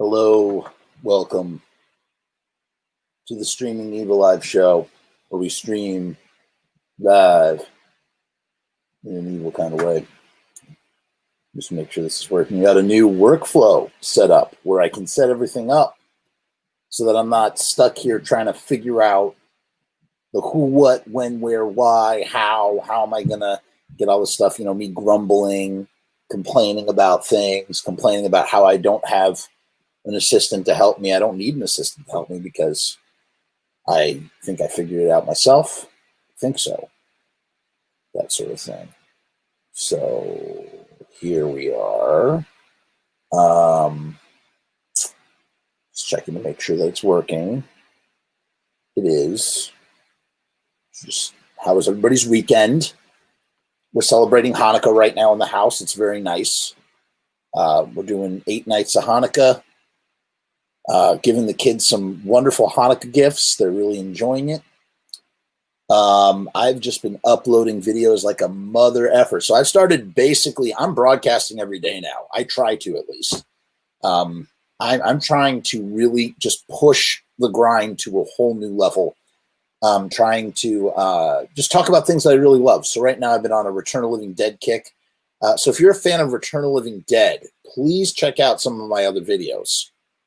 Hello, welcome to the Streaming EVILIVE show, where we stream live in an evil kind of way. Just make sure this is working. We got a new workflow set up where I can set everything up so that I'm not stuck here trying to figure out the who, what, when, where, why, how am I going to get all this stuff, me grumbling, complaining about things, complaining about how I don't have an assistant to help me. I don't need an assistant to help me because I think I figured it out myself. I think so. That sort of thing. So here we are. Just checking to make sure that it's working. It is. Just how was everybody's weekend? We're celebrating Hanukkah right now in the house. It's very nice. We're doing 8 nights of Hanukkah. Giving the kids some wonderful Hanukkah gifts. They're really enjoying it. I've just been uploading videos like a mother effer. So I've started I'm broadcasting every day now. I try to, at least. I'm trying to really just push the grind to a whole new level. Trying to just talk about things that I really love. So right now I've been on a Return of the Living Dead kick. So if you're a fan of Return of the Living Dead, please check out some of my other videos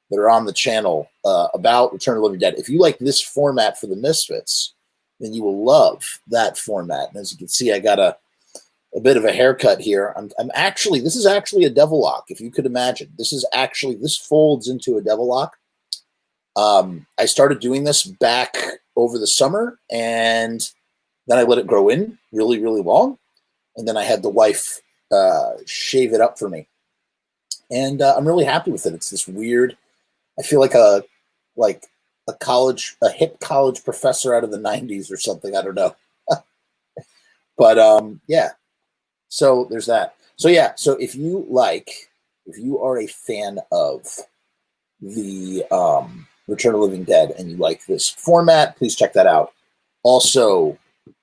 that are on the channel about Return of the Living Dead. If you like this format for the Misfits, then you will love that format. And as you can see, I got a bit of a haircut here. This is actually a devil lock, if you could imagine. This folds into a devil lock. I started doing this back over the summer, and then I let it grow in really, really long. And then I had the wife shave it up for me. And I'm really happy with it. It's this weird, I feel like a hip college professor out of the 90s or something. I don't know. But yeah, so there's that. So yeah, so if you are a fan of the Return of the Living Dead and you like this format, please check that out. Also,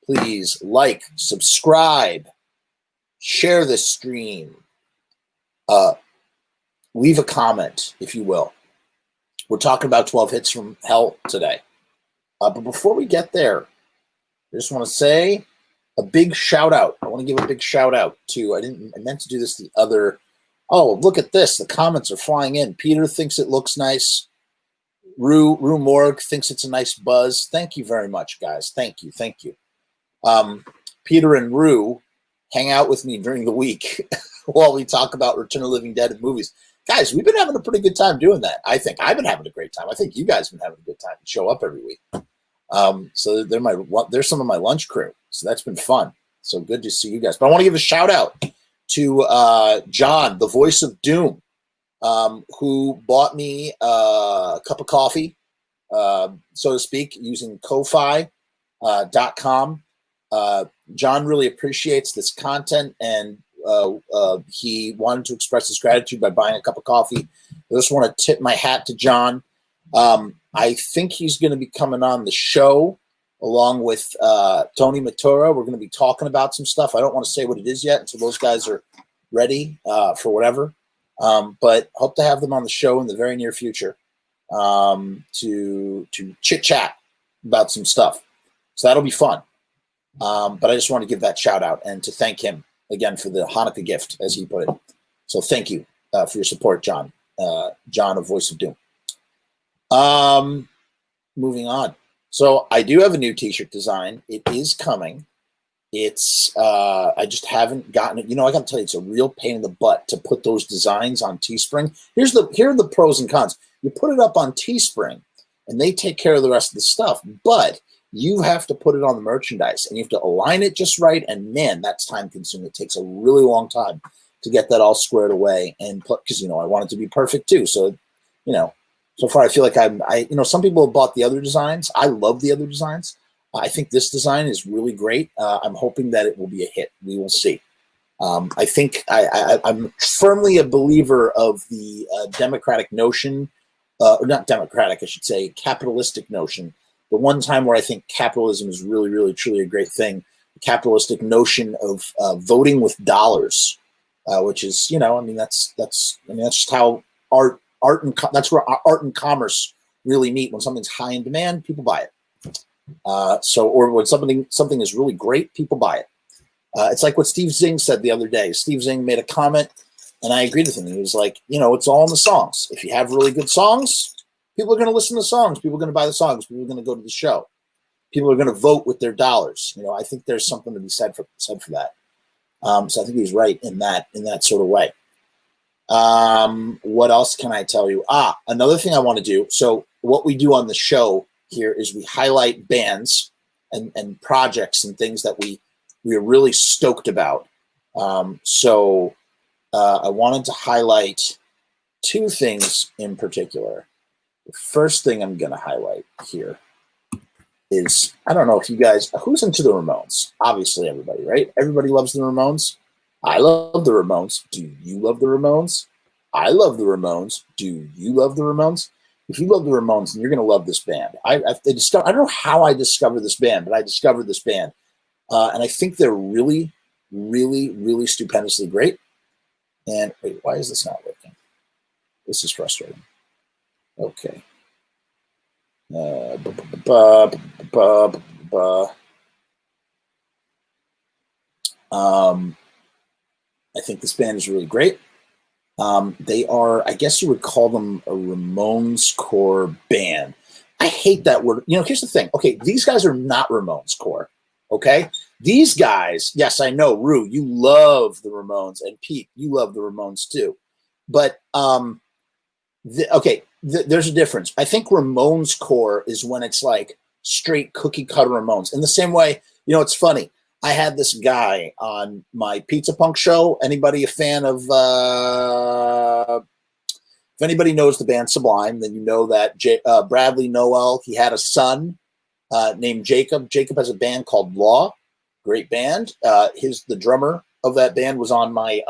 please like, subscribe, share this stream, leave a comment, if you will. We're talking about 12 hits from hell today. But before we get there, I just want to say a big shout out. I want to give a big shout out to, I meant to do this the other, oh, look at this. The comments are flying in. Peter thinks it looks nice. Rue Morg thinks it's a nice buzz. Thank you very much, guys. Thank you. Peter and Rue hang out with me during the week while we talk about Return of the Living Dead and movies. Guys, we've been having a pretty good time doing that. I think I've been having a great time. I think you guys have been having a good time to show up every week. So they're some of my lunch crew. So that's been fun. So good to see you guys. But I want to give a shout out to John, the voice of Doom, who bought me a cup of coffee, so to speak, using Ko-Fi.com. John really appreciates this content, and he wanted to express his gratitude by buying a cup of coffee. I just want to tip my hat to John. I think he's going to be coming on the show along with Tony Matura. We're going to be talking about some stuff. I don't want to say what it is yet until those guys are ready for whatever. But hope to have them on the show in the very near future to chit-chat about some stuff. So that'll be fun. But I just want to give that shout out and to thank him again for the Hanukkah gift, as he put it. So thank you for your support, John. John of Voice of Doom. Moving on. So I do have a new t-shirt design. It is coming. It's I just haven't gotten it. I got to tell you, it's a real pain in the butt to put those designs on Teespring. Here are the pros and cons. You put it up on Teespring, and they take care of the rest of the stuff. But you have to put it on the merchandise, and you have to align it just right. And man, that's time consuming. It takes a really long time to get that all squared away. And because I want it to be perfect too. So so far I feel like some people have bought the other designs. I love the other designs. I think this design is really great. I'm hoping that it will be a hit. We will see. I think I'm firmly a believer of the democratic notion, or not democratic, I should say, capitalistic notion. The one time where I think capitalism is really, really, truly a great thing, the capitalistic notion of voting with dollars, which is, that's just how that's where art and commerce really meet. When something's high in demand, people buy it. Or when something is really great, people buy it. It's like what Steve Zing said the other day. Steve Zing made a comment, and I agreed with him. He was like, it's all in the songs. If you have really good songs, people are going to listen to the songs. People are going to buy the songs. People are going to go to the show. People are going to vote with their dollars. I think there's something to be said for that. So I think he's right in that sort of way. What else can I tell you? Another thing I want to do. So what we do on the show here is we highlight bands and projects and things that we are really stoked about. So I wanted to highlight two things in particular. The first thing I'm going to highlight here is, I don't know if you guys, who's into the Ramones? Obviously everybody, right? Everybody loves the Ramones. I love the Ramones. Do you love the Ramones? I love the Ramones. Do you love the Ramones? If you love the Ramones, then you're going to love this band. I don't know how I discovered this band, but I discovered this band. And I think they're really, really, really stupendously great. And wait, why is this not working? This is frustrating. Okay. I think this band is really great. They are, I guess you would call them a Ramones core band. I hate that word. Here's the thing. Okay, these guys are not Ramones core. Okay? These guys, yes, I know, Rue, you love the Ramones, and Pete, you love the Ramones too. But, there's a difference. I think Ramones core is when it's like straight cookie cutter Ramones. In the same way, it's funny. I had this guy on my Pizza Punk show. Anybody a fan of, if anybody knows the band Sublime, then you know that Bradley Noel, he had a son named Jacob. Jacob has a band called Law. Great band. The drummer of that band was on my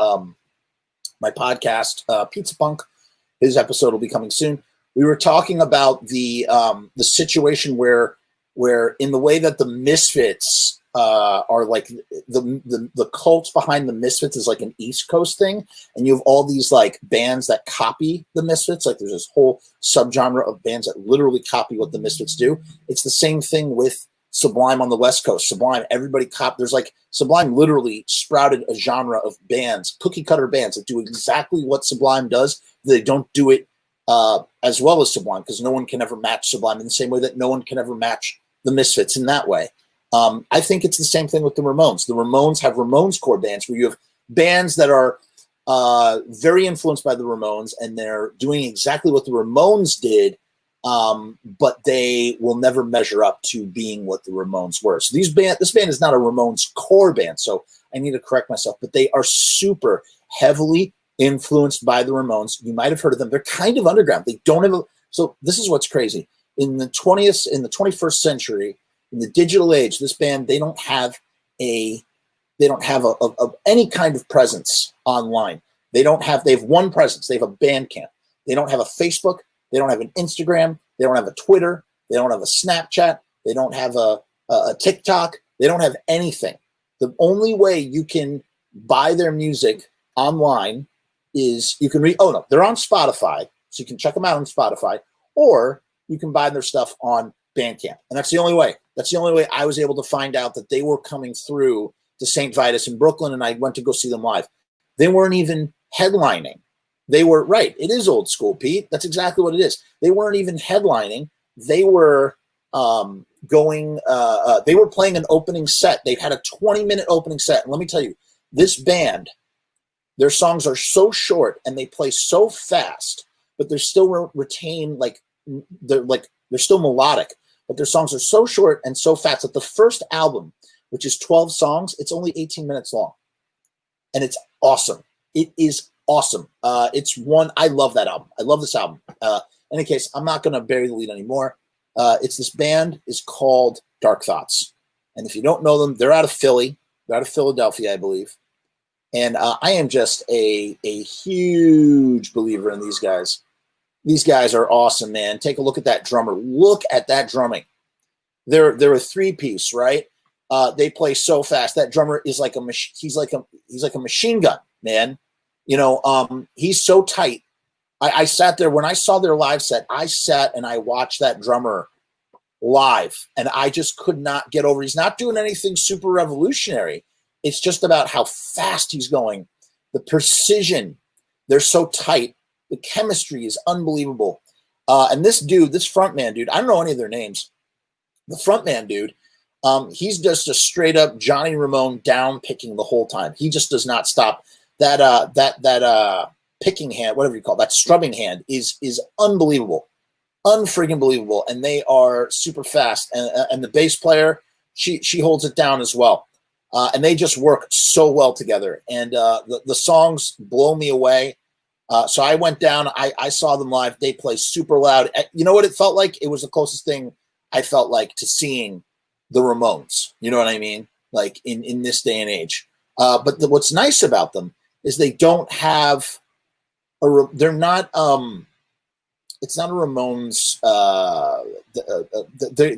my podcast, Pizza Punk. His episode will be coming soon. We were talking about the situation where in the way that the Misfits are like the cult behind the Misfits is like an East Coast thing, and you have all these like bands that copy the Misfits. Like there's this whole subgenre of bands that literally copy what the Misfits do. It's the same thing with Sublime on the West Coast. Sublime, everybody there's like Sublime literally sprouted a genre of bands, cookie cutter bands that do exactly what Sublime does. They don't do it as well as Sublime, because no one can ever match Sublime in the same way that no one can ever match the Misfits in that way. I think it's the same thing with the Ramones. The Ramones have Ramones core bands where you have bands that are very influenced by the Ramones, and they're doing exactly what the Ramones did, but they will never measure up to being what the Ramones were. So this band is not a Ramones core band, so I need to correct myself, but they are super heavily influenced by the Ramones. You might have heard of them. They're kind of underground. They don't have so this is what's crazy. In the 21st century, in the digital age, this band, they don't have any kind of presence online. They have one presence. They have a Bandcamp. They don't have a Facebook. They don't have an Instagram. They don't have a Twitter. They don't have a Snapchat. They don't have a TikTok. They don't have anything. The only way you can buy their music online is you can they're on Spotify, so you can check them out on Spotify, or you can buy their stuff on Bandcamp. And that's the only way. That's the only way I was able to find out that they were coming through to St. Vitus in Brooklyn, and I went to go see them live. They weren't even headlining. They were, right, it is old school, Pete. That's exactly what it is. They weren't even headlining. They were they were playing an opening set. They had a 20-minute opening set. And let me tell you, this band, their songs are so short and they play so fast, but they're still retain they're still melodic, but their songs are so short and so fast that the first album, which is 12 songs, it's only 18 minutes long. And it's awesome. It is awesome. I love that album. I love this album. In any case, I'm not going to bury the lead anymore. This band is called Dark Thoughts. And if you don't know them, they're out of Philly. They're out of Philadelphia, I believe. And I am just a huge believer in these guys. These guys are awesome, man. Take a look at that drummer. Look at that drumming. They're a three-piece, right? They play so fast. That drummer is like he's like a machine gun, man. He's so tight. I sat there when I saw their live set. I sat and I watched that drummer live, and I just could not get over. He's not doing anything super revolutionary. It's just about how fast he's going, the precision. They're so tight. The chemistry is unbelievable. And this dude, this frontman dude, I don't know any of their names. The frontman dude, he's just a straight up Johnny Ramone down picking the whole time. He just does not stop. That picking hand, whatever you call it, that strumming hand is unbelievable, unfreaking believable. And they are super fast. And the bass player, she holds it down as well. And they just work so well together. And the songs blow me away. So I went down, I saw them live. They play super loud. You know what it felt like? It was the closest thing I felt like to seeing the Ramones. You know what I mean? Like in this day and age. But what's nice about them is they don't have they're not it's not a Ramones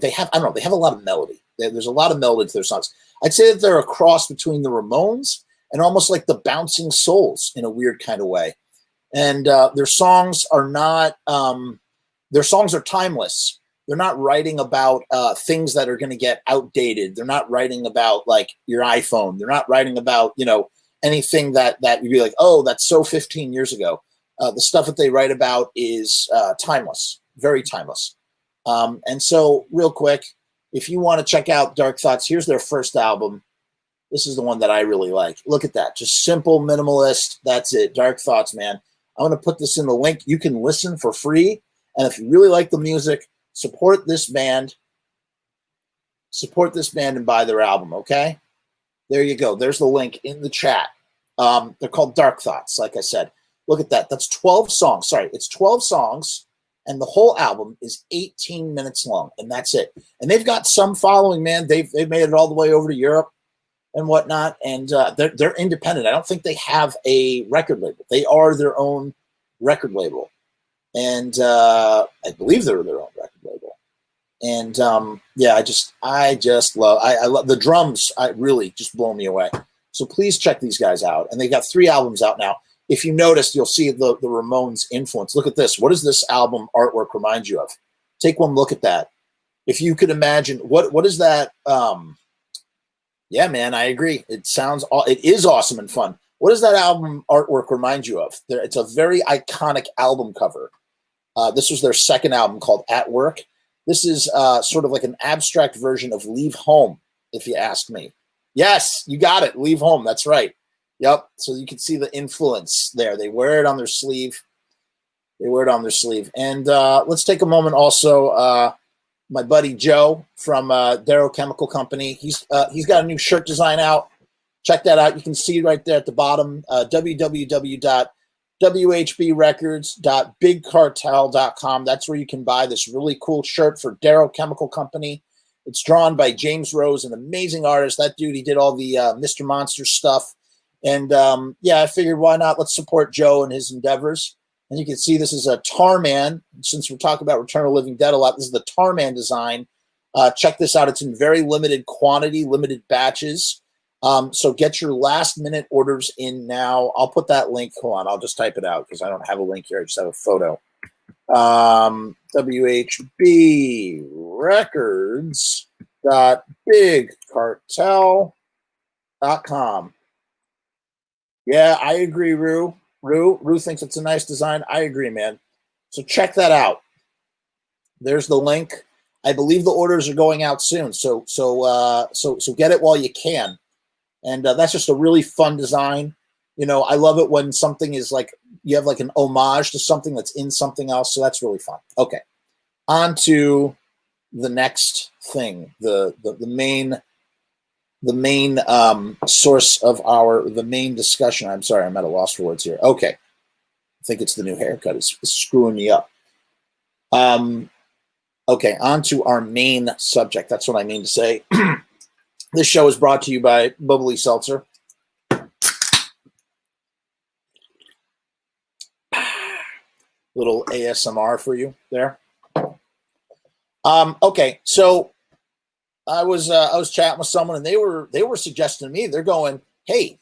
they have, I don't know, they have a lot of melody. There's a lot of melody to their songs. I'd say that they're a cross between the Ramones and almost like the Bouncing Souls in a weird kind of way. And their songs are not their songs are timeless. They're not writing about things that are going to get outdated. They're not writing about like your iPhone. They're not writing about, you know, anything that you'd be like, oh, that's so 15 years ago. The stuff that they write about is timeless, very timeless. And so real quick, if you want to check out Dark Thoughts, here's their first album. This is the one that I really like. Look at that. Just simple, minimalist. That's it. Dark Thoughts, man. I'm going to put this in the link. You can listen for free. And if you really like the music, support this band. Support this band and buy their album, okay? There you go. There's the link in the chat. They're called Dark Thoughts, like I said. Look at that. That's 12 songs. Sorry, it's 12 songs, and the whole album is 18 minutes long, and that's it. And they've got some following, man. They've made it all the way over to Europe and whatnot, and they're independent. I don't think they have a record label. They are their own record label, and I believe they're their own record label. And yeah, I just love. I love the drums. I really just blow me away. So please check these guys out. And they got 3 albums out now. If you noticed, you'll see the Ramones influence. Look at this. What does this album artwork remind you of? Take one look at that. If you could imagine, what is that? Yeah, man, I agree. It is awesome and fun. What does that album artwork remind you of? It's a very iconic album cover. This was their second album called At Work. This is sort of like an abstract version of Leave Home, if you ask me. Yes, you got it. Leave Home. That's right. Yep. So you can see the influence there. They wear it on their sleeve. They wear it on their sleeve. And let's take a moment also. My buddy Joe from Darrow Chemical Company. He's got a new shirt design out. Check that out. You can see right there at the bottom. www.whbrecords.bigcartel.com. That's where you can buy this really cool shirt for Darrow Chemical Company. It's drawn by James Rose, an amazing artist. That dude, he did all the Mr. Monster stuff. And yeah, I figured why not? Let's support Joe and his endeavors. And you can see this is a Tarman. Since we're talking about Return of the Living Dead a lot, this is the Tarman design. Check this out. It's in very limited quantity, limited batches. So get your last minute orders in now. I'll put that link. Hold on. I'll just type it out because I don't have a link here. I just have a photo. whbrecords.bigcartel.com. Yeah, I agree, Rue. Rue thinks it's a nice design. I agree, man. So check that out. There's the link. I believe the orders are going out soon. So get it while you can. And that's just a really fun design. You know, I love it when something is like, you have like an homage to something that's in something else. So that's really fun. Okay. On to the next thing, the main source of the main discussion. I'm sorry, I'm at a loss for words here. Okay. I think it's the new haircut. It's screwing me up. Okay, on to our main subject. That's what I mean to say. This show is brought to you by Bubbly Seltzer. Little ASMR for you there. Okay, so I was chatting with someone, and they were suggesting to me. They're going, "Hey,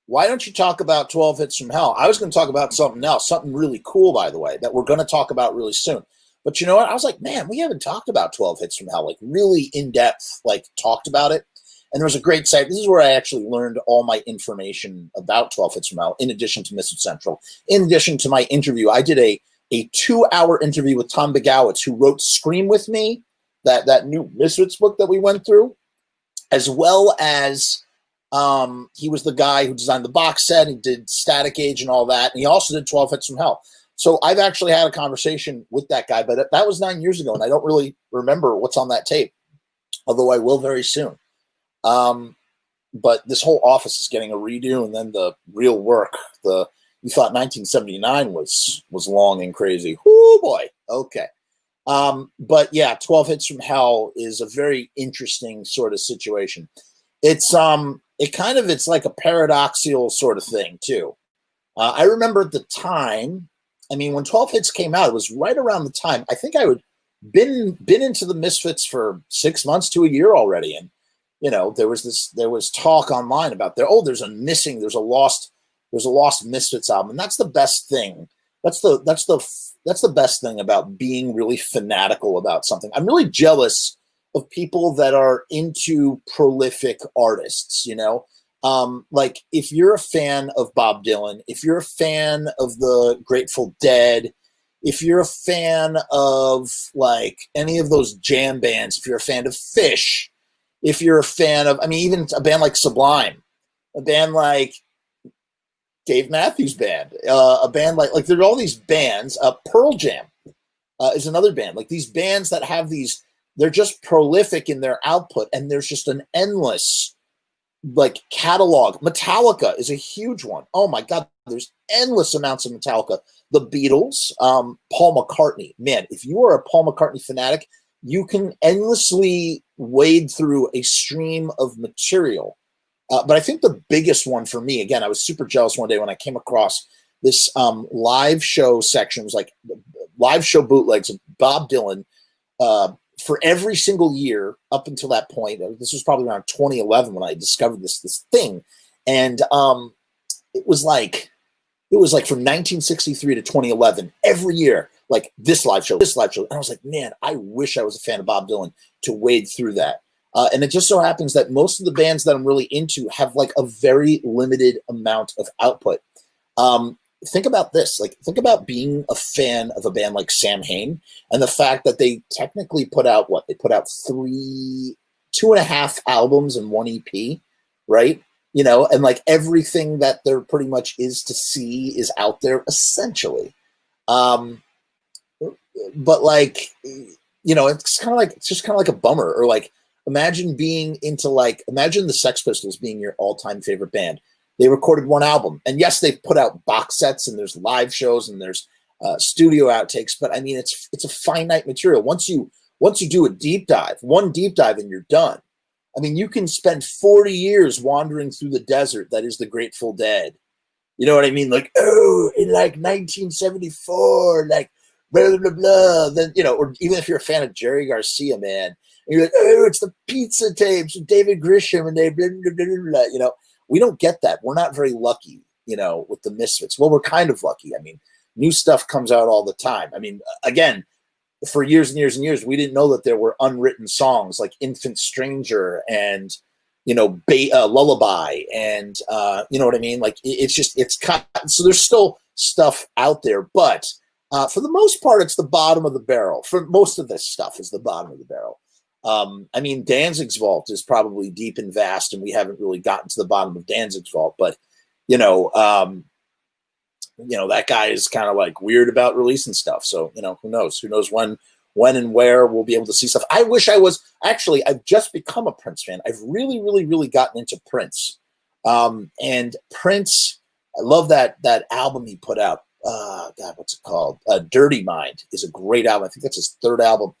why don't you talk about 12 Hits from Hell? I was going to talk about something else, something really cool, by the way, that we're going to talk about really soon. But you know what? I was like, man, we haven't talked about 12 Hits from Hell, like really in depth, like talked about it. And there was a great site. This is where I actually learned all my information about 12 Hits from Hell, in addition to Misfits Central. In addition to my interview, I did a 2-hour interview with Tom Begowitz, who wrote Scream With Me, that new Misfits book that we went through, as well as he was the guy who designed the box set. He did Static Age and all that. And he also did 12 Hits from Hell. So I've actually had a conversation with that guy, but that was 9 years ago, and I don't really remember what's on that tape, although I will very soon. But this whole office is getting a redo, and then the real work. You thought 1979 was long and crazy. Whoo boy. Okay. But yeah, 12 Hits from Hell is a very interesting sort of situation. It's it's like a paradoxical sort of thing too. I remember at the time, I mean, when 12 Hits came out, it was right around the time I think I would been into the Misfits for 6 months to a year already, and you know, there was talk online about there's a lost Misfits album, and that's the best thing. That's the best thing about being really fanatical about something. I'm really jealous of people that are into prolific artists, you know. Like if you're a fan of Bob Dylan, if you're a fan of the Grateful Dead, if you're a fan of like any of those jam bands, if you're a fan of Fish, if you're a fan of, I mean, even a band like Sublime, a band like Dave Matthews Band, a band like there are all these bands. Pearl Jam is another band. Like these bands that have these, they're just prolific in their output, and there's just an endless like catalog. Metallica is a huge one. Oh my God, there's endless amounts of Metallica. The Beatles, Paul McCartney. Man, if you are a Paul McCartney fanatic, you can endlessly wade through a stream of material. But I think the biggest one for me, again, I was super jealous one day when I came across this live show section. It was like live show bootlegs of Bob Dylan for every single year up until that point. This was probably around 2011 when I discovered this thing. And it was like from 1963 to 2011, every year, like this live show. And I was like, man, I wish I was a fan of Bob Dylan to wade through that. And it just so happens that most of the bands that I'm really into have like a very limited amount of output. Think about this. Like, think about being a fan of a band like Samhain and the fact that they technically put out what? They put out 2.5 albums and 1 EP, right? You know, and like everything that there pretty much is to see is out there essentially. But like, you know, it's just kind of like a bummer. Or like, imagine the Sex Pistols being your all-time favorite band. They recorded 1 album, and yes, they've put out box sets, and there's live shows, and there's studio outtakes. But I mean, it's a finite material. Once you do a deep dive, one deep dive, and you're done. I mean, you can spend 40 years wandering through the desert that is the Grateful Dead. You know what I mean? Like, oh, in like 1974, like blah blah blah. Then, you know, or even if you're a fan of Jerry Garcia, man, and you're like, oh, it's the Pizza Tapes with David Grisham, and they blah blah blah blah blah. You know, we don't get that. We're not very lucky, you know, with the Misfits. Well, we're kind of lucky. I mean, new stuff comes out all the time. I mean, again, for years and years and years, we didn't know that there were unwritten songs like Infant Stranger and, you know, Lullaby, and you know what I mean? Like it's kind of, so there's still stuff out there, but for the most part, it's the bottom of the barrel. For most of this stuff is the bottom of the barrel. I mean, Danzig's vault is probably deep and vast, and we haven't really gotten to the bottom of Danzig's vault, but you know, that guy is kind of like weird about releasing stuff. So, you know, who knows when and where we'll be able to see stuff. I wish I was actually, I've just become a Prince fan. I've really, really, really gotten into Prince. And Prince, I love that album he put out. God, what's it called? Dirty Mind is a great album. I think that's his 3rd album.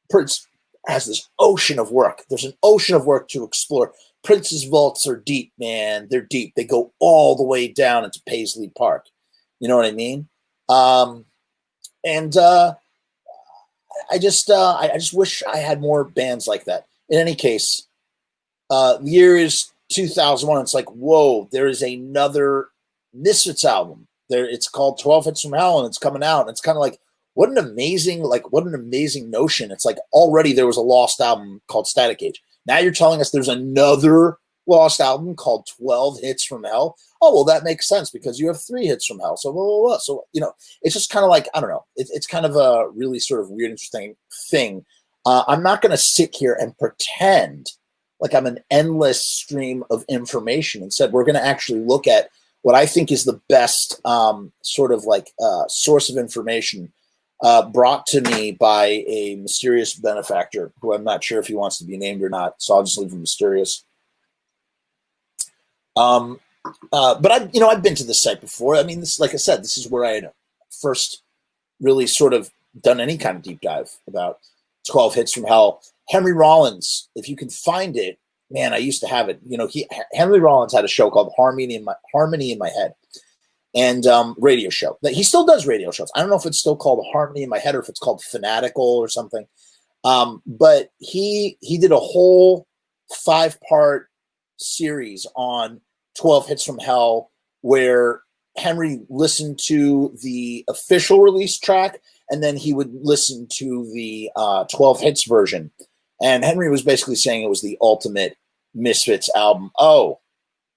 Prince has this ocean of work. There's an ocean of work to explore. Prince's vaults are deep, man. They're deep. They go all the way down into Paisley Park. You know what I mean? I just wish I had more bands like that. In any case, the year is 2001. It's like, whoa, there is another Misfits album. There, it's called 12 Hits from Hell, and it's coming out. And it's kind of like, what an amazing notion. It's like already there was a lost album called Static Age. Now you're telling us there's another lost album called 12 Hits from Hell. Oh, well, that makes sense because you have 3 hits from Hell. So, blah, blah, blah. So, you know, it's just kind of like, I don't know. It's kind of a really sort of weird, interesting thing. I'm not going to sit here and pretend like I'm an endless stream of information. Instead, we're going to actually look at what I think is the best sort of like source of information brought to me by a mysterious benefactor who I'm not sure if he wants to be named or not. So I'll just leave him mysterious. But I've been to this site before. I mean, this, like I said, this is where I had first really sort of done any kind of deep dive about 12 Hits from Hell. Henry Rollins, if you can find it, man, I used to have it. You know, Henry Rollins had a show called Harmony in My Head, and radio show. He still does radio shows. I don't know if it's still called Harmony in My Head or if it's called Fanatical or something. But he did a whole 5-part series on 12 Hits from Hell, where Henry listened to the official release track, and then he would listen to the 12 hits version. And Henry was basically saying it was the ultimate Misfits album. Oh,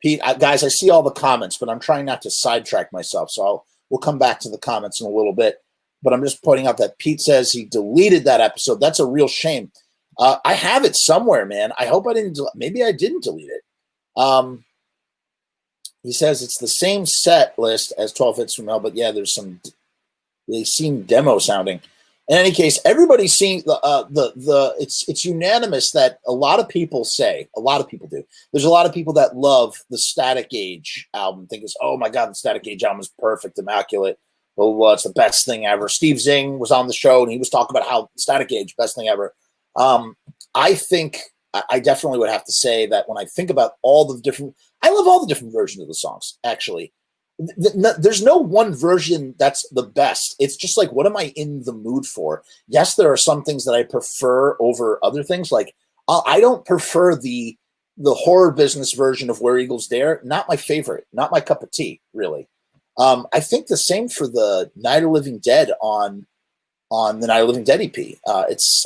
Pete, guys, I see all the comments, but I'm trying not to sidetrack myself. So we'll come back to the comments in a little bit. But I'm just pointing out that Pete says he deleted that episode. That's a real shame. I have it somewhere, man. I hope I didn't. Maybe I didn't delete it. He says it's the same set list as 12 Hits from Hell, but yeah, there's some. They seem demo sounding. In any case, everybody's seeing it's unanimous that a lot of people do. There's a lot of people that love the Static Age album, think it's, oh my God, the Static Age album is perfect, immaculate. Well, it's the best thing ever. Steve Zing was on the show and he was talking about how Static Age, best thing ever. I think I definitely would have to say that when I think about I love all the different versions of the songs, actually. There's no one version that's the best. It's just like, what am I in the mood for? Yes, there are some things that I prefer over other things. Like I don't prefer the horror business version of Where Eagles Dare. Not my favorite. Not my cup of tea, really. I think the same for the Night of Living Dead on the Night of Living Dead EP.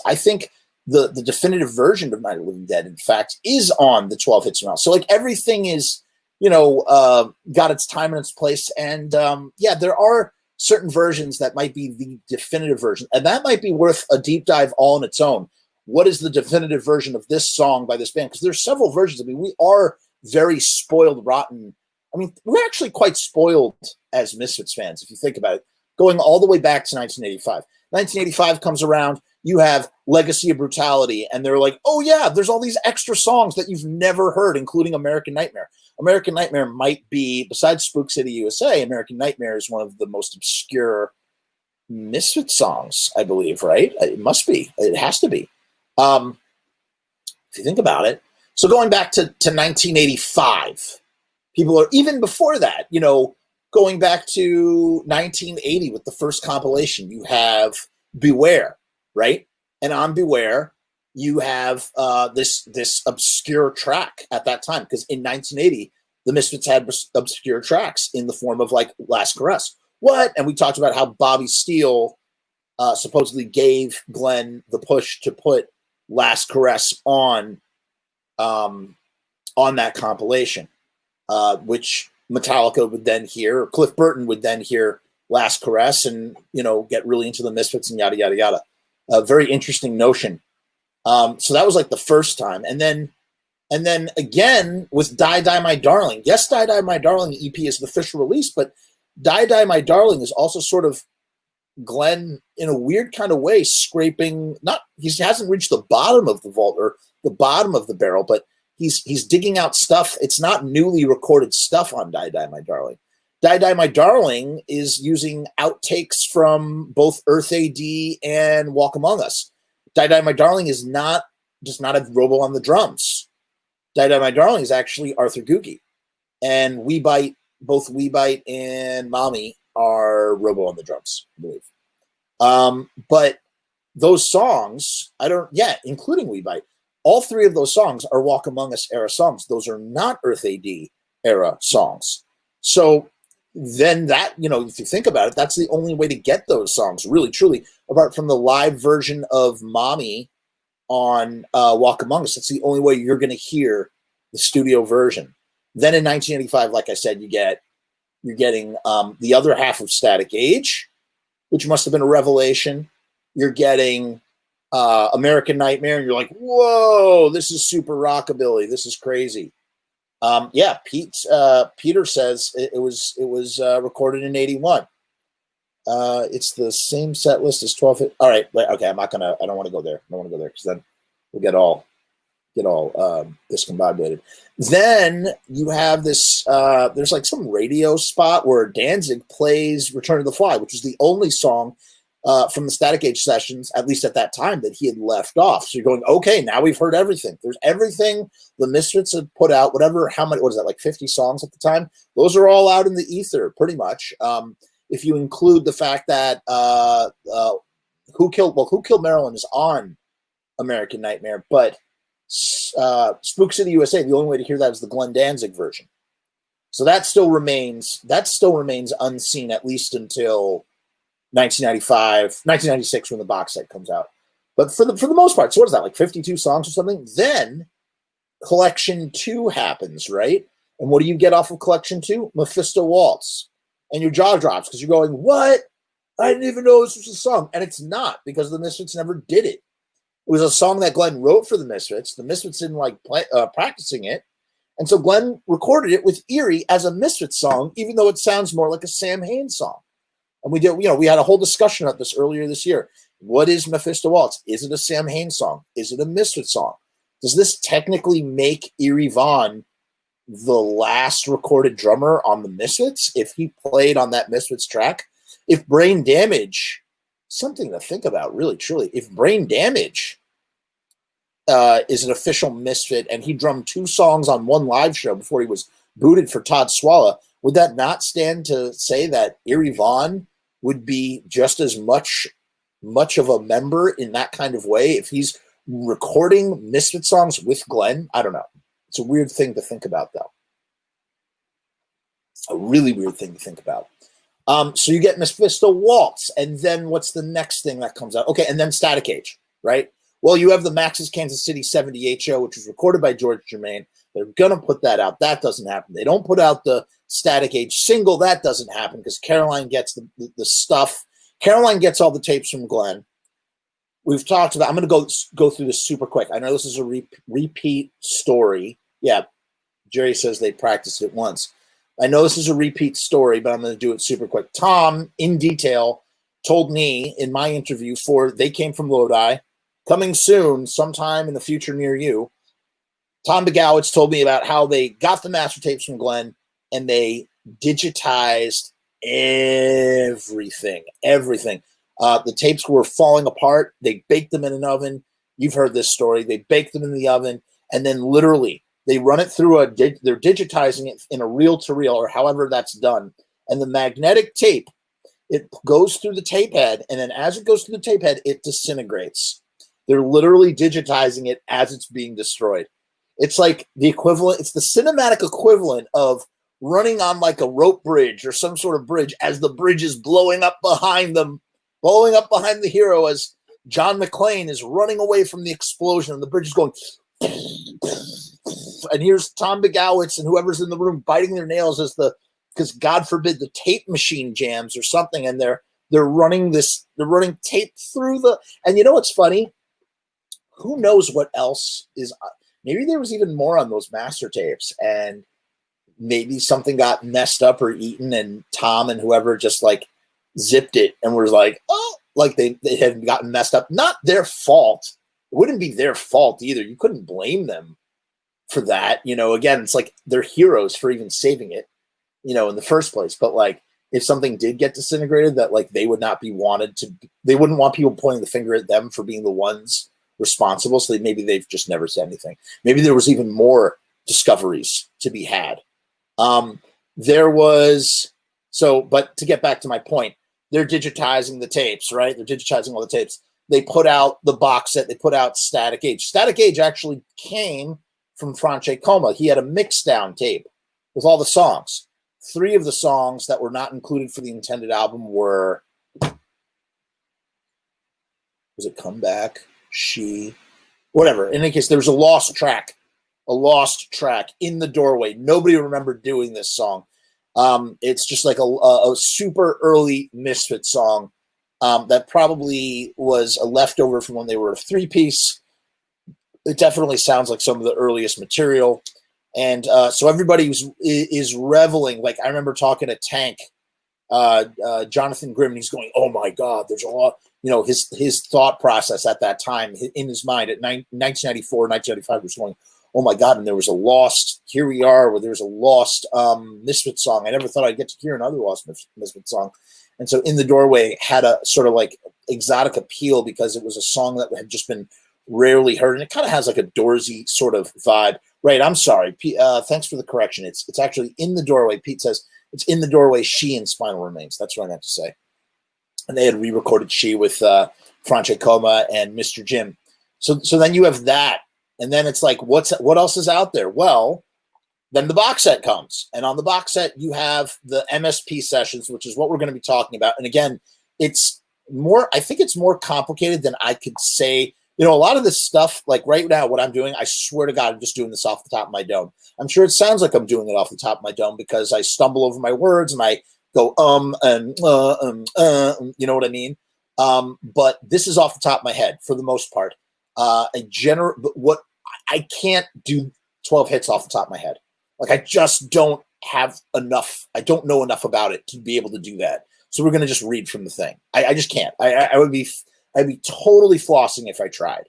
I think the definitive version of Night of Living Dead, in fact, is on the 12 Hits from Hell. So like everything is, got its time and its place. And there are certain versions that might be the definitive version. And that might be worth a deep dive all on its own. What is the definitive version of this song by this band? Because there's several versions. I mean, we are very spoiled, rotten. I mean, we're actually quite spoiled as Misfits fans, if you think about it, going all the way back to 1985. 1985 comes around. You have Legacy of Brutality, and they're like, oh, yeah, there's all these extra songs that you've never heard, including American Nightmare. American Nightmare might be, besides Spook City, USA, American Nightmare is one of the most obscure Misfit songs, I believe, right? It must be. It has to be. If you think about it. So going back to 1985, people are, even before that, going back to 1980 with the first compilation, you have Beware, right? And on Beware, you have this obscure track at that time, because in 1980, the Misfits had obscure tracks in the form of like Last Caress. What? And we talked about how Bobby Steele supposedly gave Glenn the push to put Last Caress on that compilation, which Metallica would then hear, or Cliff Burton would then hear Last Caress and, get really into the Misfits and yada, yada, yada. A very interesting notion. So that was like the first time. And then again with Die Die My Darling. Yes, Die Die My Darling EP is the official release, but Die Die My Darling is also sort of Glenn in a weird kind of way scraping, he hasn't reached the bottom of the vault or the bottom of the barrel, but he's digging out stuff. It's not newly recorded stuff on Die Die My Darling. Die Die My Darling is using outtakes from both Earth AD and Walk Among Us. Die Die My Darling does not have Robo on the drums. Die Die My Darling is actually Arthur Googie. And both We Bite and Mommy are Robo on the drums, I believe. But those songs, including We Bite, All three of those songs are Walk Among Us era songs. Those are not Earth AD era songs. So then that, if you think about it, that's the only way to get those songs, really, truly, apart from the live version of Mommy on Walk Among Us. That's the only way you're going to hear the studio version. Then in 1985, like I said, you're getting the other half of Static Age, which must have been a revelation. You're getting American Nightmare, and you're like, whoa, this is super rockabilly. This is crazy. Peter says it was recorded in 81. It's the same set list as 12. All right, okay. I don't want to go there. I don't want to go there because then we'll get all discombobulated. Then you have this. There's like some radio spot where Danzig plays "Return to the Fly," which was the only song from the Static Age sessions, at least at that time, that he had left off. So you're going, okay, now we've heard everything. There's everything the Misfits had put out, what is that, like 50 songs at the time? Those are all out in the ether, pretty much. If you include the fact that Who Killed Marilyn is on American Nightmare, but Spook City USA, the only way to hear that is the Glenn Danzig version. So that still remains unseen, at least until 1996 when the box set comes out. But for the most part, so what is that, like 52 songs or something? Then Collection 2 happens, right? And what do you get off of Collection 2? Mephisto Waltz. And your jaw drops because you're going, what? I didn't even know this was a song. And it's not, because the Misfits never did it. It was a song that Glenn wrote for the Misfits. The Misfits didn't like practicing it. And so Glenn recorded it with Eerie as a Misfits song, even though it sounds more like a Samhain song. And we had a whole discussion about this earlier this year. What is Mephisto Waltz? Is it a Samhain song? Is it a Misfits song? Does this technically make Eerie Von the last recorded drummer on the Misfits if he played on that Misfits track? If Brain Damage, something to think about, really, truly, if Brain Damage is an official Misfit and he drummed 2 songs on one live show before he was booted for Todd Swalla, would that not stand to say that Eerie Von would be just as much of a member in that kind of way if he's recording Misfit songs with Glenn? I don't know. It's a weird thing to think about, though. A really weird thing to think about. So you get Mephisto Waltz, and then what's the next thing that comes out? Okay, and then Static Age, right? Well, you have the Max's Kansas City 78 show, which was recorded by George Germain. They're going to put that out. That doesn't happen. They don't put out the Static Age single. That doesn't happen because Caroline gets the stuff. Caroline gets all the tapes from Glenn. We've talked about, I'm going to go through this super quick. I know this is a repeat story. Yeah, Jerry says they practiced it once. I know this is a repeat story, but I'm going to do it super quick. Tom, in detail, told me in my interview for They Came From Lodi, coming soon, sometime in the future near you, Tom Begowitz told me about how they got the master tapes from Glenn and they digitized everything. The tapes were falling apart. They baked them in an oven. You've heard this story. They baked them in the oven, and then literally they run it through they're digitizing it in a reel-to-reel or however that's done. And the magnetic tape, it goes through the tape head, and then as it goes through the tape head, it disintegrates. They're literally digitizing it as it's being destroyed. It's like the equivalent, it's the cinematic equivalent of running on like a rope bridge or some sort of bridge as the bridge is blowing up behind them, blowing up behind the hero as John McClane is running away from the explosion and the bridge is going, and here's Tom Begowitz and whoever's in the room biting their nails because God forbid the tape machine jams or something, and they're running tape through and you know what's funny? Who knows what else is, maybe there was even more on those master tapes, and maybe something got messed up or eaten, and Tom and whoever just like zipped it and was like, oh, like they had gotten messed up. Not their fault. It wouldn't be their fault either. You couldn't blame them for that. Again, it's like they're heroes for even saving it, in the first place. But like, if something did get disintegrated, that like they would not be they wouldn't want people pointing the finger at them for being the ones responsible. So maybe they've just never said anything. Maybe there was even more discoveries to be had. But to get back to my point, they're digitizing the tapes, right? They're digitizing all the tapes. they put out the box set. They put out Static Age. Static Age actually came from Tragically. He had a mix down tape with all the songs. 3 of the songs that were not included for the intended album were, was it Comeback? She, whatever. In any case, there was a lost track in the doorway. Nobody remembered doing this song. It's just like a super early Misfits song that probably was a leftover from when they were a 3-piece. It definitely sounds like some of the earliest material. And so everybody is reveling. Like I remember talking to Tank, Jonathan Grimm, and he's going, "Oh my God, there's a lot." You know, his thought process at that time in his mind at 1994, 1995 was going, "Oh my God!" And there was a lost. Here we are, where there's a lost Misfit song. I never thought I'd get to hear another lost Misfit song. And so, In the Doorway had a sort of like exotic appeal because it was a song that had just been rarely heard, and it kind of has like a Doorsy sort of vibe. Right, I'm sorry. Thanks for the correction. It's actually In the Doorway. Pete says it's In the Doorway, She and Spinal Remains. That's what I meant to say. And they had re-recorded She with Tragically and Mr. Jim. So then you have that, and then it's like, what else is out there? Well, then the box set comes, and on the box set you have the MSP sessions, which is what we're going to be talking about. And again, it's more. I think it's more complicated than I could say. You know, a lot of this stuff, like right now, what I'm doing, I swear to God, I'm just doing this off the top of my dome. I'm sure it sounds like I'm doing it off the top of my dome because I stumble over my words and I go, and you know what I mean? But this is off the top of my head for the most part. But I can't do 12 hits off the top of my head. Like I just don't have enough. I don't know enough about it to be able to do that. So we're going to just read from the thing. I just can't. I'd be totally flossing if I tried.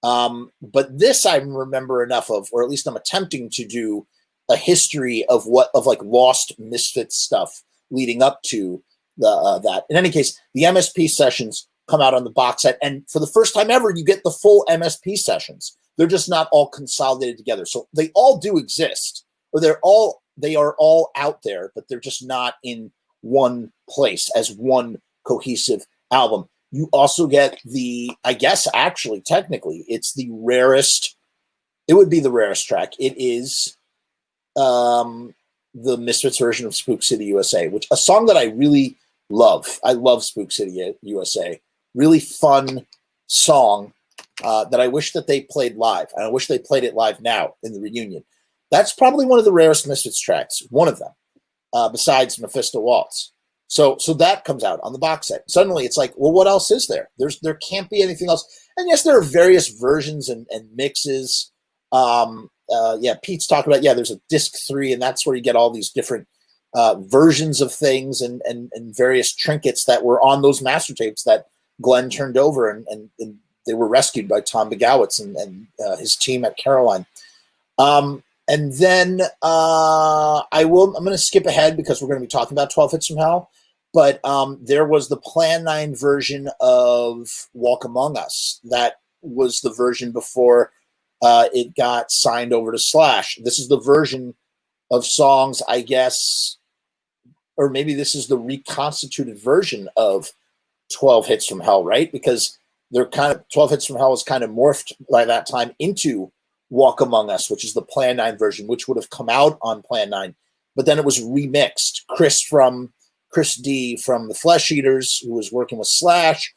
But this I remember enough of, or at least I'm attempting to do a history of like lost Misfits stuff leading up to that. In any case, the MSP sessions come out on the box set, and for the first time ever, you get the full MSP sessions. They're just not all consolidated together. So they all do exist, or they are all out there, but they're just not in one place as one cohesive album. You also get I guess actually technically it's the rarest. It would be the rarest track. It is the Misfits version of Spook City USA, which a song that I really love. I love Spook City USA. Really fun song that I wish that they played live. And I wish they played it live now in the reunion. That's probably one of the rarest Misfits tracks, one of them, besides Mephisto Waltz. So that comes out on the box set. Suddenly it's like, well, what else is there? There can't be anything else. And yes, there are various versions and mixes. Pete's talking about, there's a disc 3, and that's where you get all these different versions of things and various trinkets that were on those master tapes that Glenn turned over, and they were rescued by Tom McGowitz and his team at Caroline. And then I'm going to skip ahead because we're going to be talking about 12 Hits from Hell. But there was the Plan 9 version of Walk Among Us. That was the version before it got signed over to Slash. This is the version of songs, I guess, or maybe this is the reconstituted version of 12 Hits from Hell, right? Because they're 12 Hits from Hell is kind of morphed by that time into Walk Among Us, which is the Plan 9 version, which would have come out on Plan 9. But then it was remixed. Chris D from the Flesh Eaters, who was working with Slash,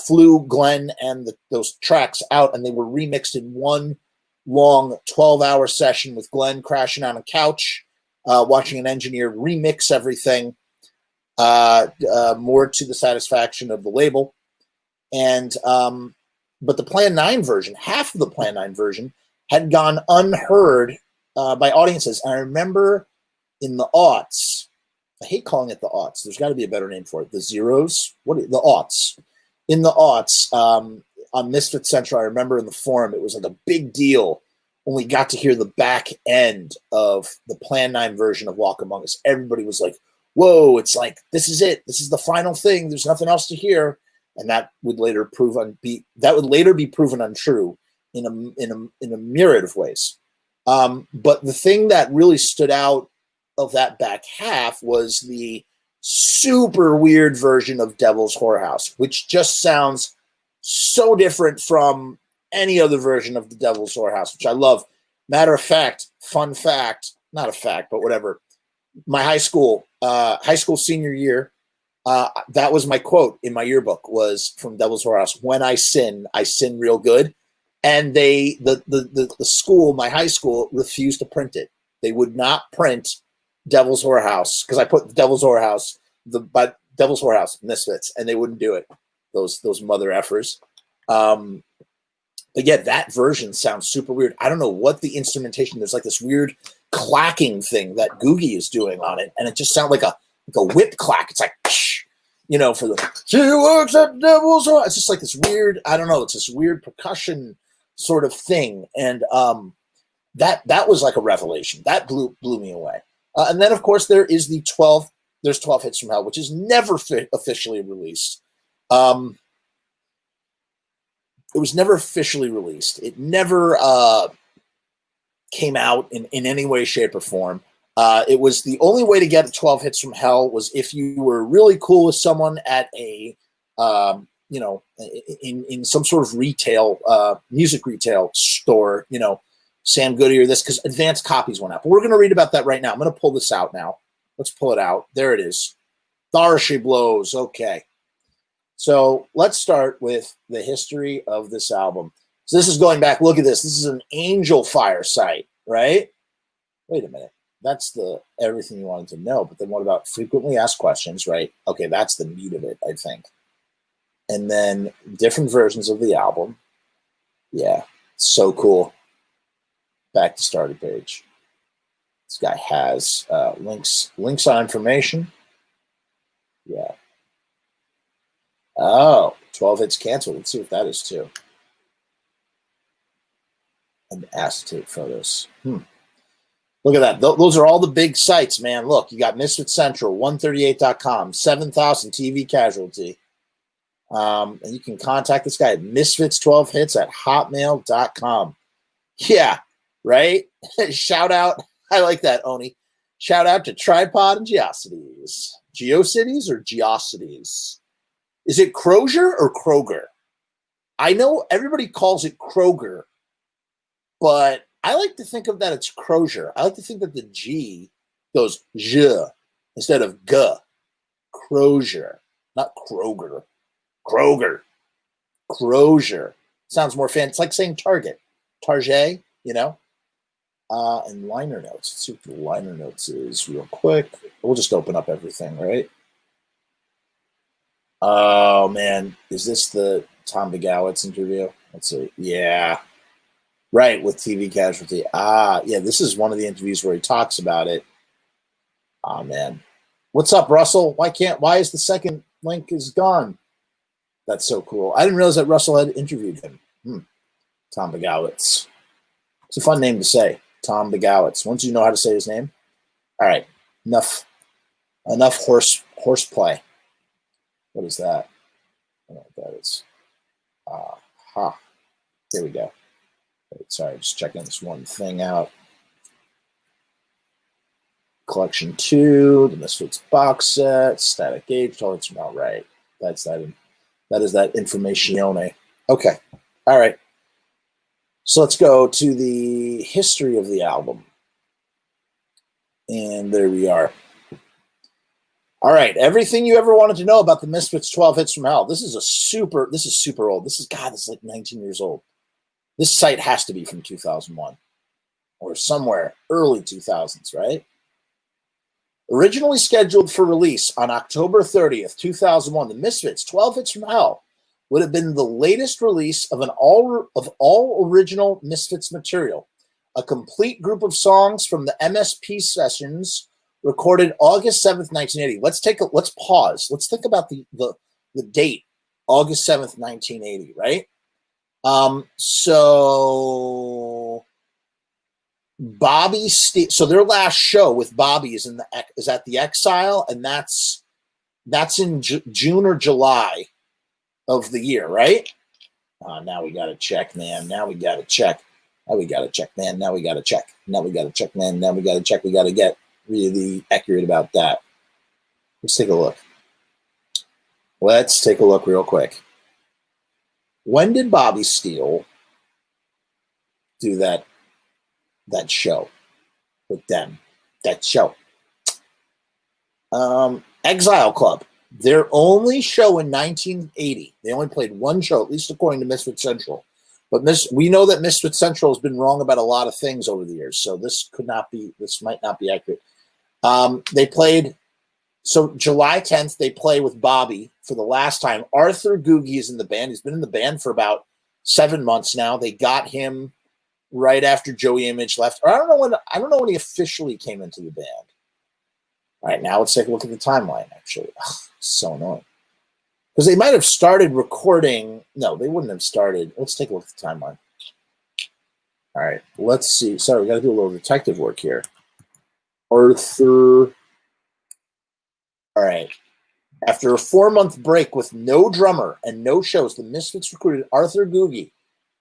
flew Glenn and those tracks out, and they were remixed in one long 12-hour session with Glenn crashing on a couch, watching an engineer remix everything, more to the satisfaction of the label. And but the Plan 9 version, half of the Plan 9 version, had gone unheard by audiences. And I remember in the aughts, I hate calling it the aughts. There's got to be a better name for it. The zeros? The aughts. In the aughts, on Misfit Central, I remember in the forum, it was like a big deal when we got to hear the back end of the Plan 9 version of Walk Among Us. Everybody was like, whoa, it's like, this is it. This is the final thing. There's nothing else to hear. And that would later be proven untrue in a myriad of ways. But the thing that really stood out of that back half was the super weird version of Devil's Whorehouse, which just sounds So different from any other version of the Devil's Whorehouse, which I love. Matter of fact, fun fact, not a fact, but whatever. My high school senior year, that was my quote in my yearbook, was from Devil's Whorehouse. When I sin real good. And the school, my high school, refused to print it. They would not print Devil's Whorehouse because I put Devil's Whorehouse, Devil's Whorehouse, Misfits, and they wouldn't do it. Those mother effers. But yeah, that version sounds super weird. I don't know what the instrumentation. There's like this weird clacking thing that Googie is doing on it, and it just sounds like a whip clack. It's like, you know, for the she works at Devil's Whorehouse. It's just like this weird. I don't know. It's this weird percussion sort of thing, and that was like a revelation. That blew me away. And then of course there is the 12. There's 12 Hits from Hell, which is never officially released. It was never officially released. It never came out in any way, shape, or form. It was the only way to get 12 Hits from Hell was if you were really cool with someone at a, you know, in some sort of retail, music retail store, you know, Sam Goody or this, because advanced copies went out. But we're going to read about that right now. I'm going to pull this out now. Let's pull it out. There it is. Tharshy Blows. Okay. So let's start with the history of this album. So this is going back. Look at this. This is an Angel Fire site, right? Wait a minute. That's the everything you wanted to know. But then what about frequently asked questions, right? Okay, that's the meat of it, I think. And then different versions of the album. Yeah, so cool. Back to starting page. This guy has links on information. Yeah. Oh, 12 hits canceled. Let's see what that is too. And acetate photos. Look at that. Those are all the big sites, man. Look, you got Misfit Central, 138.com, 7,000 TV Casualty. And you can contact this guy at misfits12hits at hotmail.com. Yeah, right? Shout out. I like that, Oni. Shout out to Tripod and Geocities. Geocities or Geocities? Is it Crozier or Kroger? I know everybody calls it Kroger, but I like to think of that it's Crozier. I like to think that the G goes J instead of G. Crozier, not Kroger. Kroger. Crozier. Sounds more fancy. It's like saying Target. Target, you know? And liner notes. Let's see what the liner notes is real quick. We'll just open up everything, right? Oh, man. Is this the Tom Begowitz interview? Let's see. Yeah. Right, with TV Casualty. Yeah, this is one of the interviews where he talks about it. Oh, man. What's up, Russell? Why is the second link is gone? That's so cool. I didn't realize that Russell had interviewed him. Tom Begowitz. It's a fun name to say. Tom Begowitz. Once you know how to say his name. All right. Enough horseplay. What is that? I don't know what that is. Here we go. Sorry, just checking this one thing out. Collection 2, the Misfits box set, Static Age, told it's about right. That is that informatione. Okay. All right. So let's go to the history of the album. And there we are. All right, everything you ever wanted to know about the Misfits 12 Hits from Hell. This is super old. This is like 19 years old. This site has to be from 2001 or somewhere early 2000s, right? Originally scheduled for release on October 30th, 2001, the Misfits 12 Hits from Hell would have been the latest release of all original Misfits material, a complete group of songs from the MSP sessions recorded August 7th, 1980. Let's pause. Let's think about the date, August 7th, 1980, right? So Bobby Steele, so their last show with Bobby is at the Exile, and that's in June or July of the year, right? Now we gotta check, man. We gotta get really accurate about that. Let's take a look real quick. When did Bobby Steele do that show with them? That show. Exile Club. Their only show in 1980. They only played one show, at least according to Misfit Central. But we know that Misfit Central has been wrong about a lot of things over the years, so this might not be accurate. They played, so July 10th, they play with Bobby for the last time. Arthur Googie is in the band. He's been in the band for about 7 months now. They got him right after Joey Image left. Or I don't know when he officially came into the band. All right, now let's take a look at the timeline, actually. Ugh, so annoying. Because they might have started recording. No, they wouldn't have started. Let's take a look at the timeline. All right, let's see. Sorry, we got to do a little detective work here. Arthur. All right. After a 4-month break with no drummer and no shows, the Misfits recruited Arthur Googie,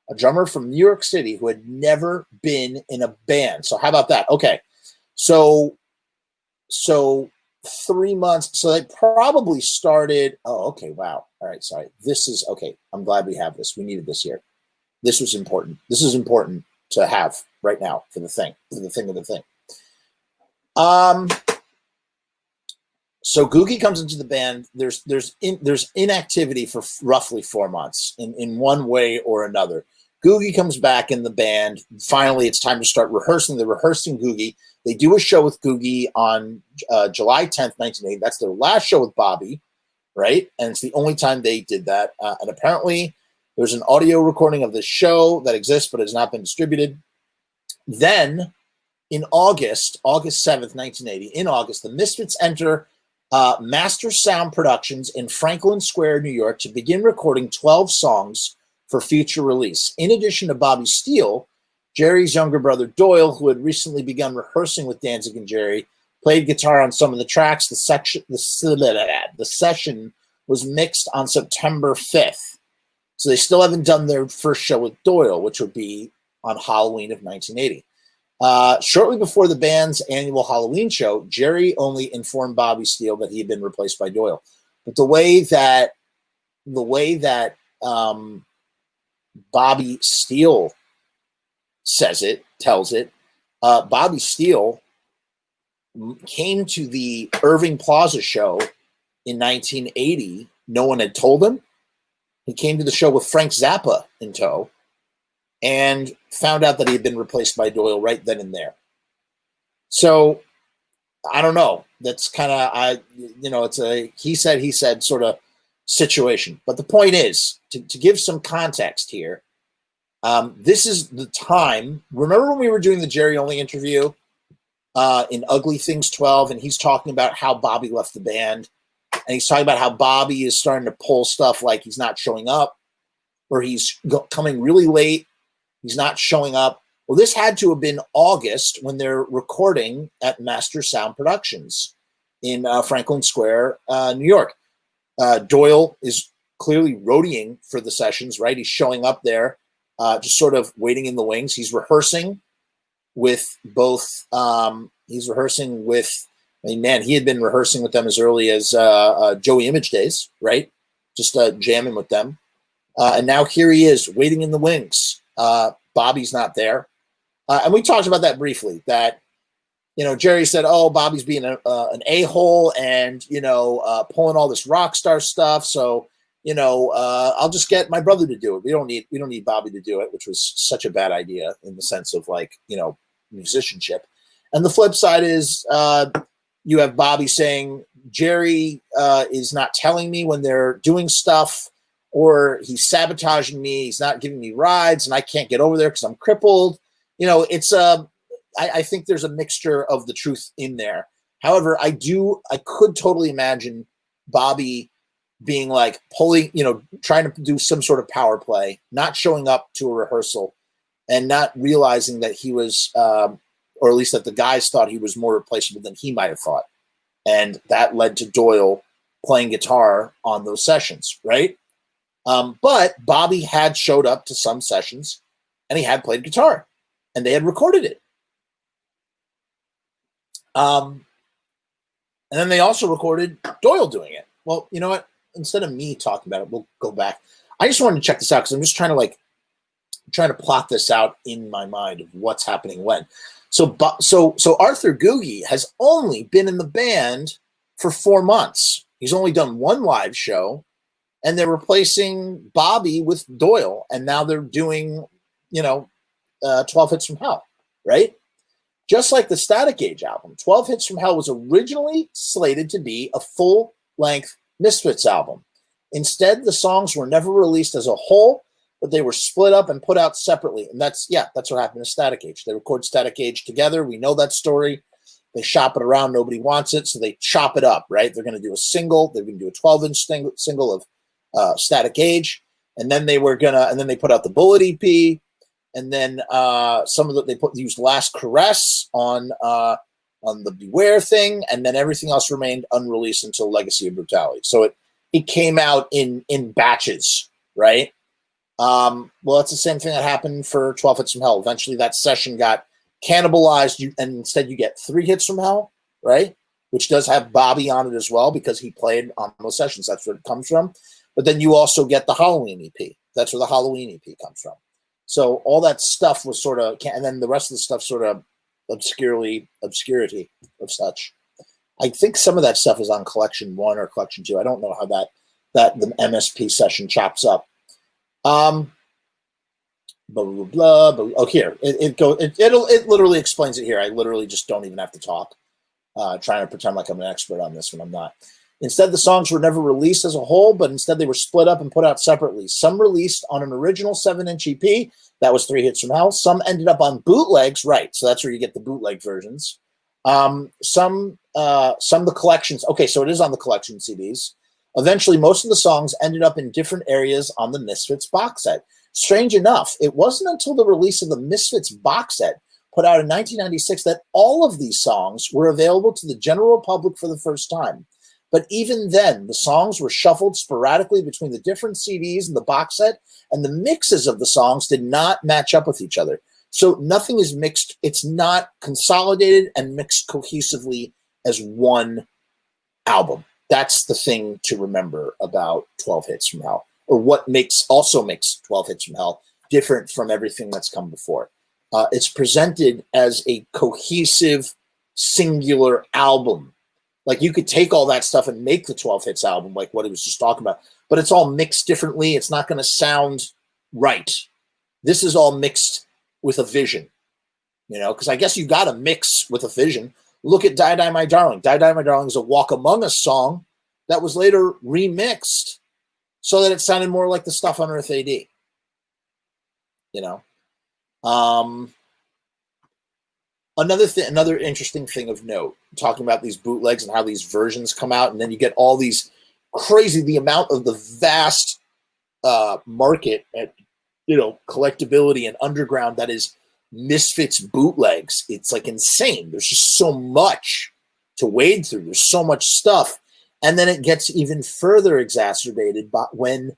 a drummer from New York City who had never been in a band. So how about that? Okay. So 3 months. So they probably started. Oh, okay. Wow. All right. Sorry. This is okay. I'm glad we have this. We needed this here. This was important. This is important to have right now for the thing of the thing. So Googie comes into the band. There's inactivity for roughly 4 months in one way or another. Googie comes back in the band. Finally, it's time to start rehearsing. They're rehearsing Googie. They do a show with Googie on July 10th, 1980. That's their last show with Bobby, right? And it's the only time they did that. And apparently, there's an audio recording of the show that exists, but has not been distributed. Then, in August 7th, 1980, in August, the Misfits enter Master Sound Productions in Franklin Square, New York, to begin recording 12 songs for future release. In addition to Bobby Steele, Jerry's younger brother Doyle, who had recently begun rehearsing with Danzig and Jerry, played guitar on some of the tracks. The session was mixed on September 5th. So they still haven't done their first show with Doyle, which would be on Halloween of 1980. Shortly before the band's annual Halloween show, Jerry only informed Bobby Steele that he had been replaced by Doyle. But the way that Bobby Steele tells it, Bobby Steele came to the Irving Plaza show in 1980. No one had told him. He came to the show with Frank Zappa in tow and found out that he had been replaced by Doyle right then and there. So I don't know. That's kind of, it's a he said sort of situation. But the point is, to give some context here, this is the time. Remember when we were doing the Jerry Only interview in Ugly Things 12, and he's talking about how Bobby left the band, and he's talking about how Bobby is starting to pull stuff like he's not showing up, or he's coming really late. He's not showing up. Well, this had to have been August when they're recording at Master Sound Productions in Franklin Square, New York. Doyle is clearly roadieing for the sessions, right? He's showing up there, just sort of waiting in the wings. He's rehearsing with both. He had been rehearsing with them as early as Joey Image days, right? Just jamming with them. And now here he is waiting in the wings. Bobby's not there. And we talked about that briefly, that, Jerry said, oh, Bobby's being an a-hole and, pulling all this rock star stuff. So, I'll just get my brother to do it. We don't need Bobby to do it, which was such a bad idea in the sense of musicianship. And the flip side is you have Bobby saying, Jerry is not telling me when they're doing stuff, or he's sabotaging me. He's not giving me rides and I can't get over there because I'm crippled. I think there's a mixture of the truth in there. However, I could totally imagine Bobby being like pulling, trying to do some sort of power play, not showing up to a rehearsal and not realizing that he was, or at least that the guys thought he was more replaceable than he might have thought. And that led to Doyle playing guitar on those sessions, right? But Bobby had showed up to some sessions and he had played guitar and they had recorded it. And then they also recorded Doyle doing it. Well, you know what? Instead of me talking about it, we'll go back. I just wanted to check this out because I'm just trying to plot this out in my mind of what's happening when. So Arthur Googie has only been in the band for 4 months. He's only done one live show, and they're replacing Bobby with Doyle, and now they're doing, 12 Hits from Hell, right? Just like the Static Age album, 12 Hits from Hell was originally slated to be a full-length Misfits album. Instead, the songs were never released as a whole, but they were split up and put out separately. And that's what happened to Static Age. They record Static Age together. We know that story. They shop it around. Nobody wants it, so they chop it up, right? They're going to do a single. They're going to do a 12-inch single of Static Age, and then they put out the Bullet EP, and then they used Last Caress on the Beware thing, and then everything else remained unreleased until Legacy of Brutality. So it came out in batches, right? Well, it's the same thing that happened for 12 Hits from Hell. Eventually, that session got cannibalized, and instead you get 3 Hits from Hell, right? Which does have Bobby on it as well because he played on those sessions. That's where it comes from. But then you also get the Halloween EP. That's where the Halloween EP comes from. So all that stuff was sort of, and then the rest of the stuff sort of obscurity of such. I think some of that stuff is on Collection 1 or Collection 2. I don't know how that the MSP session chops up. Blah, blah, blah, blah. Oh, here it literally explains it here. I literally just don't even have to talk. Trying to pretend like I'm an expert on this when I'm not. Instead, the songs were never released as a whole, but instead they were split up and put out separately. Some released on an original 7-inch EP. That was 3 Hits from Hell. Some ended up on bootlegs, right? So that's where you get the bootleg versions. Some the collections. Okay, so it is on the collection CDs. Eventually, most of the songs ended up in different areas on the Misfits box set. Strange enough, it wasn't until the release of the Misfits box set put out in 1996 that all of these songs were available to the general public for the first time. But even then, the songs were shuffled sporadically between the different CDs and the box set, and the mixes of the songs did not match up with each other. So nothing is mixed. It's not consolidated and mixed cohesively as one album. That's the thing to remember about 12 Hits from Hell, or what also makes 12 Hits from Hell different from everything that's come before. It's presented as a cohesive, singular album. Like you could take all that stuff and make the 12 Hits album, like what he was just talking about, but it's all mixed differently. It's not going to sound right. This is all mixed with a vision, because I guess you got to mix with a vision. Look at Die Die My Darling. Die Die My Darling is a Walk Among Us song that was later remixed so that it sounded more like the stuff on Earth AD. Another interesting thing of note, talking about these bootlegs and how these versions come out, and then you get all these the amount of the vast market at collectability and underground that is Misfits bootlegs. It's like insane. There's just so much to wade through. There's so much stuff, and then it gets even further exacerbated by when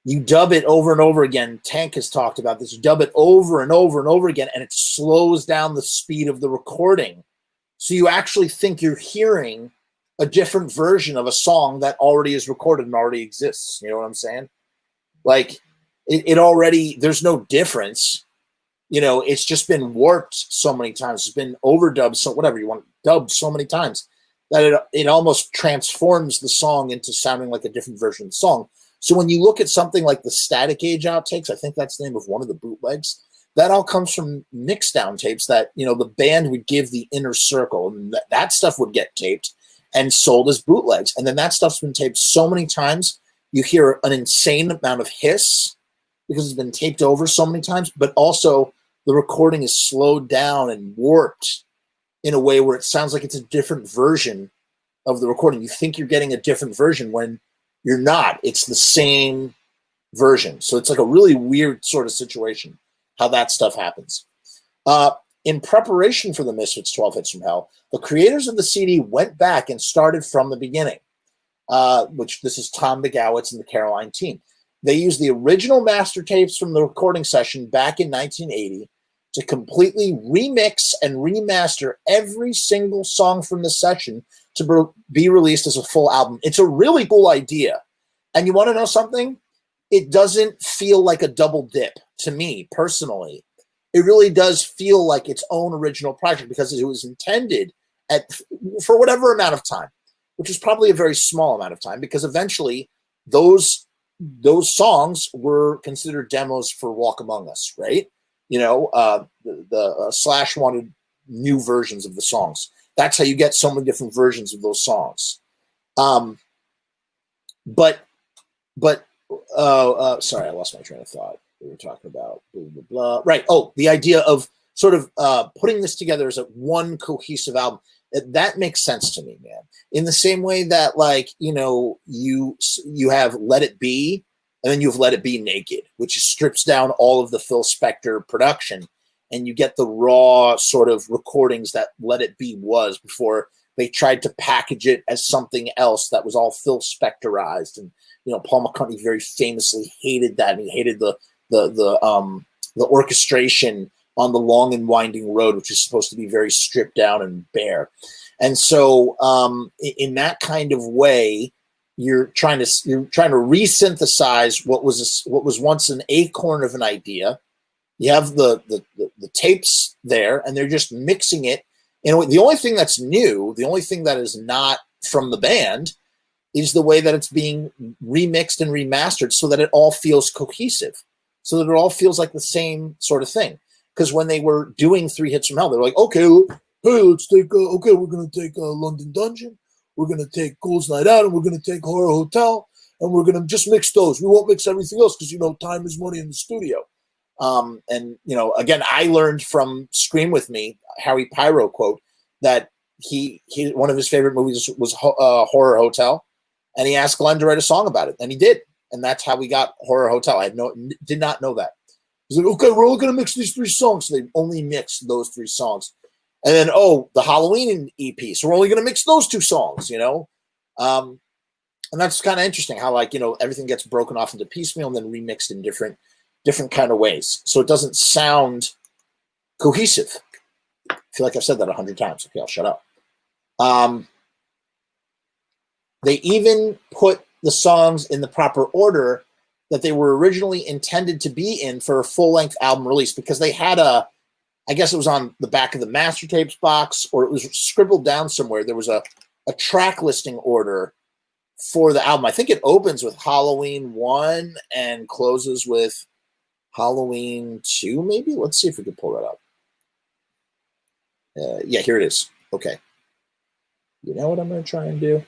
you dub it over and over again. Tank has talked about this. You dub it over and over and over again, and it slows down the speed of the recording. So you actually think you're hearing a different version of a song that already is recorded and already exists. You know what I'm saying? Like it already, there's no difference. It's just been warped so many times. It's been overdubbed, so whatever you want, dubbed so many times that it almost transforms the song into sounding like a different version of the song. So when you look at something like the Static Age outtakes, I think that's the name of one of the bootlegs, that all comes from mixdown tapes that, the band would give the inner circle, and that stuff would get taped and sold as bootlegs. And then that stuff's been taped so many times, you hear an insane amount of hiss because it's been taped over so many times, but also the recording is slowed down and warped in a way where it sounds like it's a different version of the recording. You think you're getting a different version when you're not. It's the same version. So it's like a really weird sort of situation, how that stuff happens. In preparation for the Misfits 12 Hits from Hell, the creators of the CD went back and started from the beginning, which this is Tom McGowitz and the Caroline team. They used the original master tapes from the recording session back in 1980 to completely remix and remaster every single song from the session to be released as a full album. It's a really cool idea. And you want to know something? it doesn't feel like a double dip to me personally. It really does feel like its own original project because it was intended for whatever amount of time, which is probably a very small amount of time, because eventually those songs were considered demos for Walk Among Us, right? The Slash wanted new versions of the songs. That's how you get so many different versions of those songs. But sorry, I lost my train of thought. We were talking about blah, blah, blah. Right. Oh, the idea of sort of putting this together as a one cohesive album. That makes sense to me, man. In the same way that, like, you have Let It Be, and then you have Let It Be Naked, which strips down all of the Phil Spector production, and you get the raw sort of recordings that Let It Be was before they tried to package it as something else that was all Phil Spectorized. And Paul McCartney very famously hated that, and he hated the orchestration on the Long and Winding Road, which is supposed to be very stripped down and bare. And so in that kind of way, you're trying to resynthesize what was once an acorn of an idea. You have the tapes there, and they're just mixing it. The only thing that's new, the only thing that is not from the band, is the way that it's being remixed and remastered so that it all feels cohesive, so that it all feels like the same sort of thing. Because when they were doing Three Hits from Hell, they were like, okay, hey, let's take, we're going to take London Dungeon, we're going to take Ghouls Night Out, and we're going to take Horror Hotel, and we're going to just mix those. We won't mix everything else because, time is money in the studio. Again, I learned from Scream With Me, Harry Pyro quote, that he one of his favorite movies was Horror Hotel, and he asked Glenn to write a song about it, and he did. And that's how we got Horror Hotel. I did not know that. He's like, okay, we're only going to mix these 3 songs. So they only mixed those 3 songs. And then, the Halloween EP. So we're only going to mix those 2 songs, And that's kind of interesting how, like, everything gets broken off into piecemeal and then remixed in different kind of ways. So it doesn't sound cohesive. I feel like I've said that 100 times. Okay, I'll shut up. They even put the songs in the proper order that they were originally intended to be in for a full-length album release, because they had I guess it was on the back of the master tapes box, or it was scribbled down somewhere. There was a track listing order for the album. I think it opens with Halloween 1 and closes with Halloween 2, maybe? Let's see if we can pull that up. Yeah, here it is. Okay. You know what I'm going to try and do?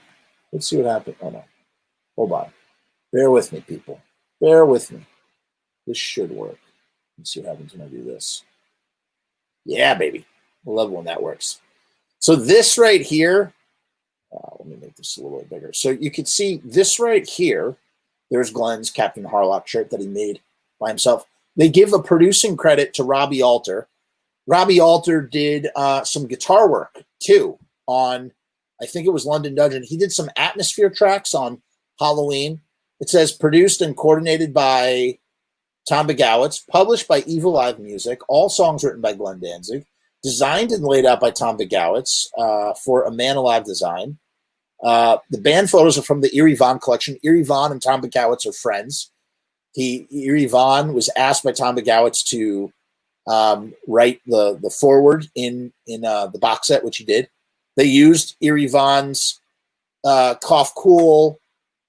Let's see what happens. Oh, no. Hold on. Bear with me, people. Bear with me. This should work. Let's see what happens when I do this. Yeah, baby. I love when that works. So this right here, let me make this a little bit bigger. So you can see this right here. There's Glenn's Captain Harlock shirt that he made by himself. They give a producing credit to Robbie Alter. Robbie Alter did some guitar work, too, on, I think it was London Dungeon. He did some atmosphere tracks on Halloween. It says produced and coordinated by Tom Begowitz, published by EVILIVE Music, all songs written by Glenn Danzig, designed and laid out by Tom Begowitz for a Man Alive design. The band photos are from the Eerie Von collection. Eerie Von and Tom Begowitz are friends. Eerie Von was asked by Tom Begowitz to write the foreword in the box set, which he did. They used Eerie Von's Cough Cool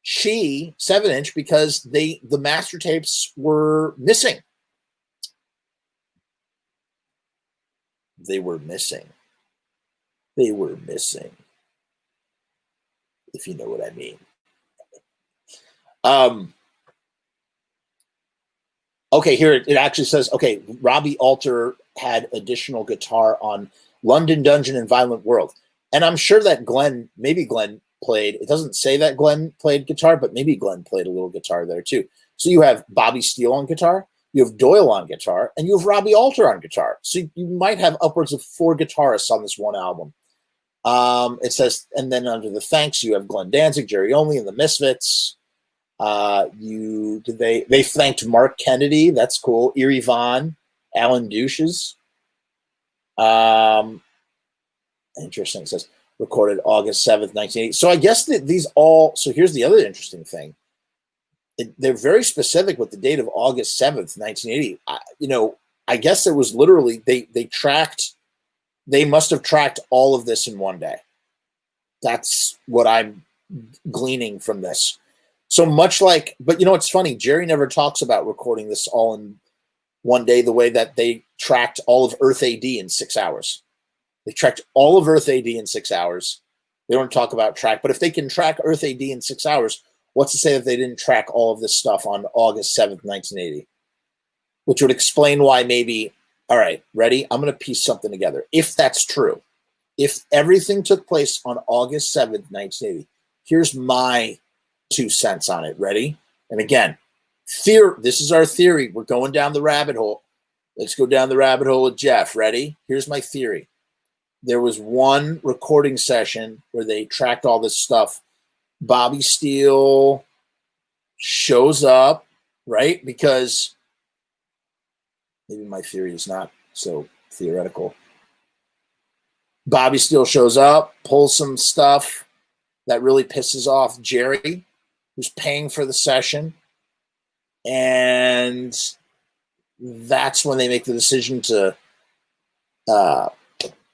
She 7-inch because the master tapes were missing. They were missing. If you know what I mean. Okay, here it actually says, okay, Robbie Alter had additional guitar on London Dungeon and Violent World. And I'm sure that maybe Glenn played, it doesn't say that Glenn played guitar, but maybe Glenn played a little guitar there too. So you have Bobby Steele on guitar, you have Doyle on guitar, and you have Robbie Alter on guitar. So you might have upwards of 4 guitarists on this one album. It says, and then under the thanks, you have Glenn Danzig, Jerry Only, and the Misfits. They thanked Mark Kennedy. That's cool. Eerie Von, Alan Douches. Interesting. It says recorded August 7th, 1980. So I guess that these all. So here's the other interesting thing. they're very specific with the date of August 7th, 1980. I guess it was literally, they must have tracked all of this in one day. That's what I'm gleaning from this. So much like, but it's funny, Jerry never talks about recording this all in one day, the way that they tracked all of Earth AD in 6 hours. They tracked all of Earth AD in 6 hours. They don't talk about track, but if they can track Earth AD in 6 hours, what's to say that they didn't track all of this stuff on August 7th, 1980? Which would explain why maybe, all right, ready? I'm going to piece something together. If that's true, if everything took place on August 7th, 1980, here's my 2 cents on it. Ready? And again, this is our theory. We're going down the rabbit hole. Let's go down the rabbit hole with Jeff. Ready? Here's my theory. There was one recording session where they tracked all this stuff. Bobby Steele shows up, right? Because maybe my theory is not so theoretical. Bobby Steele shows up, pulls some stuff that really pisses off Jerry, who's paying for the session. And that's when they make the decision to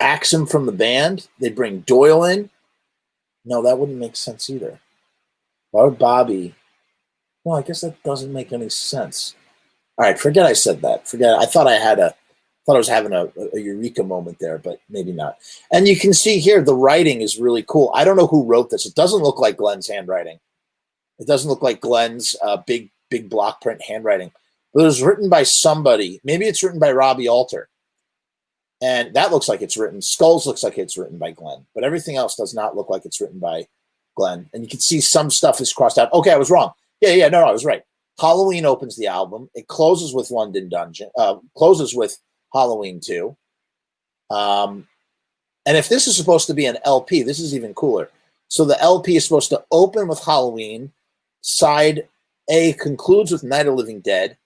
axe him from the band. They bring Doyle in. No, that wouldn't make sense either. Why would Bobby? Well, I guess that doesn't make any sense. All right, forget I said that. Forget it. I thought I was having a eureka moment there, but maybe not. And you can see here the writing is really cool. I don't know who wrote this. It doesn't look like Glenn's handwriting. It doesn't look like Glenn's big block print handwriting. But it was written by somebody. Maybe it's written by Robbie Alter. And that looks like it's written. Skulls looks like it's written by Glenn. But everything else does not look like it's written by Glenn. And you can see some stuff is crossed out. Okay, I was wrong. No, I was right. Halloween opens the album. It closes with London Dungeon. Closes with Halloween 2. And if this is supposed to be an LP, this is even cooler. So the LP is supposed to open with Halloween. Side A concludes with Night of the Living Dead.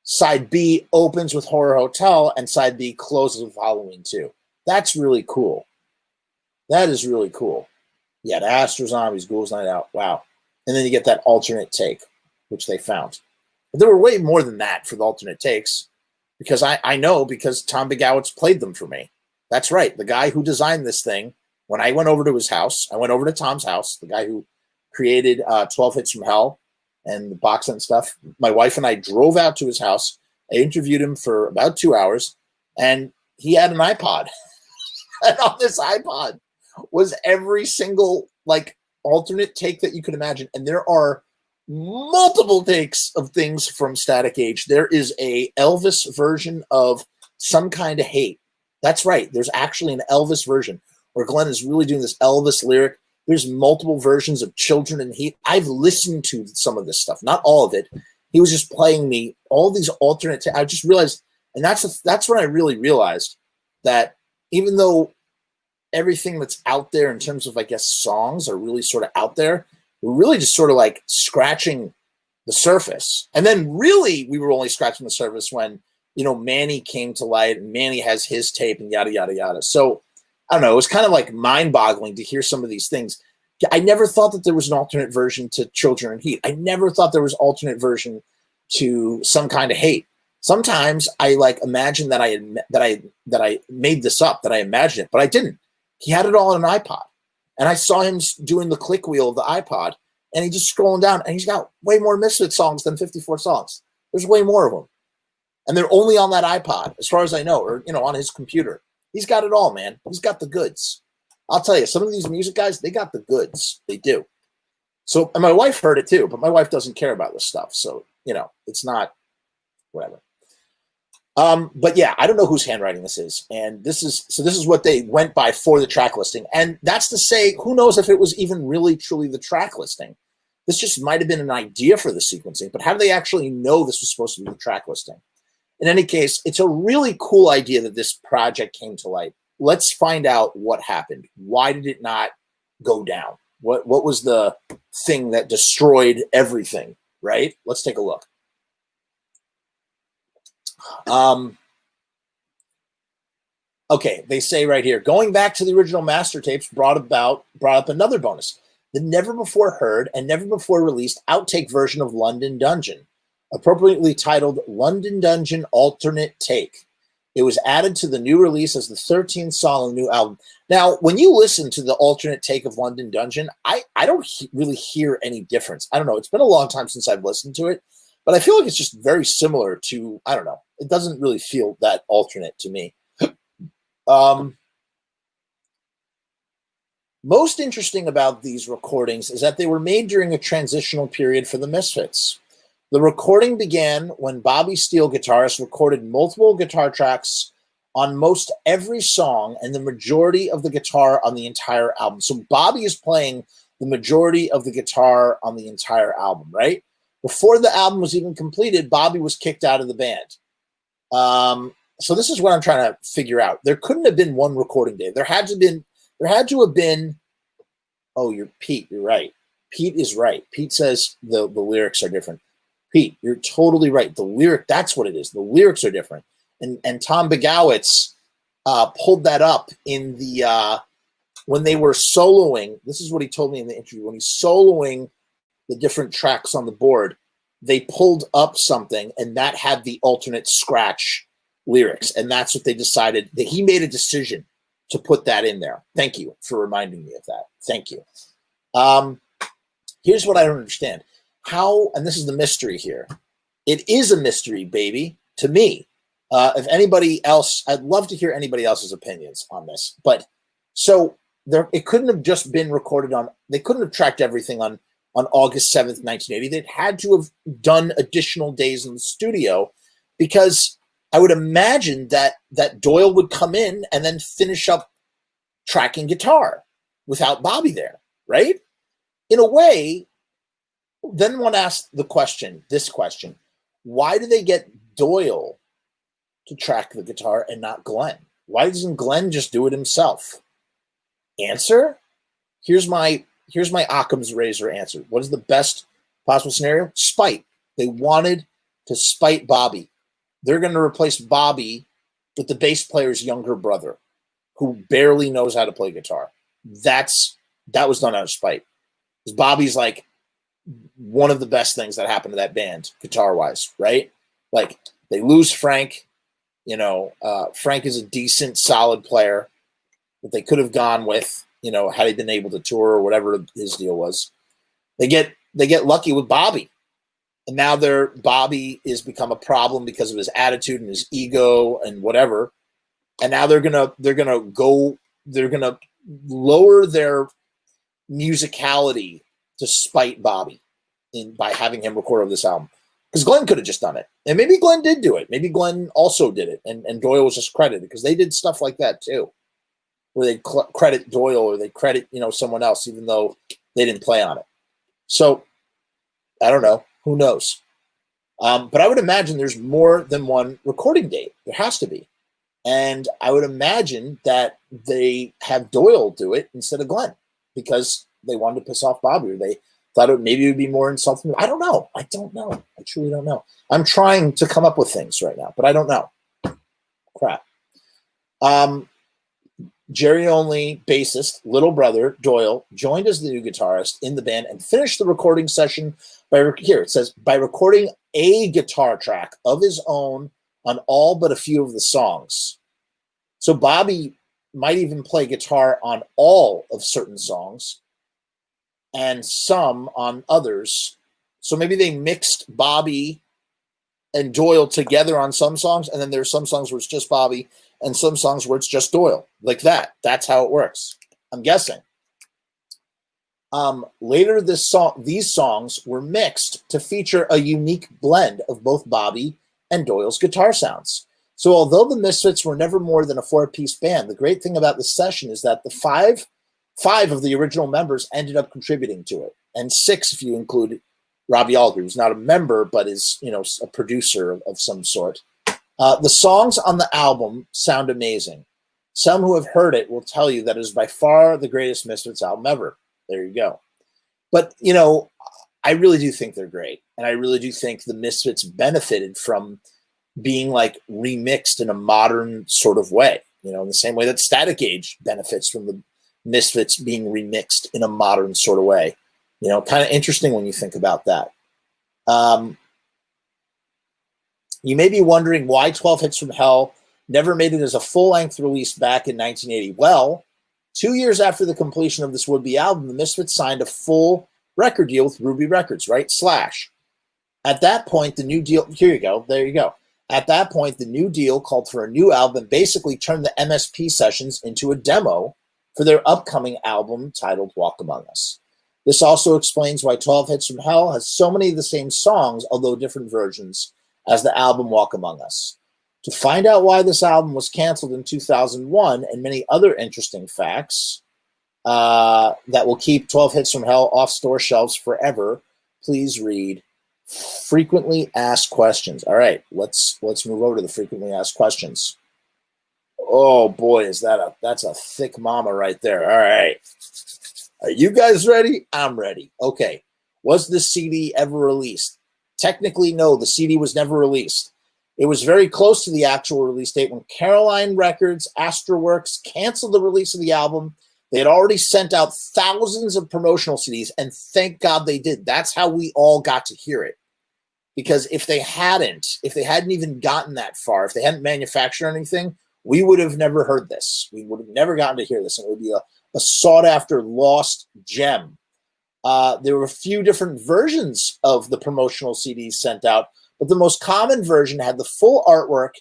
Side B opens with Horror Hotel, and side B closes with Halloween 2. That's really cool. That is really cool. Yeah, the Astro Zombies, Ghouls Night Out. Wow. And then you get that alternate take, which they found. But there were way more than that for the alternate takes, because I know, because Tom Begowitz played them for me. That's right. The guy who designed this thing, when I went over to his house, I went over to Tom's house, the guy who created 12 Hits from Hell and the box and stuff. My wife and I drove out to his house. I interviewed him for about 2 hours, and he had an iPod. And on this iPod was every single alternate take that you could imagine. And there are multiple takes of things from Static Age. There is a Elvis version of Some Kind of Hate. That's right. There's actually an Elvis version where Glenn is really doing this Elvis lyric. There's multiple versions of Children in Heat. I've listened to some of this stuff, not all of it. He was just playing me all these alternate. I just realized, and that's when I really realized that even though everything that's out there in terms of, I guess, songs are really sort of out there, we're really just sort of like scratching the surface. And then really we were only scratching the surface when, Manny came to light, and Manny has his tape and yada, yada, yada. So I don't know. It was kind of like mind-boggling to hear some of these things. I never thought that there was an alternate version to Children in Heat. I never thought there was an alternate version to Some Kind of Hate. Sometimes I imagine that I made this up, that I imagined it, but I didn't. He had it all on an iPod, and I saw him doing the click wheel of the iPod, and he's just scrolling down, and he's got way more Misfits songs than 54 songs. There's way more of them, and they're only on that iPod, as far as I know, or on his computer. He's got it all, man. He's got the goods. I'll tell you, some of these music guys, they got the goods. They do. So, and my wife heard it too, but my wife doesn't care about this stuff. So, it's not whatever. But yeah, I don't know whose handwriting this is. And this is what they went by for the track listing. And that's to say, who knows if it was even really truly the track listing. This just might have been an idea for the sequencing, but how do they actually know this was supposed to be the track listing? In any case, it's a really cool idea that this project came to light. Let's find out what happened. Why did it not go down? What was the thing that destroyed everything, right? Let's take a look. Okay, they say right here, going back to the original master tapes brought up another bonus. the never before heard and never before released outtake version of London Dungeon, appropriately titled London Dungeon Alternate Take. It was added to the new release as the 13th song on the new album. Now, when you listen to the alternate take of London Dungeon, I don't really hear any difference. I don't know. It's been a long time since I've listened to it, but I feel like it's just very similar to, I don't know. It doesn't really feel that alternate to me. Most interesting about these recordings is that they were made during a transitional period for the Misfits. The recording began when Bobby Steele, guitarist, recorded multiple guitar tracks on most every song and the majority of the guitar on the entire album. So Bobby is playing the majority of the guitar on the entire album, right? Before the album was even completed, Bobby was kicked out of the band. So this is what I'm trying to figure out. There couldn't have been one recording day. There had to have been, oh, Pete, you're right. Pete is right. Pete says the lyrics are different. Pete, you're totally right. The lyric, that's what it is. The lyrics are different. And Tom Begowitz pulled that up in the, when they were soloing, this is what he told me in the interview, when he's soloing the different tracks on the board, they pulled up something and that had the alternate scratch lyrics. And that's what they decided, that he made a decision to put that in there. Thank you for reminding me of that. Thank you. Here's what I don't understand. How, and this is the mystery here. It is a mystery, baby, to me. If anybody else, I'd love to hear anybody else's opinions on this. But so it couldn't have just been recorded on, they couldn't have tracked everything on August 7th, 1980. They'd had to have done additional days in the studio, because I would imagine that Doyle would come in and then finish up tracking guitar without Bobby there, right? In a way, then one asks this question, why do they get Doyle to track the guitar and not Glenn? Why doesn't Glenn just do it himself? Answer? Here's my Occam's razor answer. What is the best possible scenario? Spite. They wanted to spite Bobby. They're going to replace Bobby with the bass player's younger brother, who barely knows how to play guitar. That was done out of spite. Because Bobby's like one of the best things that happened to that band, guitar-wise, right? Like, they lose Frank. Frank is a decent, solid player that they could have gone with, had he been able to tour or whatever his deal was. They get lucky with Bobby. And now Bobby has become a problem because of his attitude and his ego and whatever. And now they're gonna lower their musicality to spite Bobby by having him record over this album. Because Glenn could have just done it. And maybe Glenn did do it. Maybe Glenn also did it. And Doyle was just credited, because they did stuff like that too, where they credit Doyle or they credit, someone else, even though they didn't play on it. So I don't know. Who knows? But I would imagine there's more than one recording date. There has to be. And I would imagine that they have Doyle do it instead of Glenn, because they wanted to piss off Bobby, or they thought maybe it would be more insulting. I don't know. I truly don't know. I'm trying to come up with things right now, but I don't know. Crap. Jerry Only bassist, little brother Doyle, joined as the new guitarist in the band and finished the recording session by recording a guitar track of his own on all but a few of the songs. So Bobby might even play guitar on all of certain songs and some on others. So maybe they mixed Bobby and Doyle together on some songs, and then there's some songs where it's just Bobby and some songs where it's just Doyle, like that. That's how it works, I'm guessing. Later, these songs were mixed to feature a unique blend of both Bobby and Doyle's guitar sounds. So although the Misfits were never more than a 4-piece band, the great thing about this session is that the five of the original members ended up contributing to it, and 6 if you include Robbie Alger, who's not a member but is a producer of some sort. The songs on the album sound amazing. Some who have heard it will tell you that it is by far the greatest Misfits album ever. There you go. But, I really do think they're great. And I really do think the Misfits benefited from being like remixed in a modern sort of way, in the same way that Static Age benefits from Misfits being remixed in a modern sort of way. You know, kind of interesting when you think about that. You may be wondering why 12 Hits from Hell never made it as a full-length release back in 1980. Well, 2 years after the completion of this would-be album, the Misfits signed a full record deal with Ruby Records, right? Slash. At that point, the new deal, here you go, there you go. At that point, the new deal called for a new album, basically turned the MSP sessions into a demo for their upcoming album titled Walk Among Us. This also explains why 12 Hits from Hell has so many of the same songs, although different versions, as the album Walk Among Us. To find out why this album was canceled in 2001 and many other interesting facts that will keep 12 Hits from Hell off store shelves forever, please read Frequently Asked Questions. All right, let's move over to the Frequently Asked Questions. Oh boy, that's a thick mama right there. All right. Are you guys ready? I'm ready. Okay. Was this CD ever released? Technically, no, the CD was never released. It was very close to the actual release date when Caroline Records, Astroworks canceled the release of the album. They had already sent out thousands of promotional CDs, and thank God they did. That's how we all got to hear it. Because if they hadn't even gotten that far, if they hadn't manufactured anything, we would have never heard this. We would have never gotten to hear this. And it would be a sought-after lost gem. There were a few different versions of the promotional CDs sent out, but the most common version had the full artwork,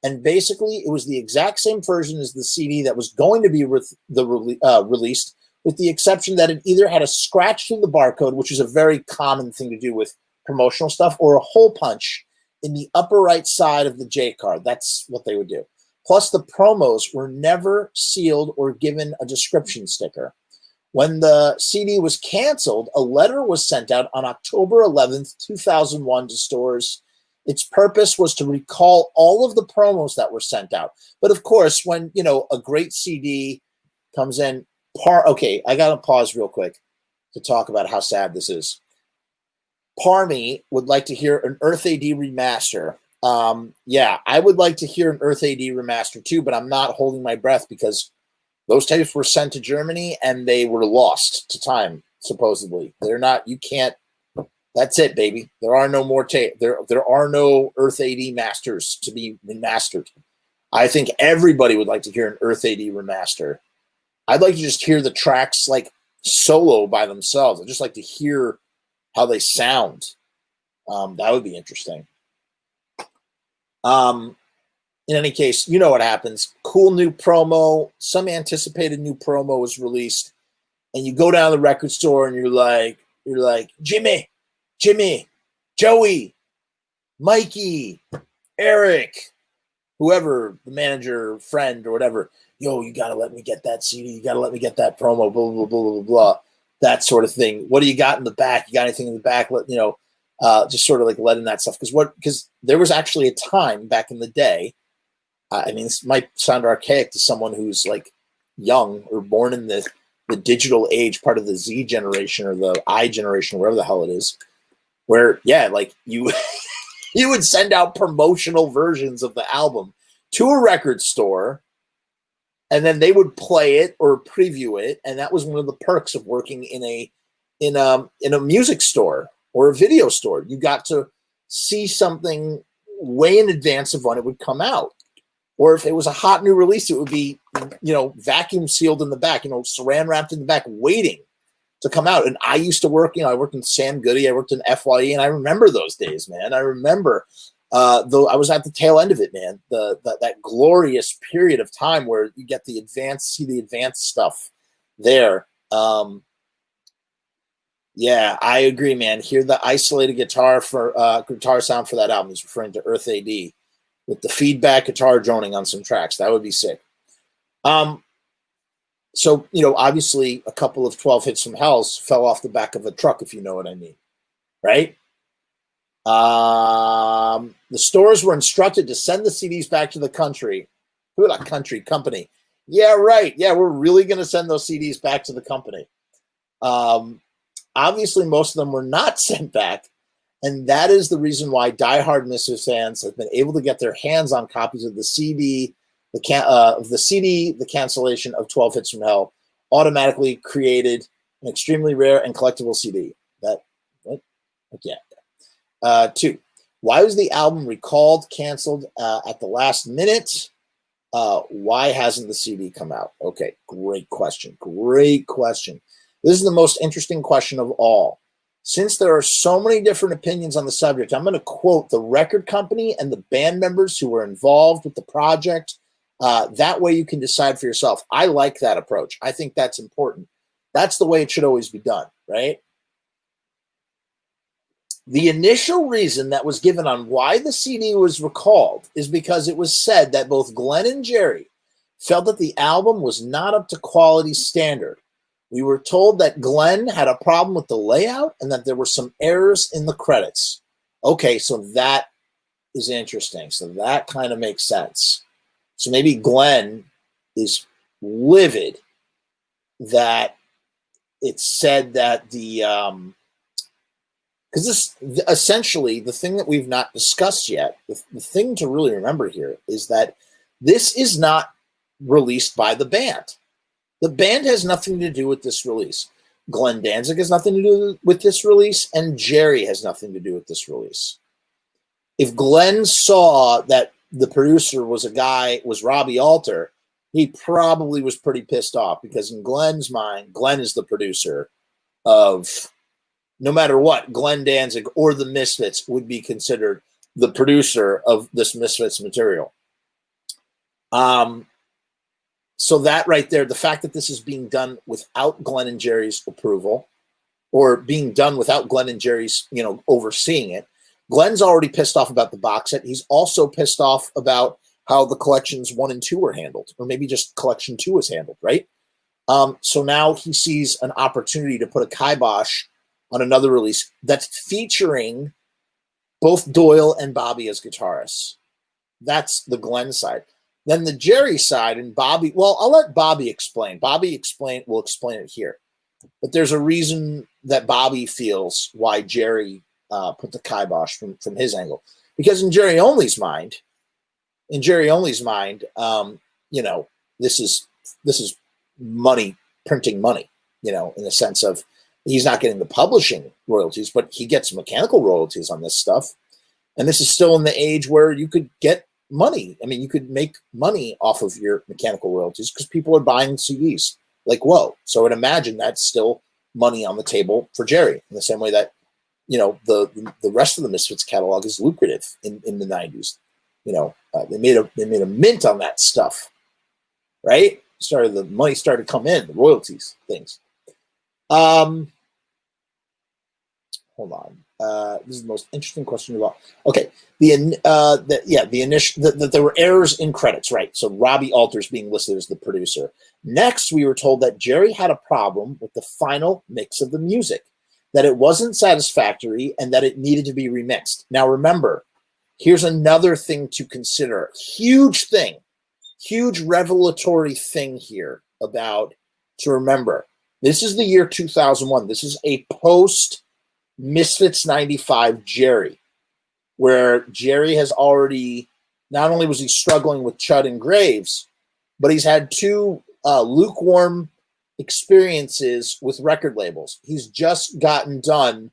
and basically it was the exact same version as the CD that was going to be released, with the exception that it either had a scratch through the barcode, which is a very common thing to do with promotional stuff, or a hole punch in the upper right side of the J card. That's what they would do. Plus, the promos were never sealed or given a description sticker. When the CD was canceled, a letter was sent out on October 11th, 2001 to stores. Its purpose was to recall all of the promos that were sent out. But of course, when, you know, a great CD comes in, okay, I got to pause real quick to talk about how sad this is. Parmy would like to hear an Earth AD remaster. Yeah, I would like to hear an Earth AD remaster too, but I'm not holding my breath because those tapes were sent to Germany and they were lost to time, supposedly. They're not, you can't, that's it, baby. There are no more tape. There are no Earth AD masters to be remastered. I think everybody would like to hear an Earth AD remaster. I'd like to just hear the tracks like solo by themselves. I'd just like to hear how they sound. That would be interesting. In any case, you know what happens. Cool new promo, some anticipated new promo was released, and you go down to the record store and you're like, Jimmy, Joey, Mikey, Eric, whoever, the manager, friend, or whatever, yo, you gotta let me get that CD, you gotta let me get that promo, blah, blah, blah, blah, blah, blah, that sort of thing. What do you got in the back? You got anything in the back? You know, just sort of like letting that stuff, because there was actually a time back in the day. I mean, this might sound archaic to someone who's like young or born in the digital age, part of the Z generation or the I generation, wherever the hell it is, where, yeah, like you would send out promotional versions of the album to a record store, and then they would play it or preview it, and that was one of the perks of working in a music store or a video store. You got to see something way in advance of when it would come out. Or if it was a hot new release, it would be, you know, vacuum sealed in the back, you know, saran wrapped in the back, waiting to come out. And I used to work, you know, I worked in Sam Goody, I worked in FYE, and I remember those days, man. I remember, though I was at the tail end of it, man, that glorious period of time where you get the advanced stuff there. Yeah, I agree, man. Hear the isolated guitar sound for that album. He's referring to Earth AD. With the feedback guitar droning on some tracks. That would be sick. So, you know, obviously a couple of 12 Hits from Hells fell off the back of a truck, if you know what I mean, right? The stores were instructed to send the CDs back to the country. Who that country? Company. Yeah, right. Yeah, we're really going to send those CDs back to the company. Obviously, most of them were not sent back. And that is the reason why diehard Misfits fans have been able to get their hands on copies of the CD, the cancellation of 12 Hits from Hell, automatically created an extremely rare and collectible CD. That, what? Okay. 2, why was the album recalled, canceled at the last minute? Why hasn't the CD come out? Okay, great question. Great question. This is the most interesting question of all. Since there are so many different opinions on the subject, I'm going to quote the record company and the band members who were involved with the project. That way you can decide for yourself. I like that approach. I think that's important. That's the way it should always be done, right? The initial reason that was given on why the CD was recalled is because it was said that both Glenn and Jerry felt that the album was not up to quality standard. We were told that Glenn had a problem with the layout and that there were some errors in the credits. Okay, so that is interesting. So that kind of makes sense. So maybe Glenn is livid that it said that the because this essentially the thing that we've not discussed yet, the thing to really remember here is that this is not released by the band. The band has nothing to do with this release. Glenn Danzig has nothing to do with this release, and Jerry has nothing to do with this release. If Glenn saw that the producer was Robbie Alter, he probably was pretty pissed off, because in Glenn's mind, Glenn is the producer of, no matter what, Glenn Danzig or the Misfits would be considered the producer of this Misfits material. So that right there, the fact that this is being done without Glenn and Jerry's approval, or being done without Glenn and Jerry's, overseeing it, Glenn's already pissed off about the box set. He's also pissed off about how the collections 1 and 2 were handled, or maybe just collection 2 is handled, right? So now he sees an opportunity to put a kibosh on another release that's featuring both Doyle and Bobby as guitarists. That's the Glenn side. Then the Jerry side, and Bobby, well, I'll let Bobby explain. Will explain it here. But there's a reason that Bobby feels why Jerry put the kibosh from his angle. Because in Jerry Only's mind, this is money, printing money, in the sense of he's not getting the publishing royalties, but he gets mechanical royalties on this stuff. And this is still in the age where you could get money. I mean, you could make money off of your mechanical royalties because people are buying CDs. Like, whoa. So I would imagine that's still money on the table for Jerry, in the same way that, the rest of the Misfits catalog is lucrative in the 90s. They made a mint on that stuff, right? The money started to come in, the royalties, things. Hold on. This is the most interesting question of all. Okay, that there were errors in credits, right? So Robbie Alter's being listed as the producer. Next, we were told that Jerry had a problem with the final mix of the music, that it wasn't satisfactory, and that it needed to be remixed. Now, remember, here's another thing to consider. Huge revelatory thing here to remember. This is the year 2001. This is a post Misfits 95 Jerry, where Jerry has already, not only was he struggling with Chud and Graves, but he's had 2 lukewarm experiences with record labels. He's just gotten done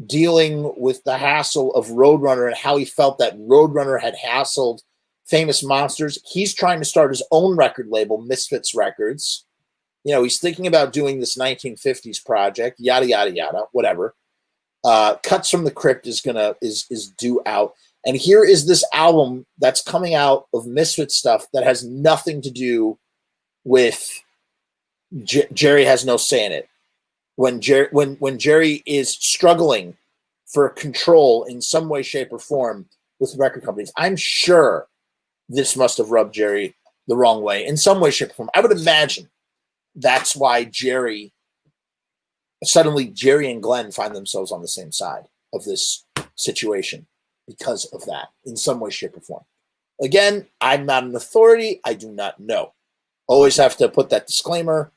dealing with the hassle of Roadrunner and how he felt that Roadrunner had hassled Famous Monsters. He's trying to start his own record label, Misfits Records. He's thinking about doing this 1950s project, yada, yada, yada, whatever. Cuts from the Crypt is due out. And here is this album that's coming out of Misfit stuff that has nothing to do with Jerry has no say in it. When Jerry is struggling for control in some way, shape, or form with record companies, I'm sure this must have rubbed Jerry the wrong way in some way, shape, or form. I would imagine that's why suddenly Jerry and Glenn find themselves on the same side of this situation because of that in some way, shape, or form. Again, I'm not an authority. I do not know. Always have to put that disclaimer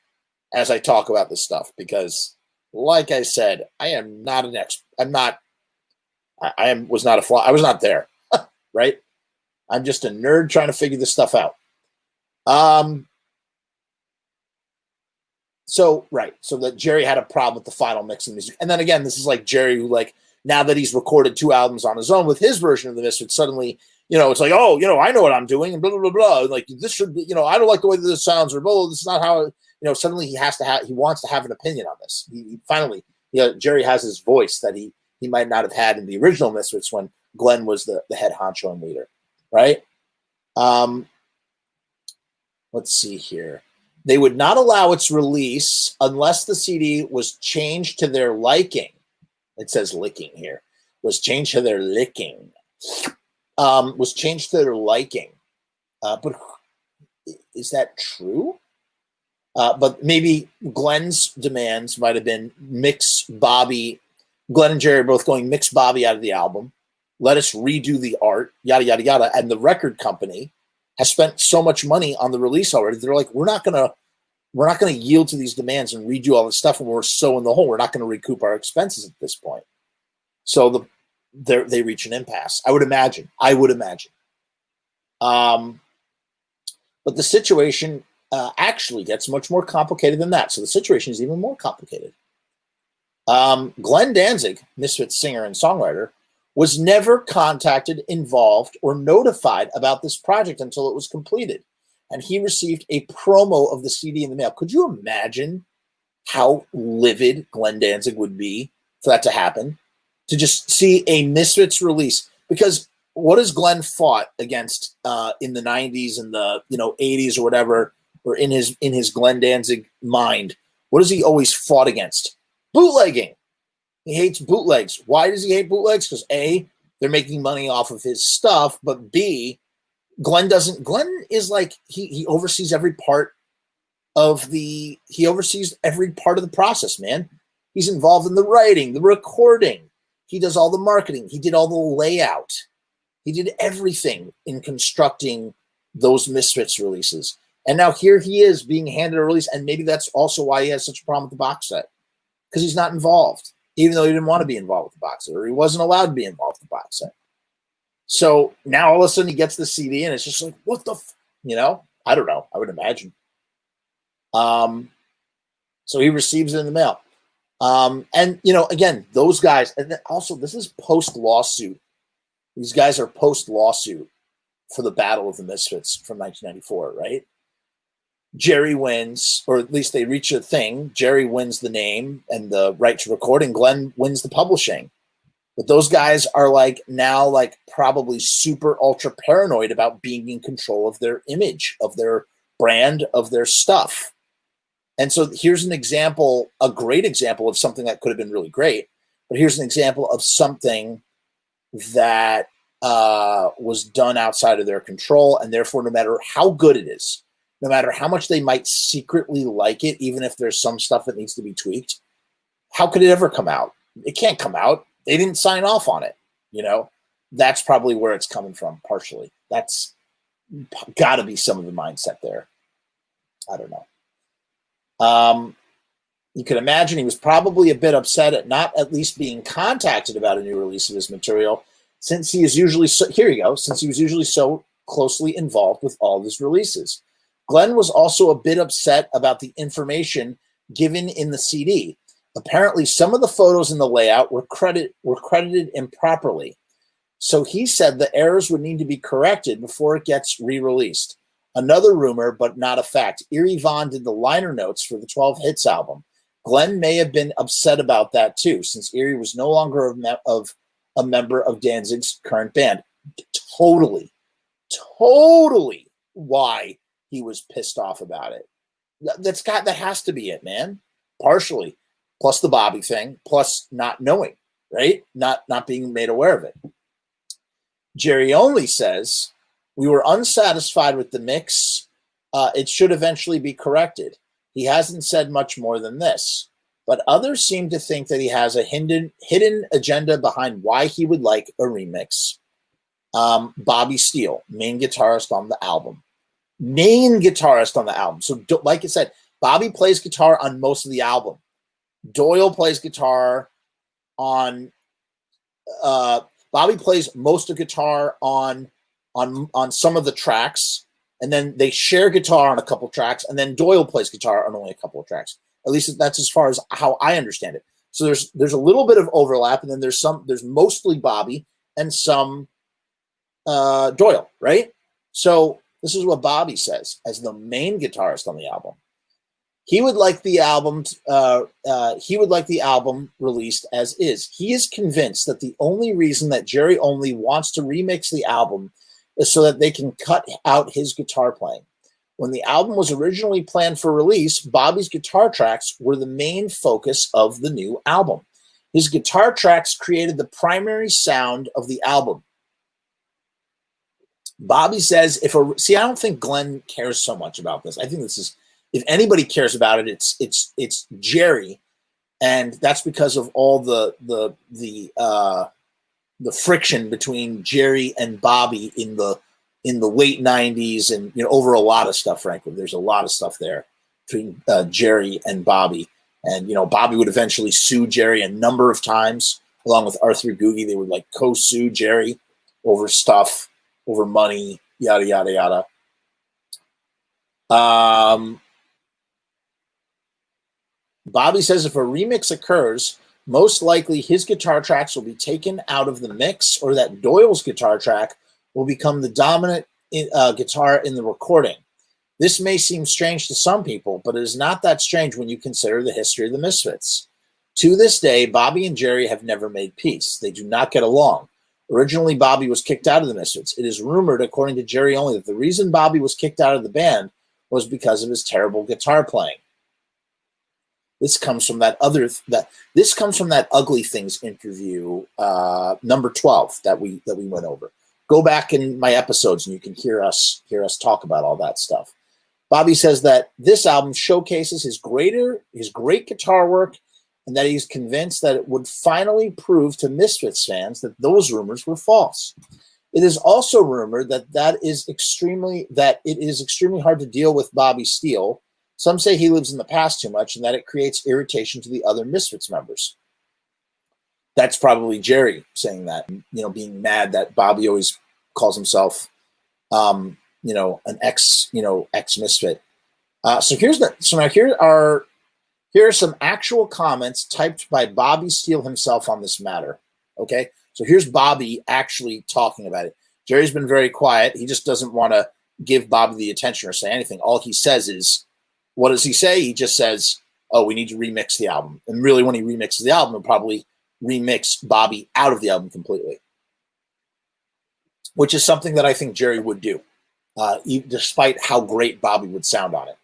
as I talk about this stuff, because like I said, I am not an expert. I was not there, right? I'm just a nerd trying to figure this stuff out. Okay, the initial, that there were errors in credits, right? So Robbie Alter's being listed as the producer. Next, we were told that Jerry had a problem with the final mix of the music, that it wasn't satisfactory, and that it needed to be remixed. Now, remember, here's So right, so that Jerry had a problem with the final mix of music, and then again, this is like Jerry, who like now that he's recorded 2 albums on his own with his version of the Misfits, suddenly it's like, oh, I know what I'm doing, and blah blah blah blah. Like this should be, I don't like the way that this sounds, or blah, this is not how. Suddenly he wants to have an opinion on this. He finally, Jerry has his voice that he might not have had in the original Misfits when Glenn was the head honcho and leader, right? Let's see here. They would not allow its release unless the CD was changed to their liking. It says licking here. Was changed to their licking. Was changed to their liking. But is that true? But maybe Glenn's demands might have been mix Bobby. Glenn and Jerry are both going mix Bobby out of the album. Let us redo the art, yada, yada, yada. And the record company has spent so much money on the release already. They're like, we're not gonna yield to these demands and redo all this stuff when we're so in the hole. We're not going to recoup our expenses at this point. So they reach an impasse. I would imagine. But the situation actually gets much more complicated than that. So the situation is even more complicated. Glenn Danzig, Misfits singer and songwriter, was never contacted, involved, or notified about this project until it was completed. And he received a promo of the CD in the mail. Could you imagine how livid Glenn Danzig would be for that to happen? To just see a Misfits release? Because what has Glenn fought against in the 90s and the 80s or whatever, or in his Glenn Danzig mind? What has he always fought against? Bootlegging. He hates bootlegs. Why does he hate bootlegs? Because A, they're making money off of his stuff, but B, Glenn is like, he oversees every part of the process, man. He's involved in the writing, the recording. He does all the marketing. He did all the layout. He did everything in constructing those Misfits releases. And now here he is being handed a release, and maybe that's also why he has such a problem with the box set, because he's not involved, even though he didn't want to be involved with the box set, or he wasn't allowed to be involved with the box set. So now all of a sudden he gets the CD and it's just like, what the, I don't know. I would imagine. So he receives it in the mail. And, again, those guys, and also this is post-lawsuit. These guys are post-lawsuit for the Battle of the Misfits from 1994, right? Jerry wins, or at least they reach a thing. Jerry wins the name and the right to recording. Glenn wins the publishing. But those guys are now probably super ultra paranoid about being in control of their image, of their brand, of their stuff. And so here's an example, a great example of something that could have been really great. But here's an example of something that was done outside of their control. And therefore, no matter how good it is, no matter how much they might secretly like it, even if there's some stuff that needs to be tweaked, how could it ever come out? It can't come out. They didn't sign off on it. That's probably where it's coming from, partially. That's got to be some of the mindset there. I don't know. You can imagine he was probably a bit upset at not at least being contacted about a new release of his material, since he is usually since he was usually so closely involved with all of his releases. Glenn was also a bit upset about the information given in the CD. Apparently, some of the photos in the layout were credited improperly. So he said the errors would need to be corrected before it gets re-released. Another rumor, but not a fact, Eerie Von did the liner notes for the 12 Hits album. Glenn may have been upset about that too, since Eerie was no longer a member of Danzig's current band. Totally why he was pissed off about it. That has to be it, man. Partially. Plus the Bobby thing, plus not knowing, right? Not being made aware of it. Jerry only says, we were unsatisfied with the mix. It should eventually be corrected. He hasn't said much more than this, but others seem to think that he has a hidden agenda behind why he would like a remix. Bobby Steele, main guitarist on the album. So like I said, Bobby plays guitar on most of the album. Doyle plays guitar on Bobby plays most of guitar on some of the tracks, and then they share guitar on a couple tracks, and then Doyle plays guitar on only a couple of tracks. At least that's as far as how I understand it. So there's a little bit of overlap, and then there's mostly Bobby and some Doyle, right? So this is what Bobby says as the main guitarist on the album. He would like the album. He would like the album released as is. He is convinced that the only reason that Jerry Only wants to remix the album is so that they can cut out his guitar playing. When the album was originally planned for release, Bobby's guitar tracks were the main focus of the new album. His guitar tracks created the primary sound of the album. Bobby says, I don't think Glenn cares so much about this. I think this is, if anybody cares about it, it's Jerry, and that's because of all the friction between Jerry and Bobby in the late '90s, and over a lot of stuff. Frankly, there's a lot of stuff there between Jerry and Bobby, and Bobby would eventually sue Jerry a number of times, along with Arthur Googie. They would like co-sue Jerry over stuff, over money, yada yada yada. Bobby says if a remix occurs, most likely his guitar tracks will be taken out of the mix, or that Doyle's guitar track will become the dominant guitar in the recording. This may seem strange to some people, but it is not that strange when you consider the history of the Misfits. To this day, Bobby and Jerry have never made peace. They do not get along. Originally, Bobby was kicked out of the Misfits. It is rumored, according to Jerry Only, that the reason Bobby was kicked out of the band was because of his terrible guitar playing. This comes from that Ugly Things interview, number 12 that we went over. Go back in my episodes and you can hear us talk about all that stuff. Bobby says that this album showcases his great guitar work, and that he's convinced that it would finally prove to Misfits fans that those rumors were false. It is also rumored that it is extremely hard to deal with Bobby Steele. Some say he lives in the past too much, and that it creates irritation to the other Misfits members. That's probably Jerry saying that, being mad that Bobby always calls himself, an ex-Misfit. Here are some actual comments typed by Bobby Steele himself on this matter. Okay, so here's Bobby actually talking about it. Jerry's been very quiet. He just doesn't want to give Bobby the attention or say anything. All he says is, what does he say? He just says, oh, we need to remix the album. And really, when he remixes the album, he'll probably remix Bobby out of the album completely, which is something that I think Jerry would do, despite how great Bobby would sound on it.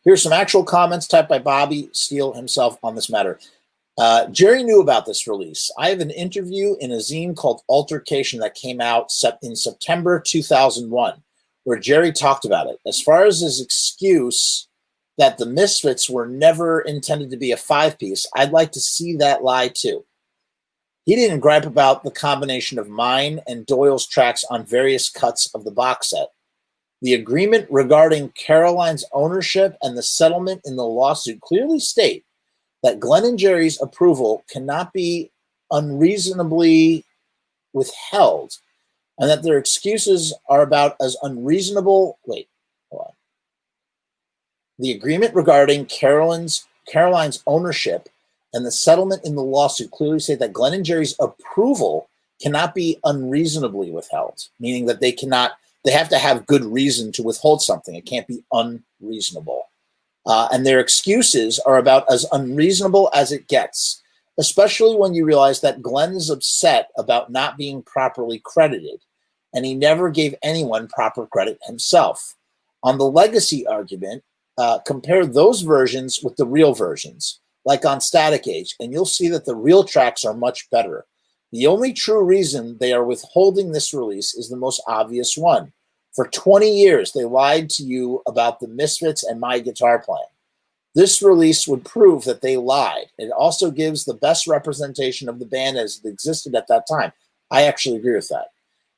Here's some actual comments typed by Bobby Steele himself on this matter. Jerry knew about this release. I have an interview in a zine called Altercation that came out in September 2001. Where Jerry talked about it. As far as his excuse that the Misfits were never intended to be a 5-piece, I'd like to see that lie too. He didn't gripe about the combination of mine and Doyle's tracks on various cuts of the box set. The agreement regarding Caroline's ownership and the settlement in the lawsuit clearly state that Glenn and Jerry's approval cannot be unreasonably withheld, and that their excuses are about as unreasonable. Wait, hold on. The agreement regarding Caroline's ownership and the settlement in the lawsuit clearly say that Glenn and Jerry's approval cannot be unreasonably withheld, meaning that they have to have good reason to withhold something. It can't be unreasonable. And their excuses are about as unreasonable as it gets, especially when you realize that Glenn is upset about not being properly credited, and he never gave anyone proper credit himself. On the legacy argument, compare those versions with the real versions, like on Static Age, and you'll see that the real tracks are much better. The only true reason they are withholding this release is the most obvious one. For 20 years, they lied to you about the Misfits and my guitar playing. This release would prove that they lied. It also gives the best representation of the band as it existed at that time. I actually agree with that.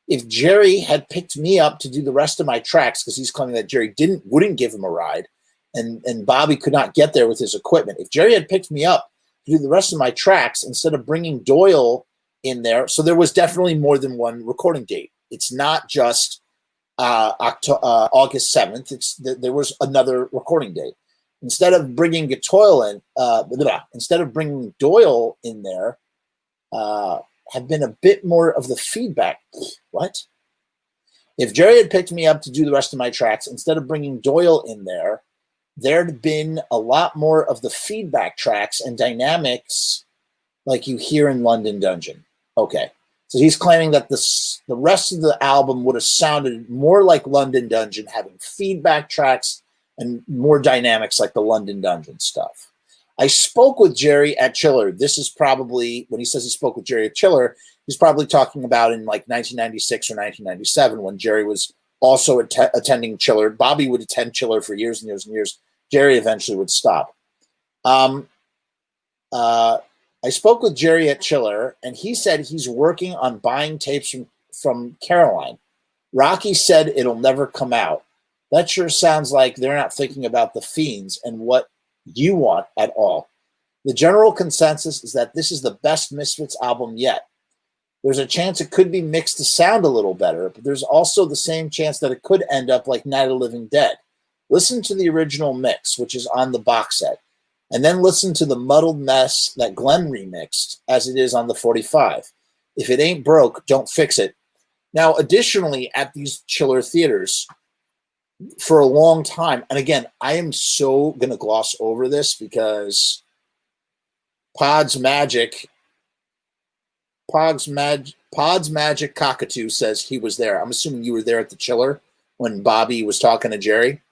If Jerry had picked me up to do the rest of my tracks, because he's claiming that Jerry wouldn't give him a ride, and Bobby could not get there with his equipment. If Jerry had picked me up to do the rest of my tracks instead of bringing Doyle in there, so there was definitely more than one recording date. It's not just August 7th. There was another recording date. instead of bringing instead of bringing Doyle in there, have been a bit more of the feedback. What? If Jerry had picked me up to do the rest of my tracks, instead of bringing Doyle in there, there'd been a lot more of the feedback tracks and dynamics like you hear in London Dungeon. Okay. So he's claiming that the rest of the album would have sounded more like London Dungeon, having feedback tracks and more dynamics like the London Dungeon stuff. I spoke with Jerry at Chiller. This is probably, when he says he spoke with Jerry at Chiller, he's probably talking about in like 1996 or 1997 when Jerry was also attending Chiller. Bobby would attend Chiller for years and years and years. Jerry eventually would stop. I spoke with Jerry at Chiller, and he said he's working on buying tapes from Caroline. Rocky said it'll never come out. That sure sounds like they're not thinking about the Fiends and what you want at all. The general consensus is that this is the best Misfits album yet. There's a chance it could be mixed to sound a little better, but there's also the same chance that it could end up like Night of the Living Dead. Listen to the original mix, which is on the box set, and then listen to the muddled mess that Glenn remixed as it is on the 45. If it ain't broke, don't fix it. Now, additionally, at these Chiller theaters, for a long time, and again, I am so going to gloss over this because Pod's Magic Cockatoo says he was there. I'm assuming you were there at the Chiller when Bobby was talking to Jerry.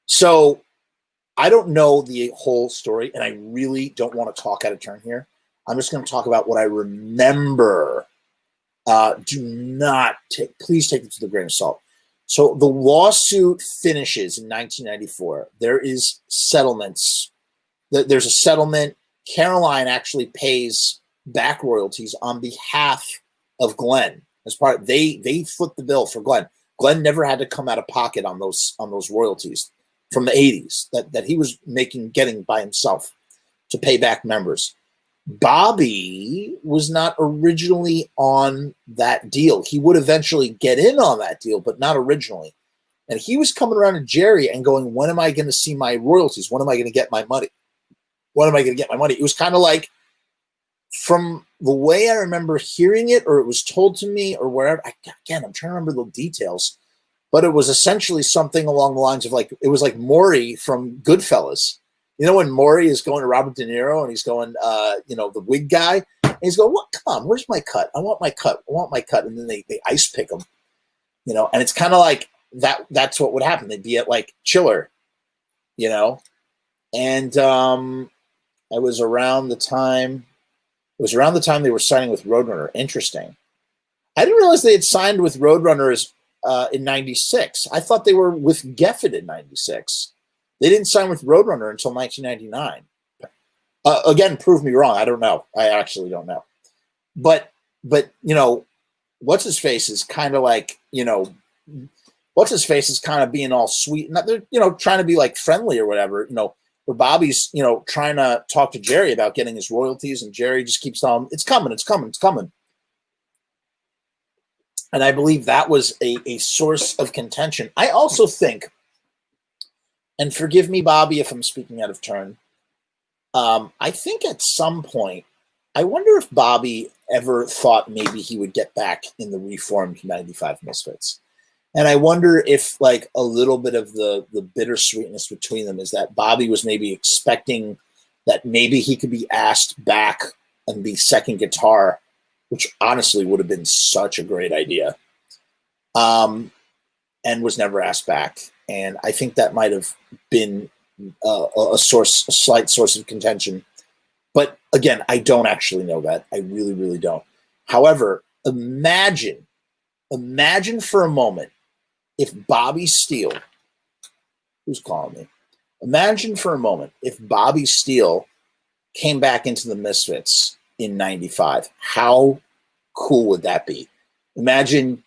So I don't know the whole story, and I really don't want to talk out of turn here. I'm just going to talk about what I remember. Please take it to the grain of salt. So the lawsuit finishes in 1994. There is settlements. There's a settlement. Caroline actually pays back royalties on behalf of Glenn. As part, they foot the bill for Glenn. Glenn never had to come out of pocket on those royalties from the 80s that he was getting by himself to pay back members. Bobby was not originally on that deal. He would eventually get in on that deal, but not originally. And he was coming around to Jerry and going, when am I going to see my royalties? When am I going to get my money? When am I going to get my money? It was kind of like, from the way I remember hearing it, or it was told to me, or wherever, again, I'm trying to remember the details, but it was essentially something along the lines of like, it was like Maury from Goodfellas. You know, when Maury is going to Robert De Niro and he's going, the wig guy, and he's going, "What? Come on, where's my cut? I want my cut. I want my cut." And then they ice pick him, and it's kind of like that. That's what would happen. They'd be at like Chiller, and it was around the time they were signing with Roadrunner. Interesting. I didn't realize they had signed with Roadrunners in '96. I thought they were with Geffen in '96. They didn't sign with Roadrunner until 1999. Again, prove me wrong. I don't know. I actually don't know. But what's his face is kind of like, what's his face is kind of being all sweet, not trying to be like friendly or whatever. Where Bobby's trying to talk to Jerry about getting his royalties, and Jerry just keeps telling him, "It's coming, it's coming, it's coming." And I believe that was a source of contention. I also think, and forgive me, Bobby, if I'm speaking out of turn, I think at some point, I wonder if Bobby ever thought maybe he would get back in the reformed 95 Misfits. And I wonder if like a little bit of the bittersweetness between them is that Bobby was maybe expecting that maybe he could be asked back and be second guitar, which honestly would have been such a great idea, and was never asked back. And I think that might have been a slight source of contention. But again, I don't actually know that. I really, really don't. However, imagine for a moment if Bobby Steele, who's calling me? Imagine for a moment if Bobby Steele came back into the Misfits in '95. How cool would that be? Imagine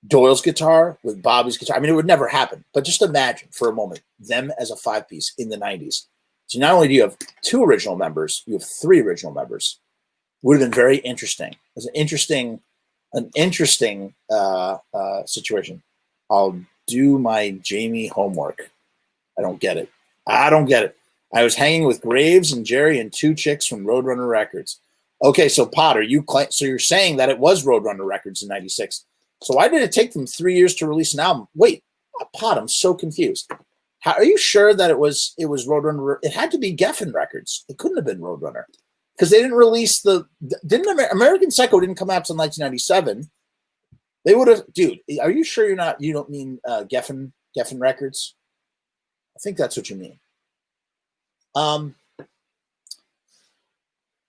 Doyle's guitar with Bobby's guitar. I mean, it would never happen, but just imagine for a moment them as a five-piece in the '90s. So not only do you have two original members, you have three original members. It would have been very interesting. It was an interesting situation. I'll do my Jamie homework. I don't get it. I don't get it. I was hanging with Graves and Jerry and two chicks from Roadrunner Records. Okay, so Potter, so you're saying that it was Roadrunner Records in '96. So why did it take them 3 years to release an album? Wait, Pot, I'm so confused. How are you sure that it was Roadrunner? It had to be Geffen Records. It couldn't have been Roadrunner because they didn't release American Psycho didn't come out till 1997. They would have, dude. Are you sure you don't mean Geffen Records? I think that's what you mean.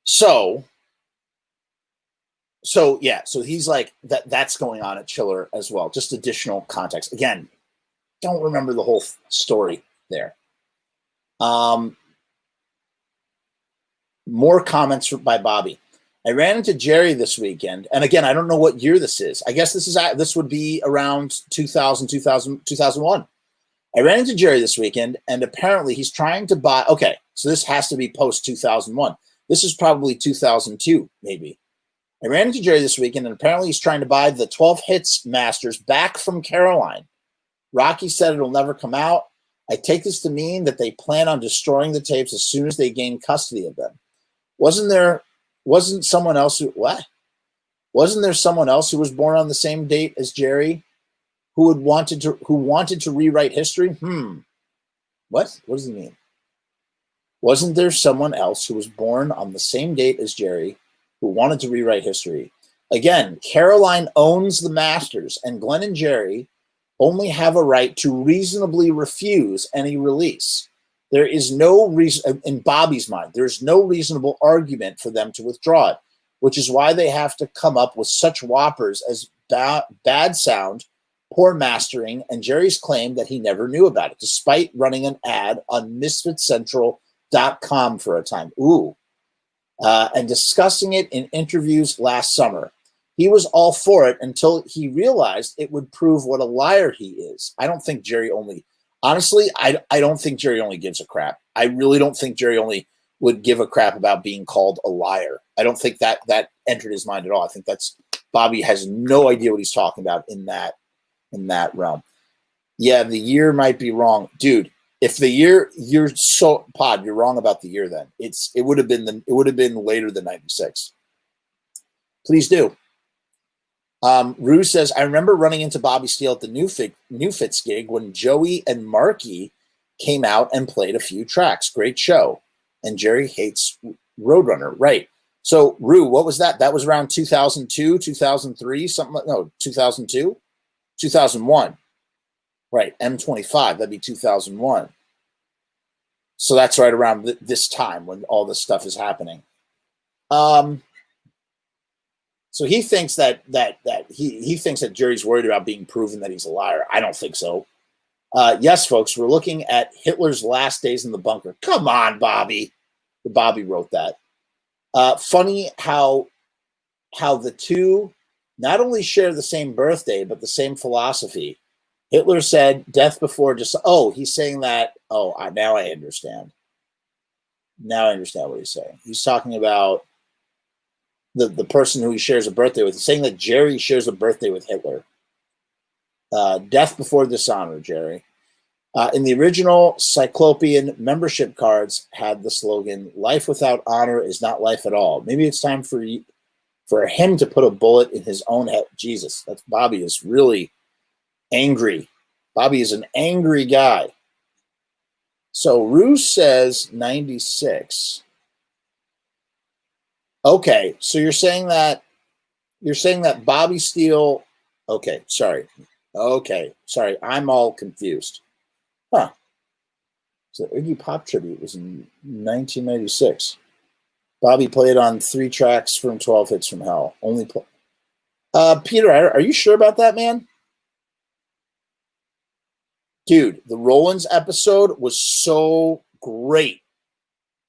So he's like that's going on at Chiller as well. Just additional context. Again, don't remember the whole story there. More comments by Bobby. I ran into Jerry this weekend, and again, I don't know what year this is. I guess this would be around 2001. I ran into Jerry this weekend, and apparently he's trying to buy. Okay, so this has to be post 2001. This is probably 2002, maybe. I ran into Jerry this weekend, and apparently he's trying to buy the 12 Hits Masters back from Caroline. Rocky said it'll never come out. I take this to mean that they plan on destroying the tapes as soon as they gain custody of them. Wasn't there someone else who was born on the same date as Jerry who wanted to rewrite history? What does he mean? Wasn't there someone else who was born on the same date as Jerry who wanted to rewrite history? Again, Caroline owns the masters, and Glenn and Jerry only have a right to reasonably refuse any release. There is no reason, in Bobby's mind, there's no reasonable argument for them to withdraw it, which is why they have to come up with such whoppers as bad sound, poor mastering, and Jerry's claim that he never knew about it, despite running an ad on misfitscentral.com for a time. And discussing it in interviews last summer. He was all for it until he realized it would prove what a liar he is. I don't think Jerry only gives a crap. I really don't think Jerry only would give a crap about being called a liar. I don't think that entered his mind at all. I think that's Bobby has no idea what he's talking about in that realm. Yeah, the year might be wrong. Dude, if the year you're wrong about the year then. It would have been later than 96. Please do. Rue says, I remember running into Bobby Steele at the New Fits gig when Joey and Marky came out and played a few tracks. Great show. And Jerry hates Roadrunner. Right. So, Rue, what was that? That was around 2002, 2003, 2002? 2001. Right. M25. That'd be 2001. So that's right around this time when all this stuff is happening. So he thinks that he thinks that Jerry's worried about being proven that he's a liar. I don't think so. Yes, folks, we're looking at Hitler's last days in the bunker. Come on, Bobby. Bobby wrote that. Funny how the two not only share the same birthday but the same philosophy. Hitler said, "Death before just." Oh, he's saying that. Oh, now I understand. Now I understand what he's saying. He's talking about the person who he shares a birthday with. He's saying that Jerry shares a birthday with Hitler. Death before dishonor, Jerry. In the original Cyclopean membership cards had the slogan, "Life without honor is not life at all." Maybe it's time for him to put a bullet in his own head. Jesus, Bobby is really angry. Bobby is an angry guy. So Rue says 96. Okay, so you're saying that Bobby Steele. Okay, sorry, I'm all confused. Huh. So Iggy Pop tribute was in 1996. Bobby played on 3 tracks from 12 Hits from Hell. Peter, are you sure about that, man? Dude, the Rollins episode was so great.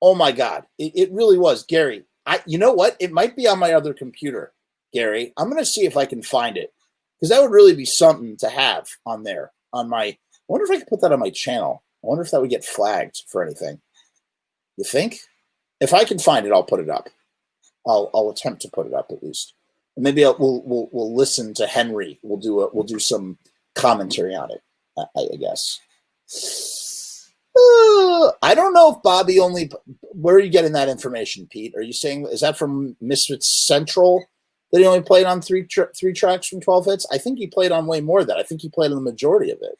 Oh my God, it really was, Gary. You know what? It might be on my other computer, Gary. I'm going to see if I can find it because that would really be something to have on there. I wonder if I could put that on my channel. I wonder if that would get flagged for anything. You think? If I can find it, I'll put it up. I'll attempt to put it up at least. Maybe we'll listen to Henry. We'll do some commentary on it. I guess. I don't know if Bobby only. Where are you getting that information, Pete? Are you saying, is that from Misfits Central that he only played on three tracks from 12 hits? I think he played on way more of that. I think he played on the majority of it.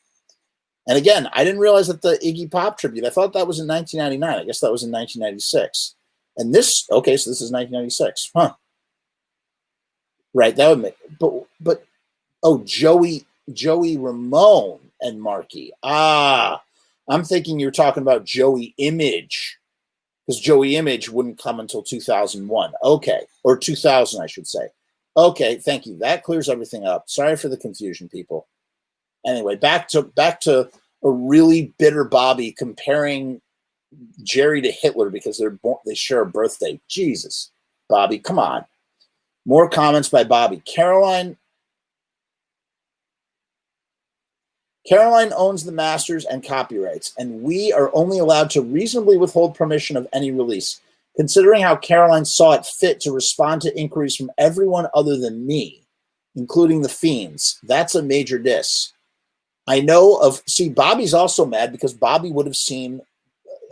And again, I didn't realize that the Iggy Pop tribute, I thought that was in 1999. I guess that was in 1996. And this, okay, so this is 1996. Huh. Right, that would make, but oh, Joey Ramone and Markey. Ah, I'm thinking you're talking about Joey Image, because Joey Image wouldn't come until 2001. Okay, or 2000, I should say. Okay, thank you. That clears everything up. Sorry for the confusion, people. Anyway, back to a really bitter Bobby comparing Jerry to Hitler because they share a birthday. Jesus, Bobby, come on. More comments by Bobby. Caroline owns the masters and copyrights, and we are only allowed to reasonably withhold permission of any release. Considering how Caroline saw it fit to respond to inquiries from everyone other than me, including the Fiends, that's a major diss. I know of, see, Bobby's also mad because Bobby would have seen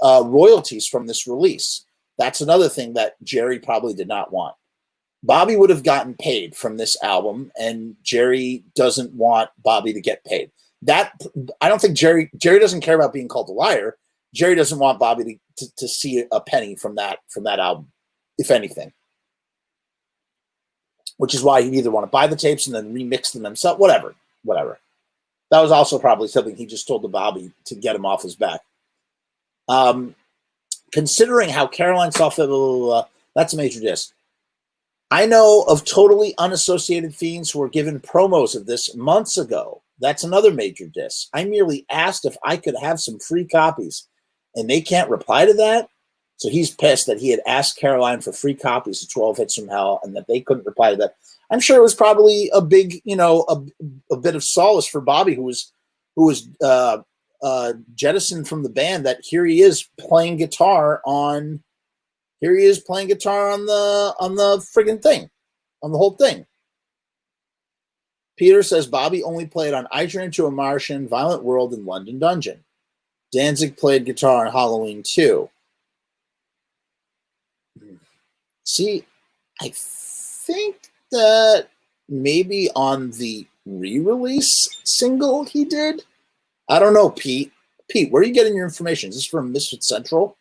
royalties from this release. That's another thing that Jerry probably did not want. Bobby would have gotten paid from this album, and Jerry doesn't want Bobby to get paid. That, I don't think Jerry doesn't care about being called a liar. Jerry doesn't want Bobby to see a penny from that album, if anything. Which is why he'd either want to buy the tapes and then remix them himself, whatever. That was also probably something he just told to Bobby to get him off his back. Considering how Caroline saw that's a major diss. I know of totally unassociated Fiends who were given promos of this months ago. That's another major diss. I merely asked if I could have some free copies, and they can't reply to that. So he's pissed that he had asked Caroline for free copies of 12 Hits from Hell and that they couldn't reply to that. I'm sure it was probably a big, a bit of solace for Bobby, who was jettisoned from the band, that here he is playing guitar on the friggin' thing, on the whole thing. Peter says Bobby only played on I Turn Into a Martian, Violent World, and London Dungeon. Danzig played guitar on Halloween 2. See, I think that maybe on the re-release single he did. I don't know, Pete. Pete, where are you getting your information? Is this from Misfit Central?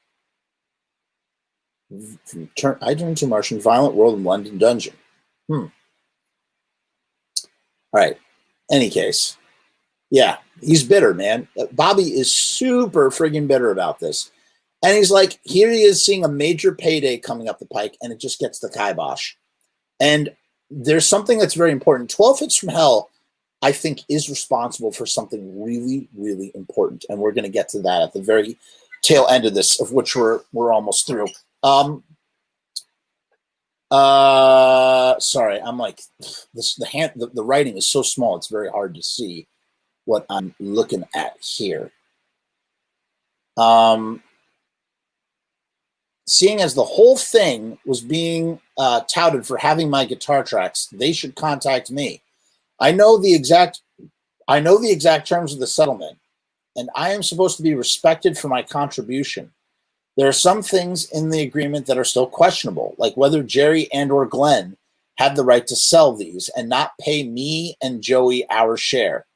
I Turn Into a Martian, Violent World, and London Dungeon. All right. Any case. Yeah, he's bitter, man. Bobby is super friggin' bitter about this. And he's like, here he is seeing a major payday coming up the pike, and it just gets the kibosh. And there's something that's very important. 12 Hits from Hell, I think, is responsible for something really, really important. And we're going to get to that at the very tail end of this, of which we're almost through. Sorry, I'm like, the writing is so small, it's very hard to see what I'm looking at here. Seeing as the whole thing was being touted for having my guitar tracks, they should contact me. I know the exact terms of the settlement, and I am supposed to be respected for my contribution. There are some things in the agreement that are still questionable, like whether Jerry and or Glenn had the right to sell these and not pay me and Joey our share.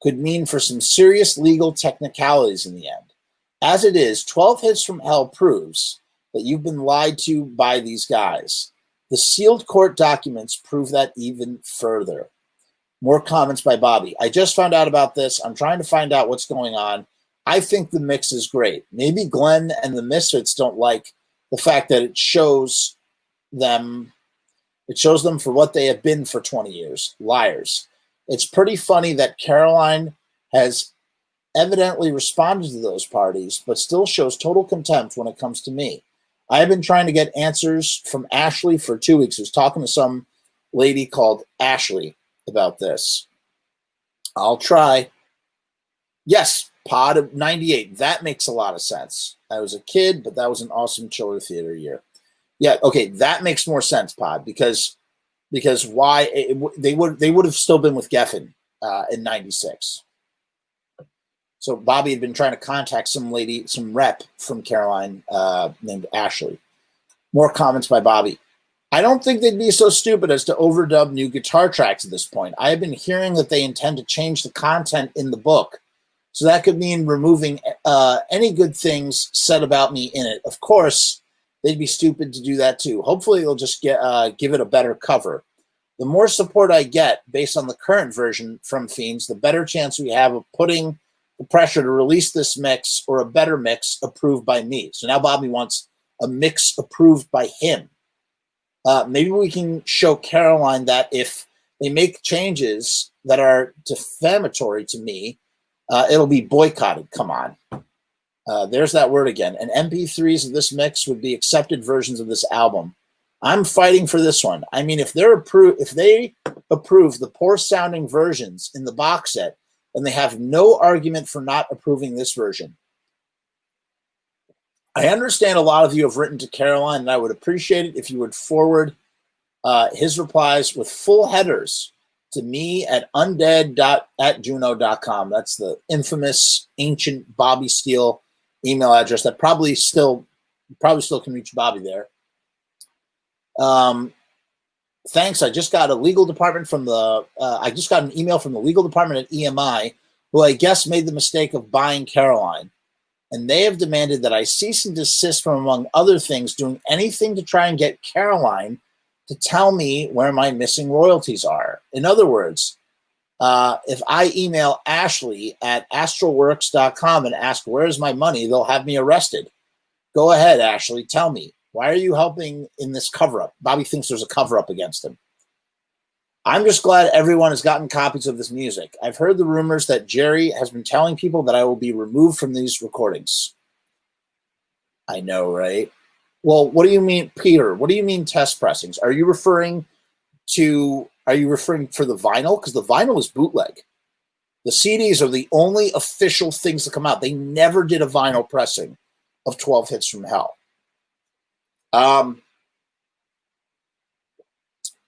Could mean for some serious legal technicalities in the end. As it is, 12 Hits from Hell proves that you've been lied to by these guys. The sealed court documents prove that even further. More comments by Bobby. I just found out about this. I'm trying to find out what's going on. I think the mix is great. Maybe Glenn and the Misfits don't like the fact that it shows them for what they have been for 20 years. Liars. It's pretty funny that Caroline has evidently responded to those parties, but still shows total contempt when it comes to me. I have been trying to get answers from Ashley for 2 weeks. I was talking to some lady called Ashley about this. I'll try. Yes, Pod of 98. That makes a lot of sense. I was a kid, but that was an awesome Chiller Theater year. Yeah, okay, that makes more sense, Pod, because why they would have still been with Geffen in 96. So Bobby had been trying to contact some lady, some rep from Caroline named Ashley. More comments by Bobby. I don't think they'd be so stupid as to overdub new guitar tracks at this point. I have been hearing that they intend to change the content in the book. So that could mean removing any good things said about me in it. Of course, they'd be stupid to do that too. Hopefully they'll just give it a better cover. The more support I get based on the current version from Fiends, the better chance we have of putting the pressure to release this mix or a better mix approved by me. So now Bobby wants a mix approved by him. Maybe we can show Caroline that if they make changes that are defamatory to me, it'll be boycotted. Come on. There's that word again. And MP3s of this mix would be accepted versions of this album. I'm fighting for this one. I mean, if they approve the poor sounding versions in the box set, then they have no argument for not approving this version. I understand a lot of you have written to Caroline, and I would appreciate it if you would forward his replies with full headers to me at undead@juno.com. That's the infamous ancient Bobby Steele email address that probably still can reach Bobby there. Thanks. I just got a legal department from the. I just got an email from the legal department at EMI, who I guess made the mistake of buying Caroline, and they have demanded that I cease and desist from, among other things, doing anything to try and get Caroline to tell me where my missing royalties are. In other words, if I email Ashley at astralworks.com and ask where's my money, they'll have me arrested. Go ahead, Ashley. Tell me. Why are you helping in this cover-up? Bobby thinks there's a cover-up against him. I'm just glad everyone has gotten copies of this music. I've heard the rumors that Jerry has been telling people that I will be removed from these recordings. I know, right? Well, what do you mean, Peter? What do you mean test pressings? Are you referring for the vinyl? Because the vinyl is bootleg. The CDs are the only official things that come out. They never did a vinyl pressing of 12 Hits from Hell.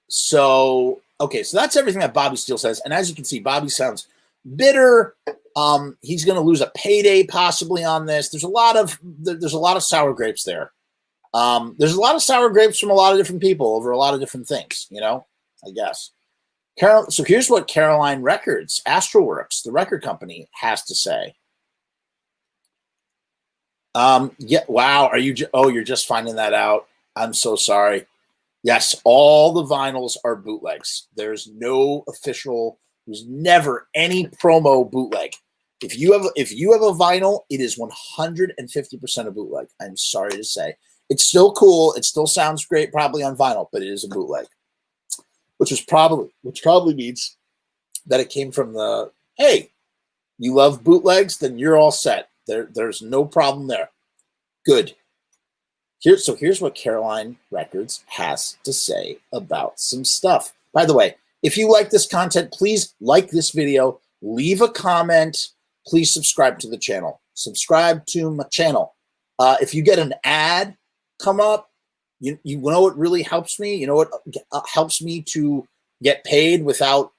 So that's everything that Bobby Steele says. And as you can see, Bobby sounds bitter. He's going to lose a payday possibly on this. There's a lot of sour grapes there. There's a lot of sour grapes from a lot of different people over a lot of different things, I guess. So here's what Caroline Records, Astralworks, the record company, has to say. Yeah. Wow. You're just finding that out. I'm so sorry. Yes. All the vinyls are bootlegs. There's never any promo bootleg. If you have a vinyl, it is 150% a bootleg. I'm sorry to say. It's still cool. It still sounds great probably on vinyl, but it is a bootleg, which probably means that it came from hey, you love bootlegs, then you're all set. There's no problem there. Good. Here's what Caroline Records has to say about some stuff. By the way, if you like this content, please like this video, leave a comment, please subscribe to the channel. Subscribe to my channel. If you get an ad come up, you know what really helps me? You know what helps me to get paid without,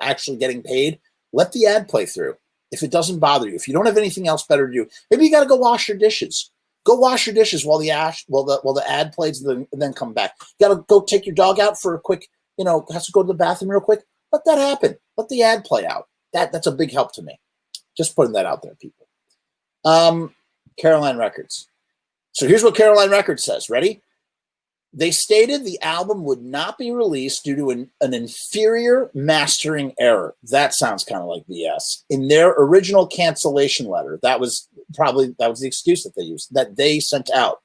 actually getting paid? Let the ad play through. If it doesn't bother you, if you don't have anything else better to do, maybe you got to go wash your dishes. Go wash your dishes while the ad plays, and then come back. You got to go take your dog out for a quick, has to go to the bathroom real quick. Let that happen. Let the ad play out. That's a big help to me. Just putting that out there, people. Caroline Records. So here's what Caroline Records says. Ready? They stated the album would not be released due to an inferior mastering error. That sounds kind of like BS. In their original cancellation letter, that was the excuse that they used, that they sent out.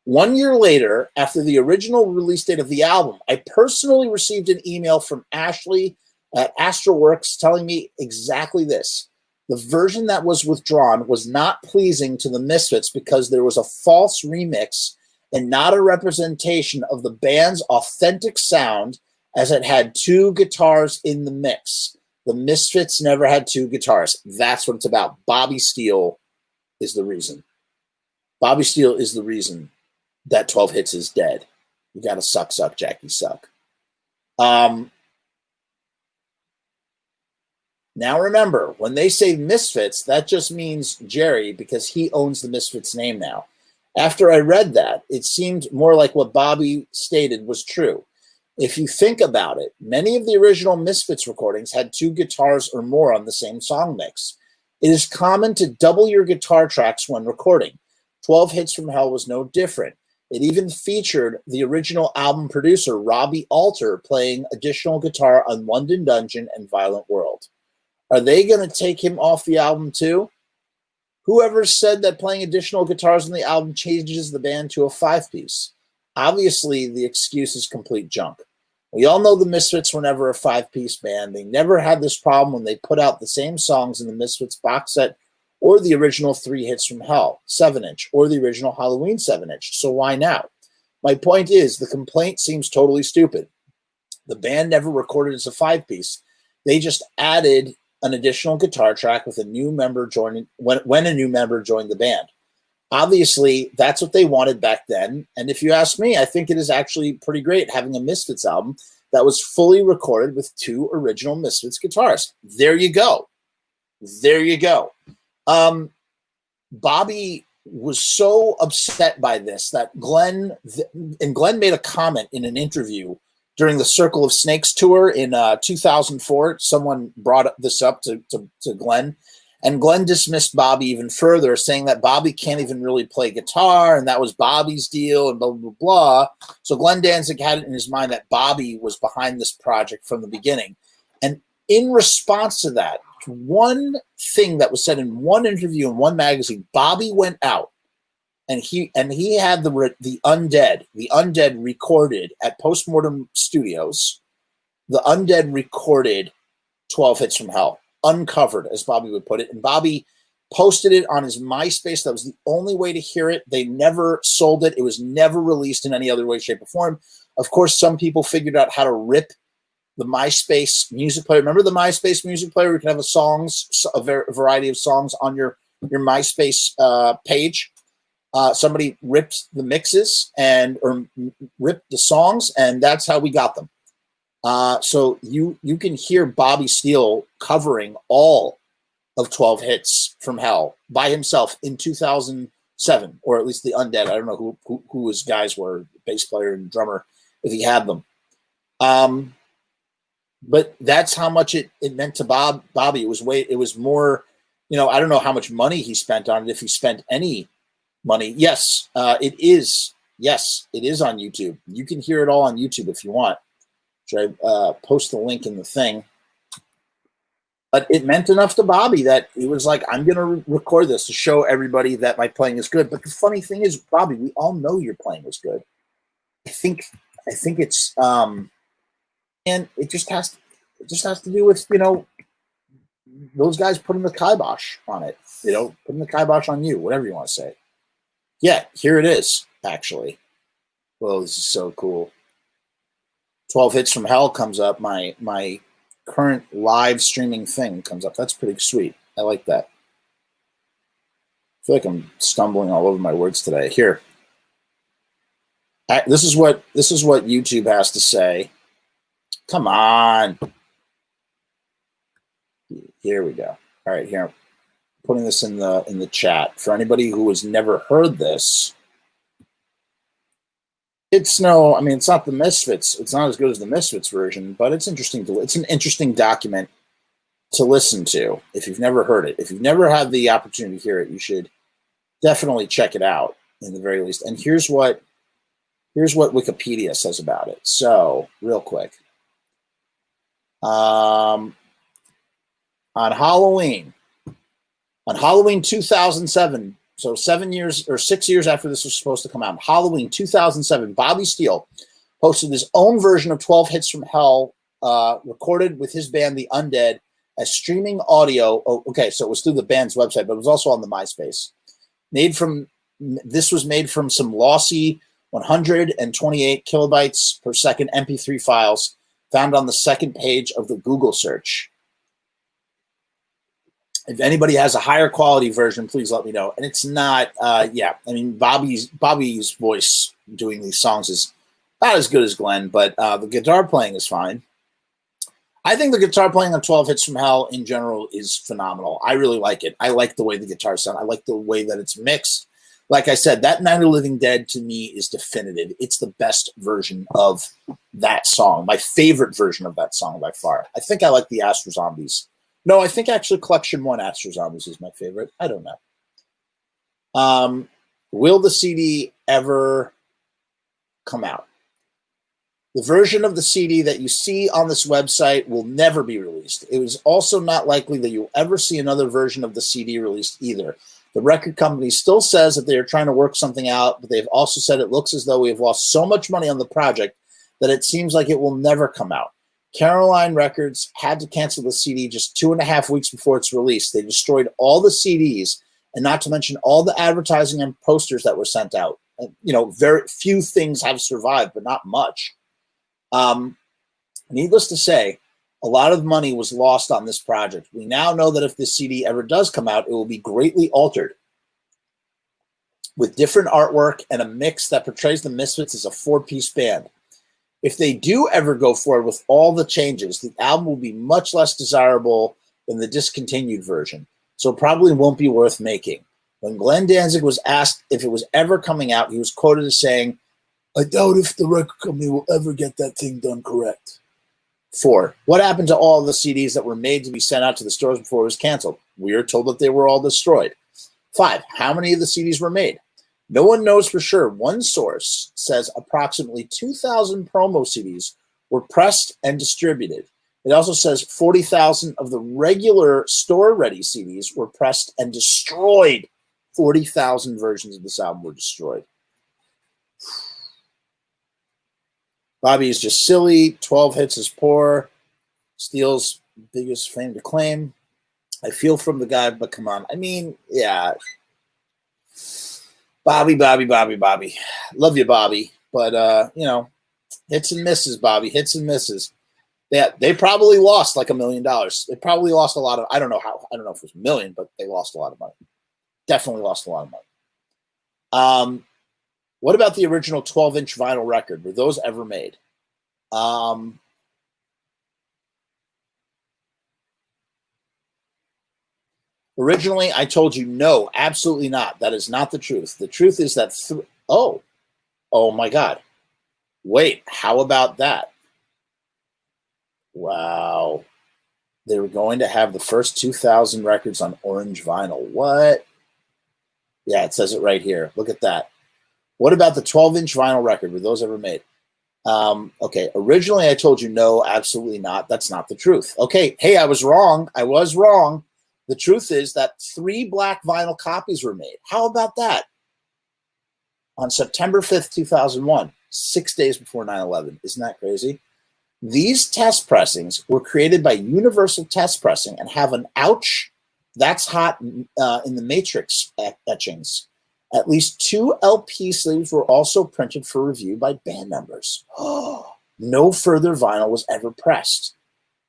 1 year later, after the original release date of the album, I personally received an email from Ashley at Astralworks telling me exactly this. The version that was withdrawn was not pleasing to the Misfits because there was a false remix and not a representation of the band's authentic sound, as it had two guitars in the mix. The Misfits never had two guitars. That's what it's about. Bobby Steele is the reason. Bobby Steele is the reason that 12 Hits is dead. You got to suck, Jackie, suck. Now remember, when they say Misfits, that just means Jerry because he owns the Misfits name now. After I read that, it seemed more like what Bobby stated was true. If you think about it, many of the original Misfits recordings had 2 guitars or more on the same song mix. It is common to double your guitar tracks when recording. 12 Hits from Hell was no different. It even featured the original album producer, Robbie Alter, playing additional guitar on London Dungeon and Violent World. Are they going to take him off the album too? Whoever said that playing additional guitars on the album changes the band to a 5-piece? Obviously, the excuse is complete junk. We all know the Misfits were never a 5-piece band. They never had this problem when they put out the same songs in the Misfits box set or the original 3 Hits from Hell 7-inch or the original Halloween 7-inch. So why now? My point is the complaint seems totally stupid. The band never recorded as a 5-piece. They just added an additional guitar track with a new member joining when a new member joined the band. Obviously, that's what they wanted back then. And if you ask me, I think it is actually pretty great having a Misfits album that was fully recorded with 2 original Misfits guitars. There you go. There you go. Bobby was so upset by this that Glenn made a comment in an interview during the Circle of Snakes tour in 2004. Someone brought this up to Glenn, and Glenn dismissed Bobby even further, saying that Bobby can't even really play guitar, and that was Bobby's deal, and blah, blah, blah. So Glenn Danzig had it in his mind that Bobby was behind this project from the beginning. And in response to that, one thing that was said in one interview in one magazine, Bobby went out and he had the Undead recorded at Postmortem Studios. The Undead recorded 12 Hits from Hell, uncovered, as Bobby would put it. And Bobby posted it on his MySpace. That was the only way to hear it. They never sold it. It was never released in any other way, shape, or form. Of course, some people figured out how to rip the MySpace music player. Remember the MySpace music player? You can have a variety of songs on your MySpace page. Somebody ripped the mixes or ripped the songs, and that's how we got them. So you can hear Bobby Steele covering all of 12 Hits from Hell by himself in 2007, or at least the Undead. I don't know who his guys were, bass player and drummer, if he had them. But that's how much it meant to Bobby. It was more, I don't know how much money he spent on it, if he spent any money. Yes, it is. Yes, it is on YouTube. You can hear it all on YouTube if you want. Should I post the link in the thing? But it meant enough to Bobby that he was like, I'm going to record this to show everybody that my playing is good. But the funny thing is, Bobby, we all know your playing is good. I think it's and it just has to do with, those guys putting the kibosh on it, putting the kibosh on you, whatever you want to say. Yeah, here it is, actually. Whoa, this is so cool. 12 Hits from Hell comes up. My current live streaming thing comes up. That's pretty sweet. I like that. I feel like I'm stumbling all over my words today. Here. This is what YouTube has to say. Come on. Here we go. All right, here. I'm putting this in the chat. For anybody who has never heard this, it's not the Misfits. It's not as good as the Misfits version, but it's interesting it's an interesting document to listen to if you've never heard it. If you've never had the opportunity to hear it, you should definitely check it out in the very least. And here's what Wikipedia says about it. So, real quick. On Halloween 2007, so 6 years after this was supposed to come out, Halloween 2007, Bobby Steele posted his own version of 12 Hits from Hell, recorded with his band, The Undead, as streaming audio. Oh, okay, so it was through the band's website, but it was also on the MySpace. This was made from some lossy 128 kilobytes per second MP3 files found on the second page of the Google search. If anybody has a higher quality version, please let me know. And it's not, Bobby's voice doing these songs is not as good as Glenn, but the guitar playing is fine. I think the guitar playing on 12 Hits from Hell in general is phenomenal. I really like it. I like the way the guitar sounds. I like the way that it's mixed. Like I said, that Night of the Living Dead to me is definitive. It's the best version of that song. My favorite version of that song by far. I think I like the Astro Zombies. No, I think actually Collection 1 Astro Zombies is my favorite. I don't know. Will the CD ever come out? The version of the CD that you see on this website will never be released. It is also not likely that you'll ever see another version of the CD released either. The record company still says that they are trying to work something out, but they've also said it looks as though we have lost so much money on the project that it seems like it will never come out. Caroline Records had to cancel the CD just 2.5 weeks before its release. They destroyed all the CDs, and not to mention all the advertising and posters that were sent out. Very few things have survived, but not much. Needless to say, a lot of money was lost on this project. We now know that if this CD ever does come out, it will be greatly altered with different artwork and a mix that portrays the Misfits as a 4-piece band. If they do ever go forward with all the changes, the album will be much less desirable than the discontinued version, so it probably won't be worth making. When Glenn Danzig was asked if it was ever coming out, he was quoted as saying, "I doubt if the record company will ever get that thing done correct." 4. What happened to all the CDs that were made to be sent out to the stores before it was canceled? We are told that they were all destroyed. 5. How many of the CDs were made? No one knows for sure. One source says approximately 2,000 promo CDs were pressed and distributed. It also says 40,000 of the regular store-ready CDs were pressed and destroyed. 40,000 versions of this album were destroyed. Bobby is just silly. 12 Hits is poor. Steele's biggest fame to claim. I feel from the guy, but come on. I mean, yeah. Bobby. Love you, Bobby. But, hits and misses, Bobby. Hits and misses. They probably lost like $1 million. They probably lost a lot of, I don't know if it was $1 million, but they lost a lot of money. Definitely lost a lot of money. What about the original 12-inch vinyl record? Were those ever made? Originally, I told you no, absolutely not. That is not the truth. The truth is that oh my God. Wait, how about that? Wow. They were going to have the first 2,000 records on orange vinyl. What? Yeah, it says it right here. Look at that. What about the 12-inch vinyl record? Were those ever made? Okay, originally I told you no, absolutely not. That's not the truth. Okay, hey, I was wrong. The truth is that 3 black vinyl copies were made. How about that? On September 5th, 2001, 6 days before 9/11. Isn't that crazy? These test pressings were created by Universal Test Pressing and have an ouch, that's hot in the matrix etchings. At least 2 LP sleeves were also printed for review by band members. No further vinyl was ever pressed.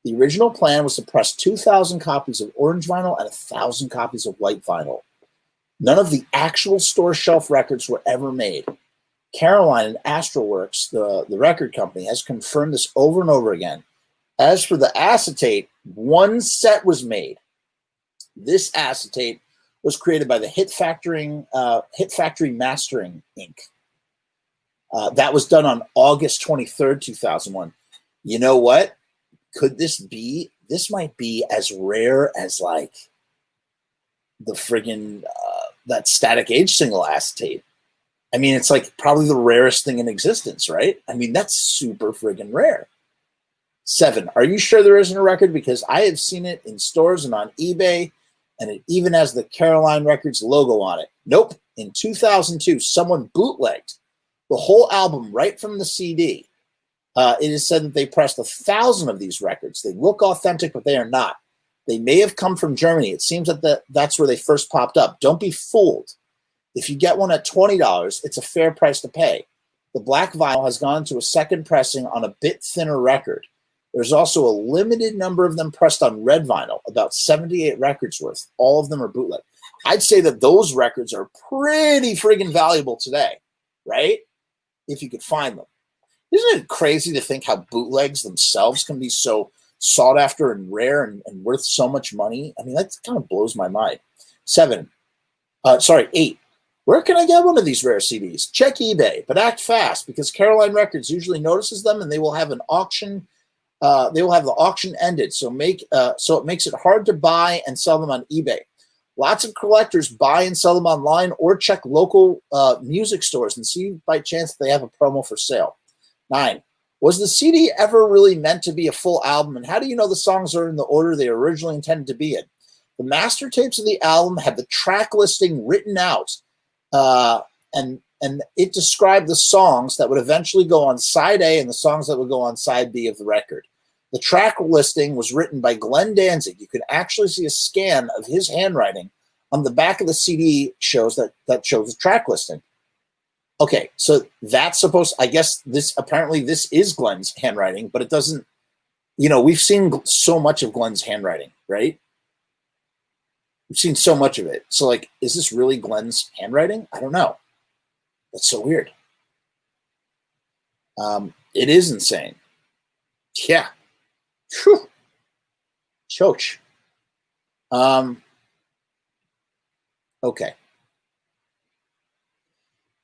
The original plan was to press 2,000 copies of orange vinyl and 1,000 copies of white vinyl. None of the actual store shelf records were ever made. Caroline and Astroworks, the record company, has confirmed this over and over again. As for the acetate, 1 set was made. This acetate was created by the Hit Factory Mastering Inc. That was done on August 23rd, 2001. You know what? Could this be? This might be as rare as like the friggin' that Static Age single acetate. I mean, it's like probably the rarest thing in existence, right? I mean, that's super friggin' rare. 7, are you sure there isn't a record? Because I have seen it in stores and on eBay, and it even has the Caroline Records logo on it. Nope. In 2002, someone bootlegged the whole album right from the CD. It is said that they pressed 1,000 of these records. They look authentic, but they are not. They may have come from Germany. It seems that that's where they first popped up. Don't be fooled. If you get one at $20, it's a fair price to pay. The black vinyl has gone to a second pressing on a bit thinner record. There's also a limited number of them pressed on red vinyl, about 78 records worth. All of them are bootleg. I'd say that those records are pretty friggin' valuable today, right? If you could find them. Isn't it crazy to think how bootlegs themselves can be so sought after and rare and worth so much money. I mean, that kind of blows my mind. 8. Where can I get one of these rare CDs? Check eBay, but act fast because Caroline Records usually notices them and they will have an auction. They will have the auction ended, so it makes it hard to buy and sell them on eBay. Lots of collectors buy and sell them online or check local music stores and see by chance they have a promo for sale. 9. Was the CD ever really meant to be a full album, and how do you know the songs are in the order they originally intended to be in? The master tapes of the album have the track listing written out, and it described the songs that would eventually go on side A and the songs that would go on side B of the record. The track listing was written by Glenn Danzig. You can actually see a scan of his handwriting on the back of the CD shows that shows the track listing. Okay, so that's I guess this is Glenn's handwriting, but it doesn't, we've seen so much of Glenn's handwriting, right? We've seen so much of it. So like, is this really Glenn's handwriting? I don't know. That's so weird. It is insane. Yeah. Whew. Choch. Okay.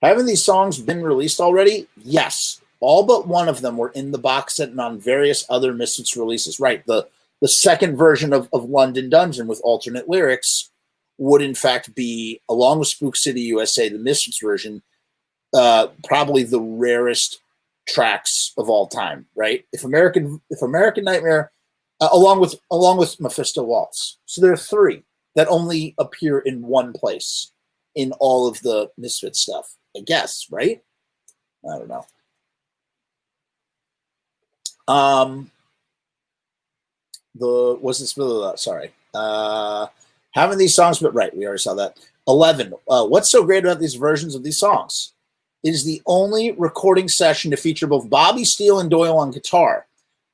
Haven't these songs been released already? Yes. All but one of them were in the box set and on various other Misfits releases. Right. The second version of London Dungeon with alternate lyrics would in fact be, along with Spook City USA, the Misfits version, probably the rarest tracks of all time, right? If American Nightmare, along with Mephisto Waltz. So there are 3 that only appear in one place in all of the Misfits stuff, I guess, right? I don't know. Having these songs, but right, we already saw that. 11. What's so great about these versions of these songs? It is the only recording session to feature both Bobby Steele and Doyle on guitar.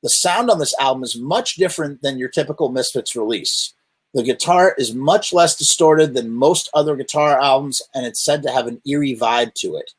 The sound on this album is much different than your typical Misfits release. The guitar is much less distorted than most other guitar albums, and it's said to have an eerie vibe to it.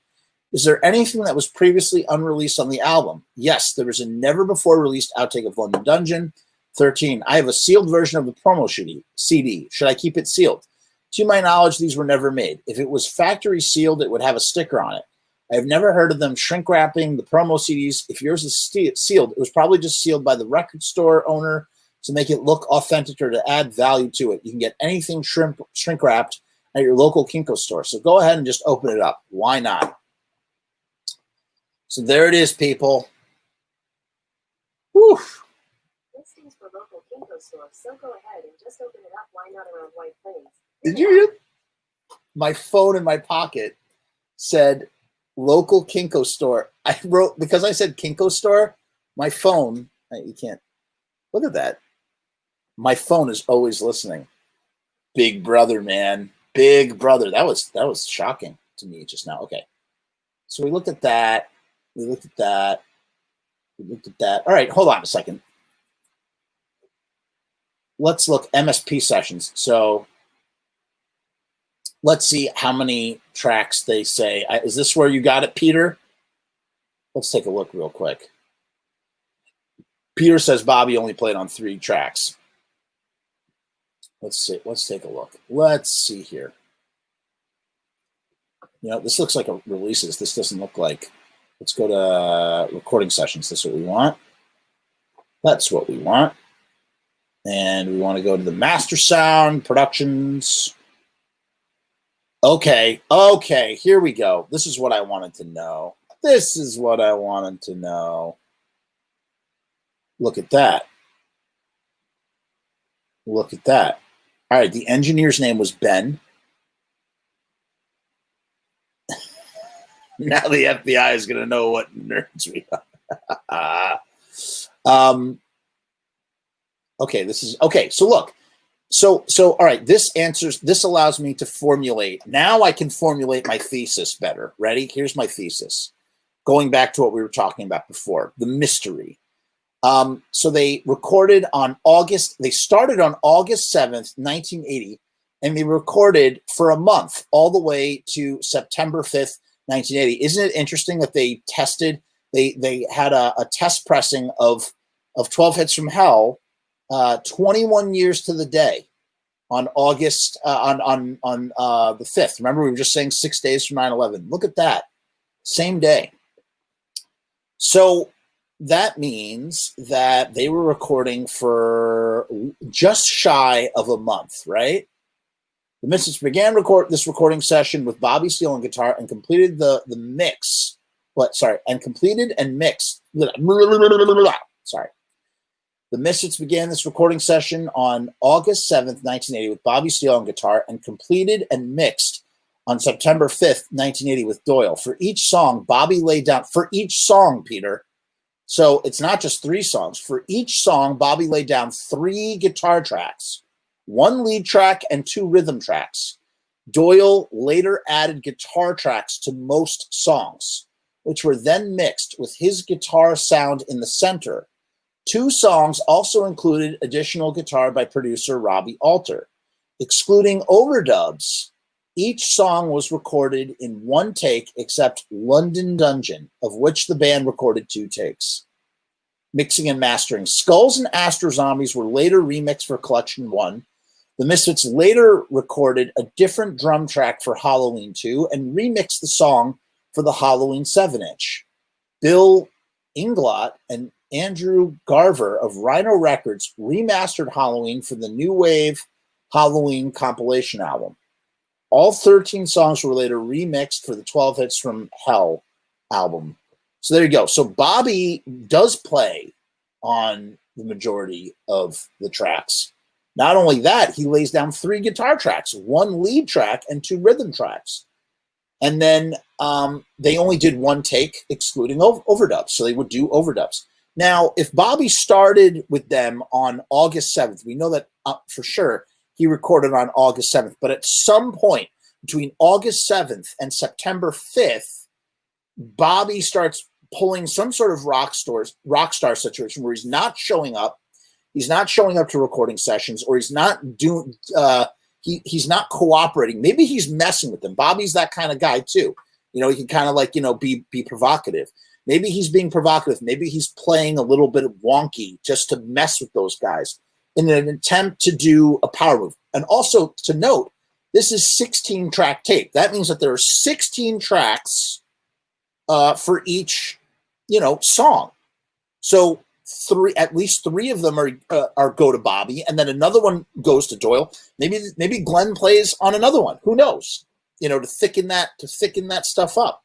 Is there anything that was previously unreleased on the album? Yes, there was a never-before-released outtake of London Dungeon. 13. I have a sealed version of the promo CD. Should I keep it sealed? To my knowledge, these were never made. If it was factory sealed, it would have a sticker on it. I have never heard of them shrink wrapping the promo CDs. If yours is sealed, it was probably just sealed by the record store owner to make it look authentic or to add value to it. You can get anything shrink wrapped at your local Kinko store. So go ahead and just open it up. Why not? So there it is, people. Whew. Listings for local Kinko stores. So go ahead and just open it up. Why not around White Plains? Did you hear? My phone in my pocket said local Kinko store. I wrote, because I said Kinko store, my phone, you can't look at that. My phone is always listening. Big brother, man. Big brother. That was shocking to me just now. Okay. So we looked at that. We looked at that. We looked at that. All right, hold on a second. Let's look MSP sessions. So let's see how many tracks they say. Is this where you got it, Peter? Let's take a look real quick. Peter says Bobby only played on 3 tracks. Let's see. Let's take a look. Let's see here. This looks like a releases. This doesn't look like. Let's go to recording sessions. That's what we want. That's what we want. And we want to go to the master sound productions. Okay. Okay. Here we go. This is what I wanted to know. This is what I wanted to know. Look at that. Look at that. All right. The engineer's name was Ben. Now the FBI is going to know what nerds we are. Okay, this is okay. So look, so all right. This allows me to formulate. Now I can formulate my thesis better. Ready? Here's my thesis. Going back to what we were talking about before, the mystery. So they recorded on August. They started on August 7th, 1980, and they recorded for a month, all the way to September 5th. 1980. Isn't it interesting that they tested? They had a test pressing of of 12 Hits from Hell, 21 years to the day on August, on the 5th. Remember, we were just saying 6 days from 9/11. Look at that. Same day. So that means that they were recording for just shy of a month, right? The Misfits began this recording session with Bobby Steele on guitar and completed the mix. Completed and mixed. Sorry. The Misfits began this recording session on August 7th, 1980 with Bobby Steele on guitar and completed and mixed on September 5th, 1980 with Doyle. For each song, Bobby laid down, for each song, Peter, so it's not just 3 songs. For each song, Bobby laid down 3 guitar tracks, 1 lead track and 2 rhythm tracks. Doyle later added guitar tracks to most songs, which were then mixed with his guitar sound in the center. 2 songs also included additional guitar by producer Robbie Alter. Excluding overdubs, each song was recorded in 1 take except London Dungeon, of which the band recorded 2 takes. Mixing and mastering. Skulls and Astro Zombies were later remixed for Collection 1. The Misfits later recorded a different drum track for Halloween 2 and remixed the song for the Halloween 7-inch. Bill Inglot and Andrew Garver of Rhino Records remastered Halloween for the New Wave Halloween compilation album. All 13 songs were later remixed for the 12 Hits from Hell album. So there you go. So Bobby does play on the majority of the tracks. Not only that, he lays down 3 guitar tracks, 1 lead track and 2 rhythm tracks. And then they only did 1 take, excluding overdubs. So they would do overdubs. Now, if Bobby started with them on August 7th, we know that for sure he recorded on August 7th. But at some point between August 7th and September 5th, Bobby starts pulling some sort of rock star situation where he's not showing up. He's not showing up to recording sessions, or he's not doing. He's not cooperating. Maybe he's messing with them. Bobby's that kind of guy too. You know, he can kind of like, you know, be provocative. Maybe he's being provocative. Maybe he's playing a little bit of wonky just to mess with those guys in an attempt to do a power move. And also to note, this is 16-track tape. That means that there are 16 tracks for each, you know, song. So at least three of them are go to Bobby, and then another one goes to Doyle. Maybe Glenn plays on another one. Who knows? You know, to thicken that stuff up.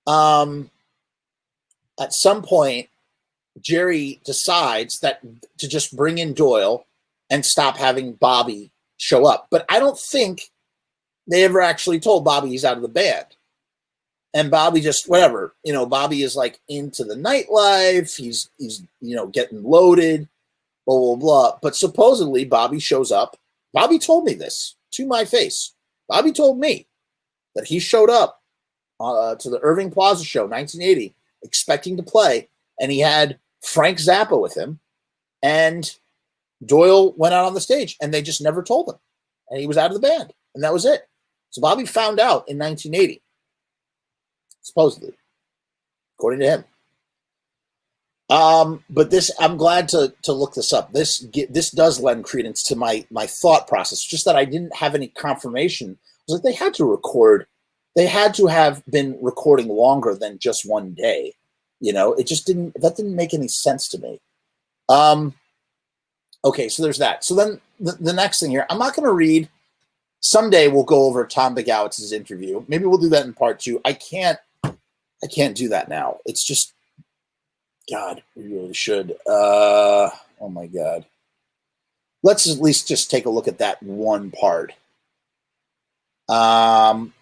At some point, Jerry decides that to just bring in Doyle and stop having Bobby show up. But I don't think they ever actually told Bobby he's out of the band. And Bobby just, whatever, you know, Bobby is like into the nightlife. He's you know, getting loaded, blah, blah, blah. But supposedly Bobby shows up. Bobby told me this to my face. Bobby told me that he showed up to the Irving Plaza show, 1980, expecting to play. And he had Frank Zappa with him. And Doyle went out on the stage, and they just never told him. And he was out of the band. And that was it. So Bobby found out in 1980. Supposedly, according to him. But this, I'm glad to look this up. This does lend credence to my thought process. Just that I didn't have any confirmation. I was like, they had to record. They had to have been recording longer than just one day. You know, it just didn't. That didn't make any sense to me. Okay, so there's that. So then the next thing here, I'm not going to read. Someday we'll go over Tom Begowitz's interview. Maybe we'll do that in part 2. I can't do that now. It's just, God, we really should. Oh my God. Let's at least just take a look at that one part. No.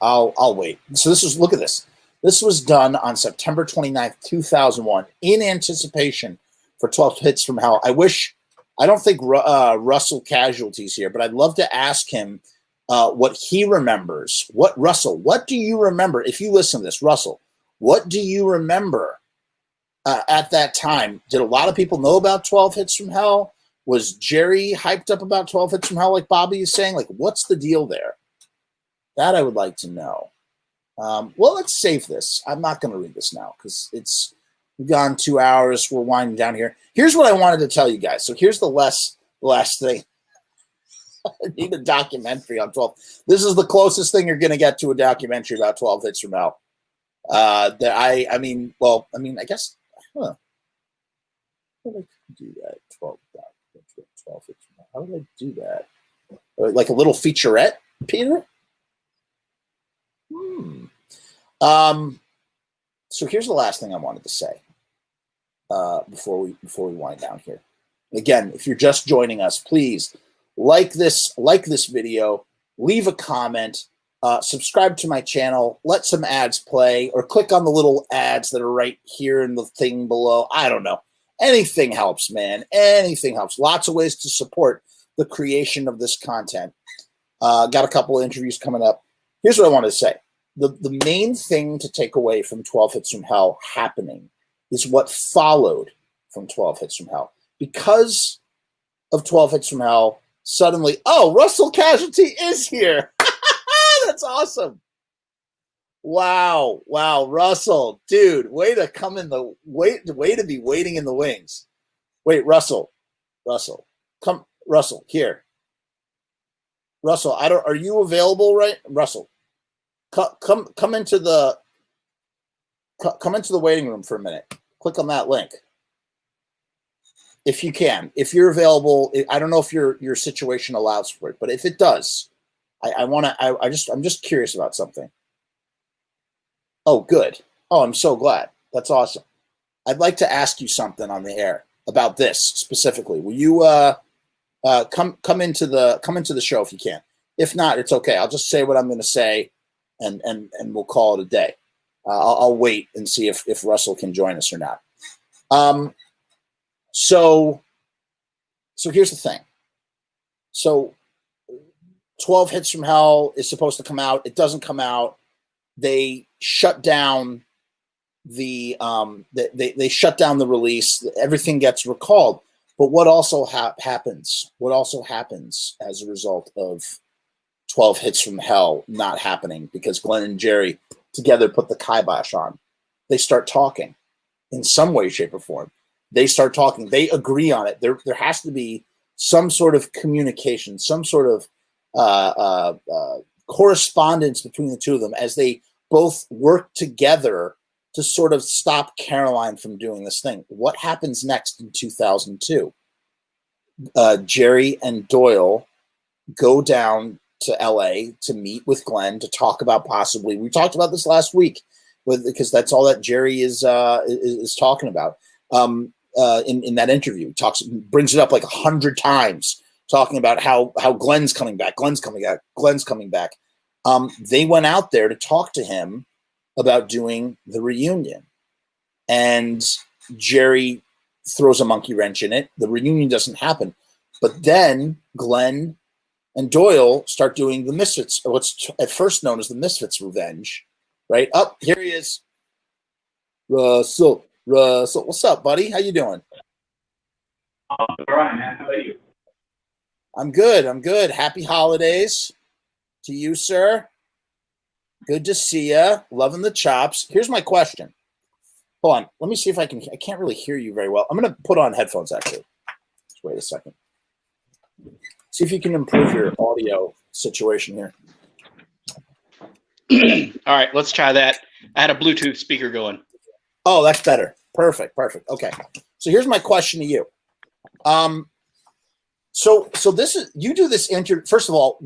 I'll wait. So look at this. This was done on September 29th, 2001 in anticipation for 12 Hits from Hell. I don't think Russell Casualty's here, but I'd love to ask him what he remembers. Russell, what do you remember? If you listen to this, Russell, what do you remember at that time? Did a lot of people know about 12 Hits from Hell? Was Jerry hyped up about 12 Hits from Hell like Bobby is saying? Like, what's the deal there? That I would like to know. Well, let's save this. I'm not going to read this now because it's gone 2 hours. We're winding down here. Here's what I wanted to tell you guys. So here's the last thing. I need a documentary on 12. This is the closest thing you're going to get to a documentary about 12 Hits from Hell. I guess, huh. How did I do that? 12 Hits from Hell. How did I do that? Like a little featurette, Peter? So here's the last thing I wanted to say before we wind down here. Again, if you're just joining us, please like this video, leave a comment, subscribe to my channel, let some ads play, or click on the little ads that are right here in the thing below. I don't know. Anything helps, man. Anything helps. Lots of ways to support the creation of this content. Got a couple of interviews coming up. Here's what I wanted to say. The main thing to take away from 12 Hits from Hell happening is what followed from 12 Hits from Hell. Because of 12 Hits from Hell, suddenly, oh, Russell Casualty is here. That's awesome. Wow, Russell, dude, way to come in the way to be waiting in the wings. Wait, Russell, come, Russell, here. Russell, are you available, right? Russell, come into the waiting room for a minute. Click on that link. If you can, if you're available, I don't know if your situation allows for it, but if it does, I'm just curious about something. Oh, good. Oh, I'm so glad. That's awesome. I'd like to ask you something on the air about this specifically. Will you come into the show if you can? If not, it's okay. I'll just say what I'm going to say, and we'll call it a day. I'll wait and see if Russell can join us or not. So here's the thing. So 12 Hits from Hell is supposed to come out. It doesn't come out. They shut down the they shut down the release. Everything gets recalled. But what also happens? What also happens as a result of 12 Hits from Hell not happening? Because Glenn and Jerry together put the kibosh on. They start talking in some way, shape, or form. They start talking. They agree on it. There has to be some sort of communication, some sort of correspondence between the two of them as they both work together to sort of stop Caroline from doing this thing. What happens next in 2002? Jerry and Doyle go down to LA to meet with Glenn to talk about possibly. We talked about this last week because that's all that Jerry is talking about. In that interview, brings it up like 100 times, talking about how Glenn's coming back. They went out there to talk to him about doing the reunion, and Jerry throws a monkey wrench in it. The reunion doesn't happen, but then Glenn and Doyle start doing the Misfits, what's at first known as the Misfits Revenge, right? Up here he is, Russell, what's up, buddy? How you doing? All right, man. How about you? I'm good. Happy holidays to you, sir. Good to see you. Loving the chops. Here's my question. Hold on. Let me see if I can't really hear you very well. I'm going to put on headphones, actually. Just wait a second. See if you can improve your audio situation here. All right, let's try that. I had a Bluetooth speaker going. Oh, that's better. Perfect. Okay. So here's my question to you. So this is, you do this interview. First of all,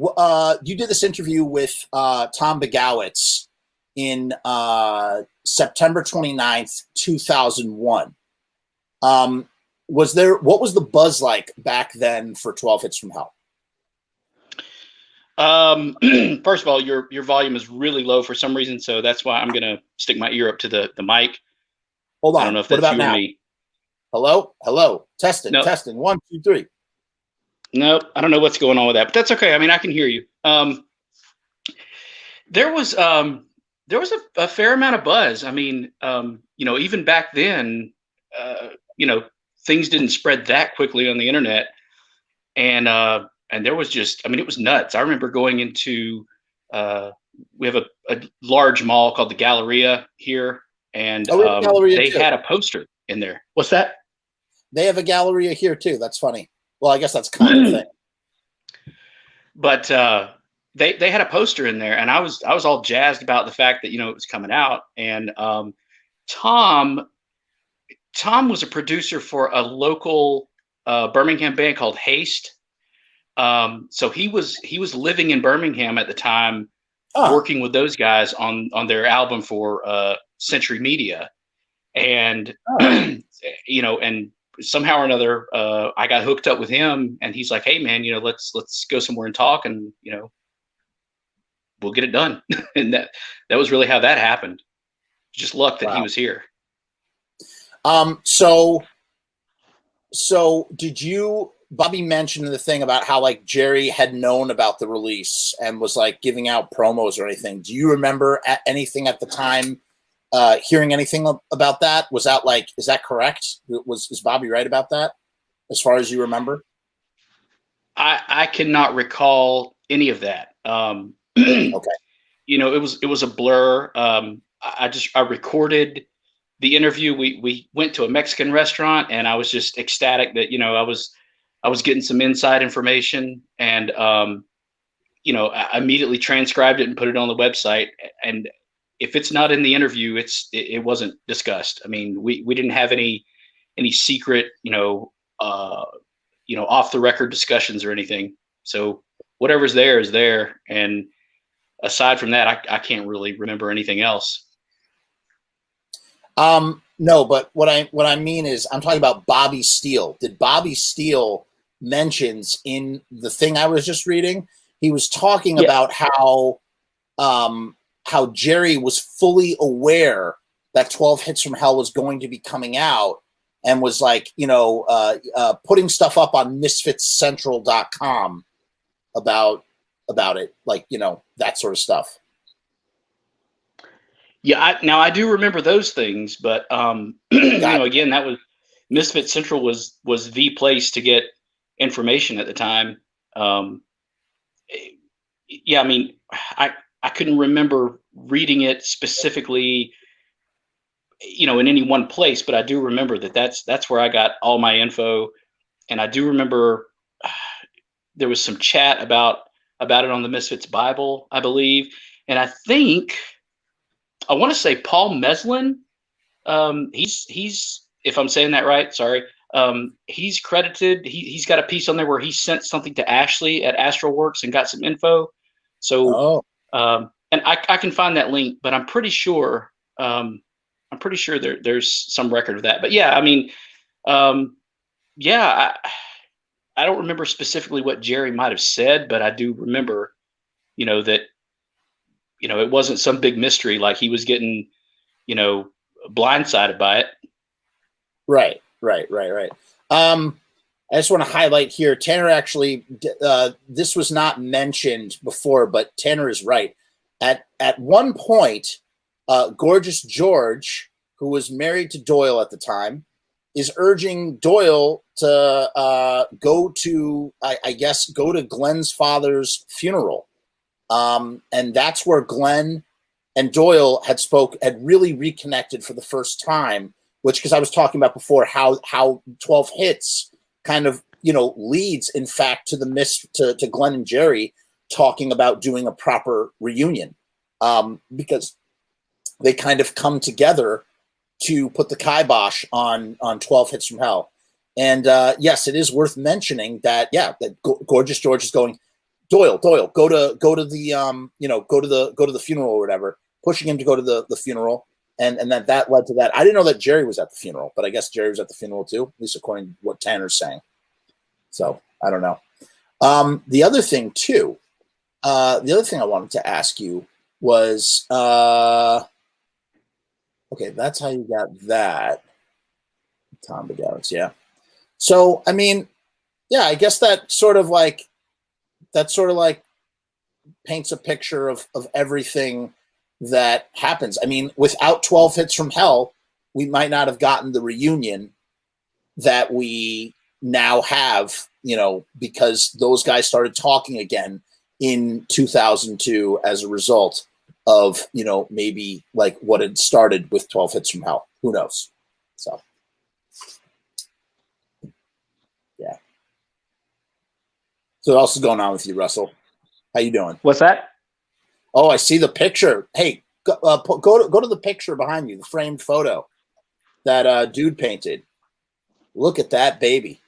you did this interview with Tom Begowitz in September 29th, 2001. What was the buzz like back then for 12 Hits from Hell? First of all, your volume is really low for some reason, so that's why I'm gonna stick my ear up to the mic. Hold on. I don't know if that's you or me. Hello. Testing. 1, 2, 3. Nope. I don't know what's going on with that, but that's okay. I mean, I can hear you. There was a fair amount of buzz. I mean, even back then, things didn't spread that quickly on the internet, and there was just, I mean, it was nuts. I remember going into we have a large mall called the Galleria here, and Oh, we have a Galleria they too. had a poster in there. What's that? They have a Galleria here too. That's funny. Well, I guess that's kind of a thing. But they had a poster in there, and I was all jazzed about the fact that, you know, it was coming out. And Tom was a producer for a local Birmingham band called Haste. So he was living in Birmingham at the time, working with those guys on their album for Century Media, and you know, and somehow or another, I got hooked up with him, and he's like, "Hey, man, you know, let's go somewhere and talk, and you know, we'll get it done." And that was really how that happened. Just luck that he was here. So did you? Bobby mentioned the thing about how like Jerry had known about the release and was like giving out promos or anything. Do you remember anything at the time? Hearing anything about that? Was that like, is that correct? Is Bobby right about that? As far as you remember? I cannot recall any of that. Okay. You know, it was a blur. I recorded the interview. We went to a Mexican restaurant, and I was just ecstatic that, you know, I was getting some inside information, and you know, I immediately transcribed it and put it on the website. And if it's not in the interview, it wasn't discussed. I mean, we didn't have any secret, you know, off the record discussions or anything. So whatever's there is there. And aside from that, I can't really remember anything else. No, but what I mean is I'm talking about Bobby Steele. Did Bobby Steele mentions in the thing I was just reading? He was talking about how Jerry was fully aware that 12 Hits from Hell was going to be coming out, and was like, you know, putting stuff up on misfitscentral.com about it, like, you know, that sort of stuff. Yeah, now I do remember those things, but you know, again, that was Misfit Central was the place to get information at the time. Yeah, I mean, I couldn't remember reading it specifically, you know, in any one place, but I do remember that's where I got all my info. And I do remember there was some chat about it on the Misfits Bible, I believe. And I think, I want to say Paul Meslin, he's, if I'm saying that right, sorry. He's credited, he's got a piece on there where he sent something to Ashley at Astralworks and got some info. So, and I can find that link, but I'm pretty sure there's some record of that. But yeah, I mean, yeah, I don't remember specifically what Jerry might have said, but I do remember, you know, that, you know, it wasn't some big mystery, like he was getting, you know, blindsided by it. Right. I just want to highlight here, Tanner actually, this was not mentioned before, but Tanner is right. At one point, Gorgeous George, who was married to Doyle at the time, is urging Doyle to go to Glenn's father's funeral. And that's where Glenn and Doyle had really reconnected for the first time, which, because I was talking about before, how 12 Hits kind of, you know, leads in fact to to Glenn and Jerry talking about doing a proper reunion, because they kind of come together to put the kibosh on 12 Hits from Hell. And yes, it is worth mentioning that Gorgeous George is going, Doyle, go to the go to the funeral or whatever, pushing him to go to the funeral, and then that led to that. I didn't know that Jerry was at the funeral, but I guess Jerry was at the funeral too, at least according to what Tanner's saying. So I don't know. The other thing I wanted to ask you was, okay, that's how you got that. Tom Begalis, yeah. So I mean, yeah, I guess that sort of like paints a picture of everything that happens. I mean, without 12 Hits from Hell, we might not have gotten the reunion that we now have, you know, because those guys started talking again in 2002 as a result of, you know, maybe like what had started with 12 Hits from Hell. Who knows? So, yeah. So what else is going on with you, Russell? How you doing? What's that? Oh, I see the picture. Hey, go to the picture behind you, the framed photo that dude painted. Look at that baby.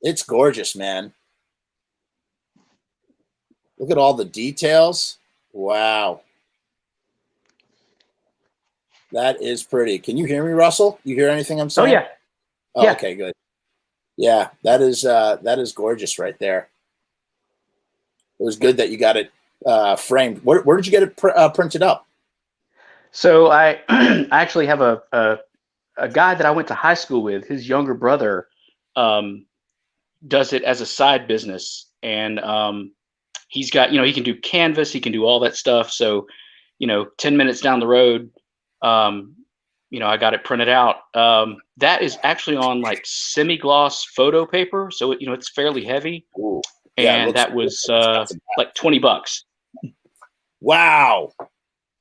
It's gorgeous, man. Look at all the details. Wow. That is pretty. Can you hear me, Russell? You hear anything I'm saying? Oh yeah. Oh, Yeah. okay, good. Yeah, that is gorgeous right there. It was good that you got it framed. Where did you get it printed up? So I I actually have a guy that I went to high school with. His younger brother does it as a side business, and he's got, you know, he can do canvas, he can do all that stuff. So, you know, 10 minutes down the road, you know, I got it printed out. That is actually on like semi-gloss photo paper, so it, you know, it's fairly heavy. Ooh, yeah, and that was like $20. Wow,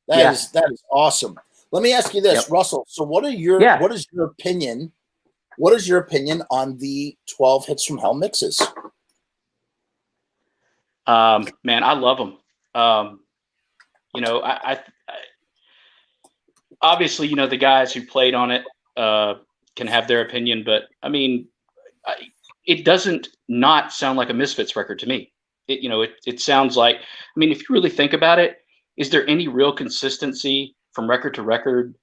Yeah. that is awesome. Let me ask you this, Yep. Russell. So, what is your opinion? What is your opinion on the 12 Hits from Hell mixes? Man, I love them. You know, I obviously, you know, the guys who played on it can have their opinion, but I mean, it doesn't not sound like a Misfits record to me. It, you know, it sounds like, I mean, if you really think about it, is there any real consistency from record to record?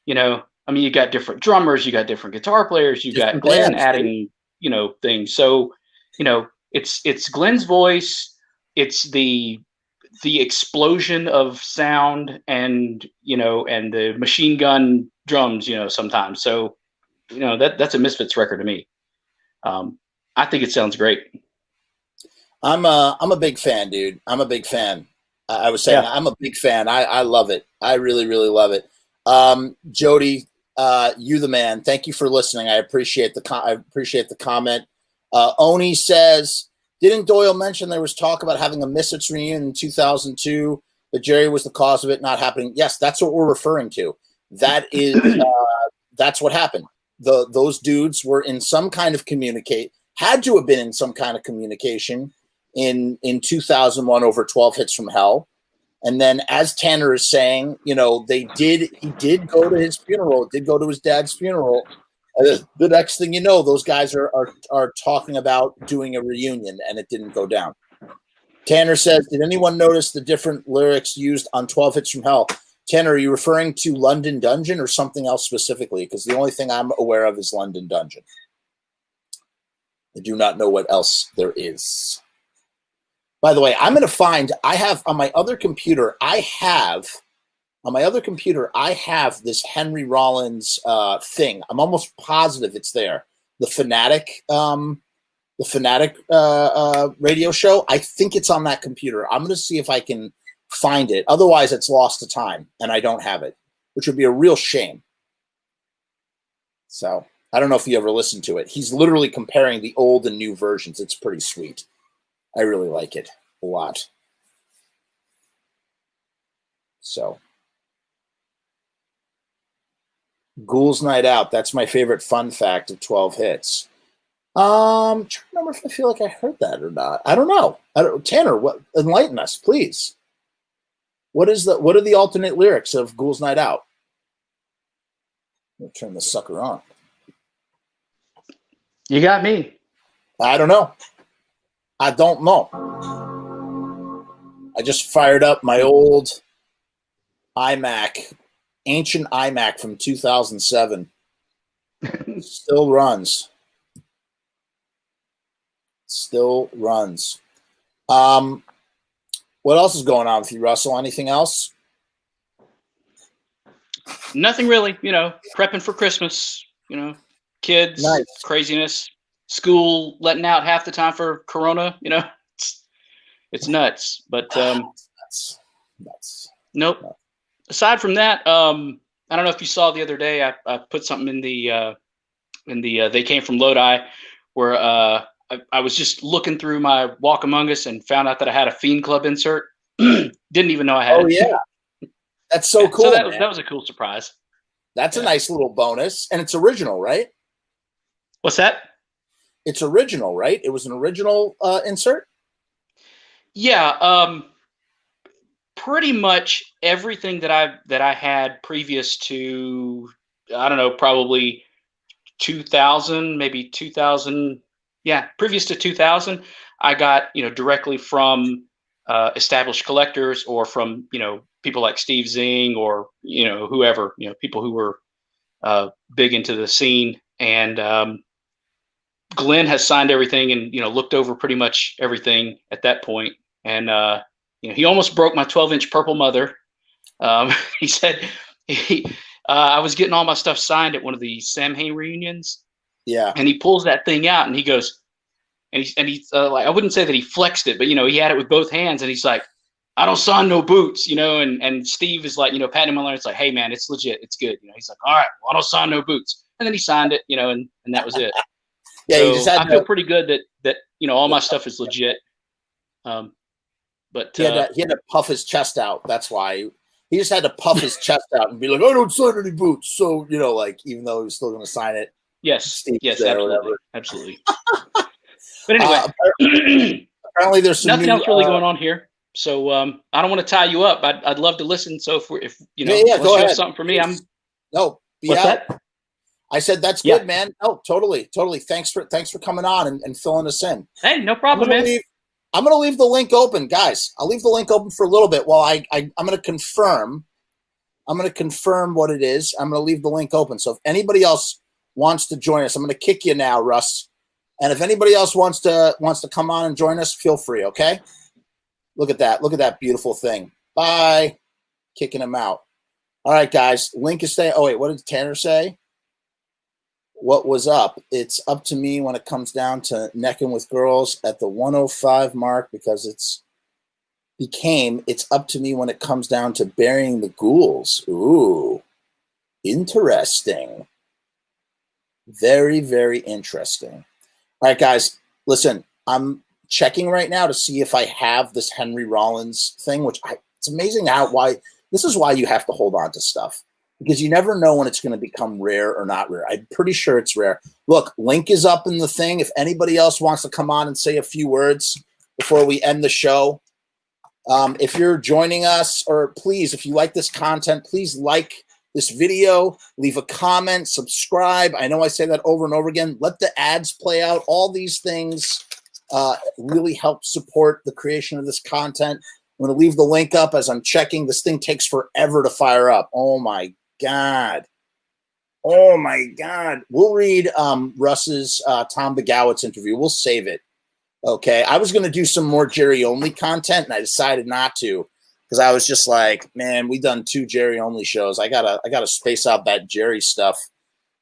You know, I mean, you got different drummers, you got different guitar players, you got Glenn adding, you know, things. So, you know, it's Glenn's voice, it's the explosion of sound, and, you know, and the machine gun drums, you know, sometimes. So, you know, that's a Misfits record to me. I think it sounds great. I'm a big fan, dude. I'm a big fan. I was saying, I'm a big fan. I love it. I really, really love it. Jody, you the man. Thank you for listening. I appreciate the comment. Oni says, didn't Doyle mention there was talk about having a Misfits reunion in 2002, but Jerry was the cause of it not happening? Yes, that's what we're referring to. That is, that's what happened. Those dudes were in some kind of had to have been in some kind of communication in 2001 over 12 Hits from Hell. And then, as Tanner is saying, you know, he did go to his funeral, did go to his dad's funeral. The next thing you know, those guys are talking about doing a reunion, and it didn't go down. Tanner says, did anyone notice the different lyrics used on 12 Hits from Hell? Tanner, are you referring to London Dungeon or something else specifically? Because the only thing I'm aware of is London Dungeon. I do not know what else there is. By the way, I'm going to find, I have on my other computer, I have this Henry Rollins thing. I'm almost positive it's there. The Fanatic radio show. I think it's on that computer. I'm going to see if I can find it. Otherwise, it's lost to time, and I don't have it, which would be a real shame. So I don't know if you ever listened to it. He's literally comparing the old and new versions. It's pretty sweet. I really like it a lot. So, Ghouls Night Out. That's my favorite fun fact of 12 Hits. I'm trying to remember if I feel like I heard that or not. I don't know. Tanner, enlighten us, please. What are the alternate lyrics of Ghouls Night Out? Let me turn this sucker on. You got me. I don't know. I don't know. I just fired up my old iMac, ancient iMac from 2007. Still runs. Still runs. What else is going on with you, Russell? Anything else? Nothing really, you know, prepping for Christmas, you know, kids, Nice. craziness, school letting out half the time for Corona, you know, it's nuts. But Nuts. nope. Aside from that, I don't know if you saw the other day, I put something in the They Came from Lodi, where a I was just looking through my Walk Among Us and found out that I had a Fiend Club insert. Didn't even know I had Oh it. yeah, that's so Yeah, cool. so that man. was a cool surprise. That's a nice little bonus, and it's original, right? What's that? It's original, right? It was an original insert. Yeah, pretty much everything that I had previous to, I don't know, probably 2000, maybe 2000. Yeah, previous to 2000, I got, directly from established collectors or from, people like Steve Zing or, whoever, people who were big into the scene. And Glenn has signed everything and, looked over pretty much everything at that point. And, he almost broke my 12-inch Purple Mother. He said I was getting all my stuff signed at one of the Samhain reunions. Yeah. And he pulls that thing out and he goes, and he's like, I wouldn't say that he flexed it, but, he had it with both hands and he's like, I don't sign no boots, and Steve is like, patting him on the arm. It's like, hey man, it's legit. It's good. He's like, all right, well, I don't sign no boots. And then he signed it, and that was it. Yeah. So you just had I feel pretty good that, all my stuff is legit. But he had to puff his chest out. That's why he just had to puff his chest out and be like, I don't sign any boots. So, like, even though he was still going to sign it. yes, Steve's yes, there or absolutely. whatever. Absolutely. But anyway, apparently there's some nothing new, else really going on here. So I don't want to tie you up. I'd love to listen. So if go you ahead. have something for me, I'm. No, What's out. that? I said that's good, man. Oh, totally. Thanks for coming on and filling us in. Hey, no problem, man. I'm going to leave the link open, guys. I'll leave the link open for a little bit while I'm going to confirm. I'm going to confirm what it is. I'm going to leave the link open. So if anybody else wants to join us, I'm going to kick you now, Russ. And if anybody else wants to come on and join us, feel free. Okay. Look at that. Look at that beautiful thing. Bye. Kicking him out. All right, guys. Link is staying. Oh wait, what did Tanner say? What was up? It's up to me when it comes down to necking with girls at the 105 mark because it's up to me when it comes down to burying the ghouls. Ooh, interesting. Very, very interesting. All right, guys, listen, I'm checking right now to see if I have this Henry Rollins thing, it's amazing this is why you have to hold on to stuff because you never know when it's going to become rare or not rare. I'm pretty sure it's rare. Look, link is up in the thing. If anybody else wants to come on and say a few words before we end the show, if you're joining us, or please, if you like this content, please like this video, leave a comment, subscribe. I know I say that over and over again. Let the ads play out. All these things really help support the creation of this content. I'm going to leave the link up as I'm checking. This thing takes forever to fire up. Oh, my God. Oh, my God. We'll read Russ's Tom Begowitz interview. We'll save it. Okay. I was going to do some more Jerry-only content, and I decided not to. Because I was just like, man, we've done 2 Jerry only shows. I gotta space out that Jerry stuff.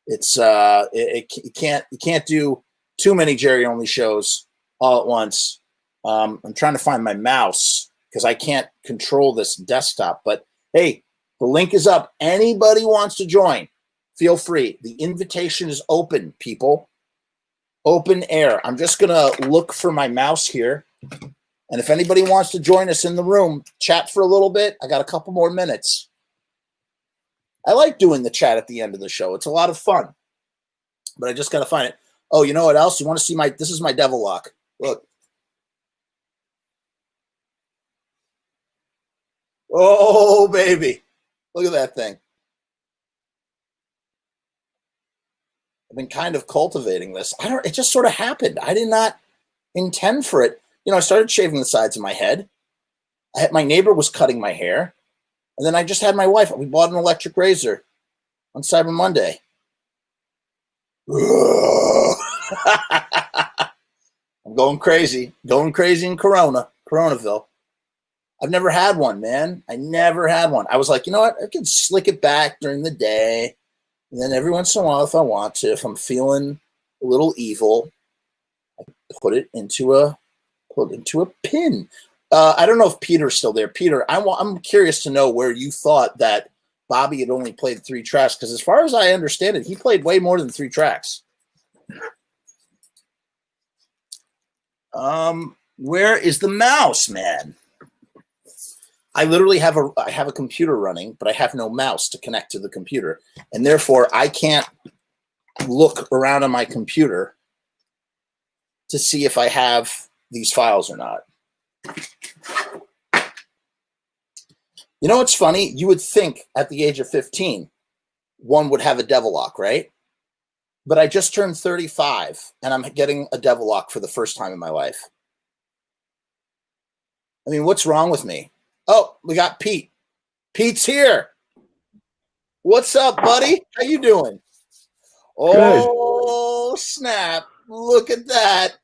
It's you can't do too many Jerry only shows all at once. I'm trying to find my mouse because I can't control this desktop. But hey, the link is up. Anybody wants to join, feel free. The invitation is open, people. Open air. I'm just gonna look for my mouse here. And if anybody wants to join us in the room, chat for a little bit. I got a couple more minutes. I like doing the chat at the end of the show. It's a lot of fun. But I just got to find it. Oh, you know what else? You want to see this is my devil lock. Look. Oh, baby. Look at that thing. I've been kind of cultivating this. It just sort of happened. I did not intend for it. I started shaving the sides of my head. My neighbor was cutting my hair. And then I just had my wife. We bought an electric razor on Cyber Monday. I'm going crazy. Going crazy in Coronaville. I've never had one, man. I never had one. I was like, you know what? I could slick it back during the day. And then every once in a while, if I want to, if I'm feeling a little evil, I put it into a pin. I don't know if Peter's still there. Peter, I'm curious to know where you thought that Bobby had only played 3 tracks, because as far as I understand it, he played way more than 3 tracks. Where is the mouse, man? I literally have a computer running, but I have no mouse to connect to the computer, and therefore I can't look around on my computer to see if I have these files or not. You know what's funny? You would think at the age of 15, one would have a devil lock, right? But I just turned 35 and I'm getting a devil lock for the first time in my life. I mean, what's wrong with me? Oh, we got Pete. Pete's here. What's up, buddy? How you doing? Oh, snap. Look at that.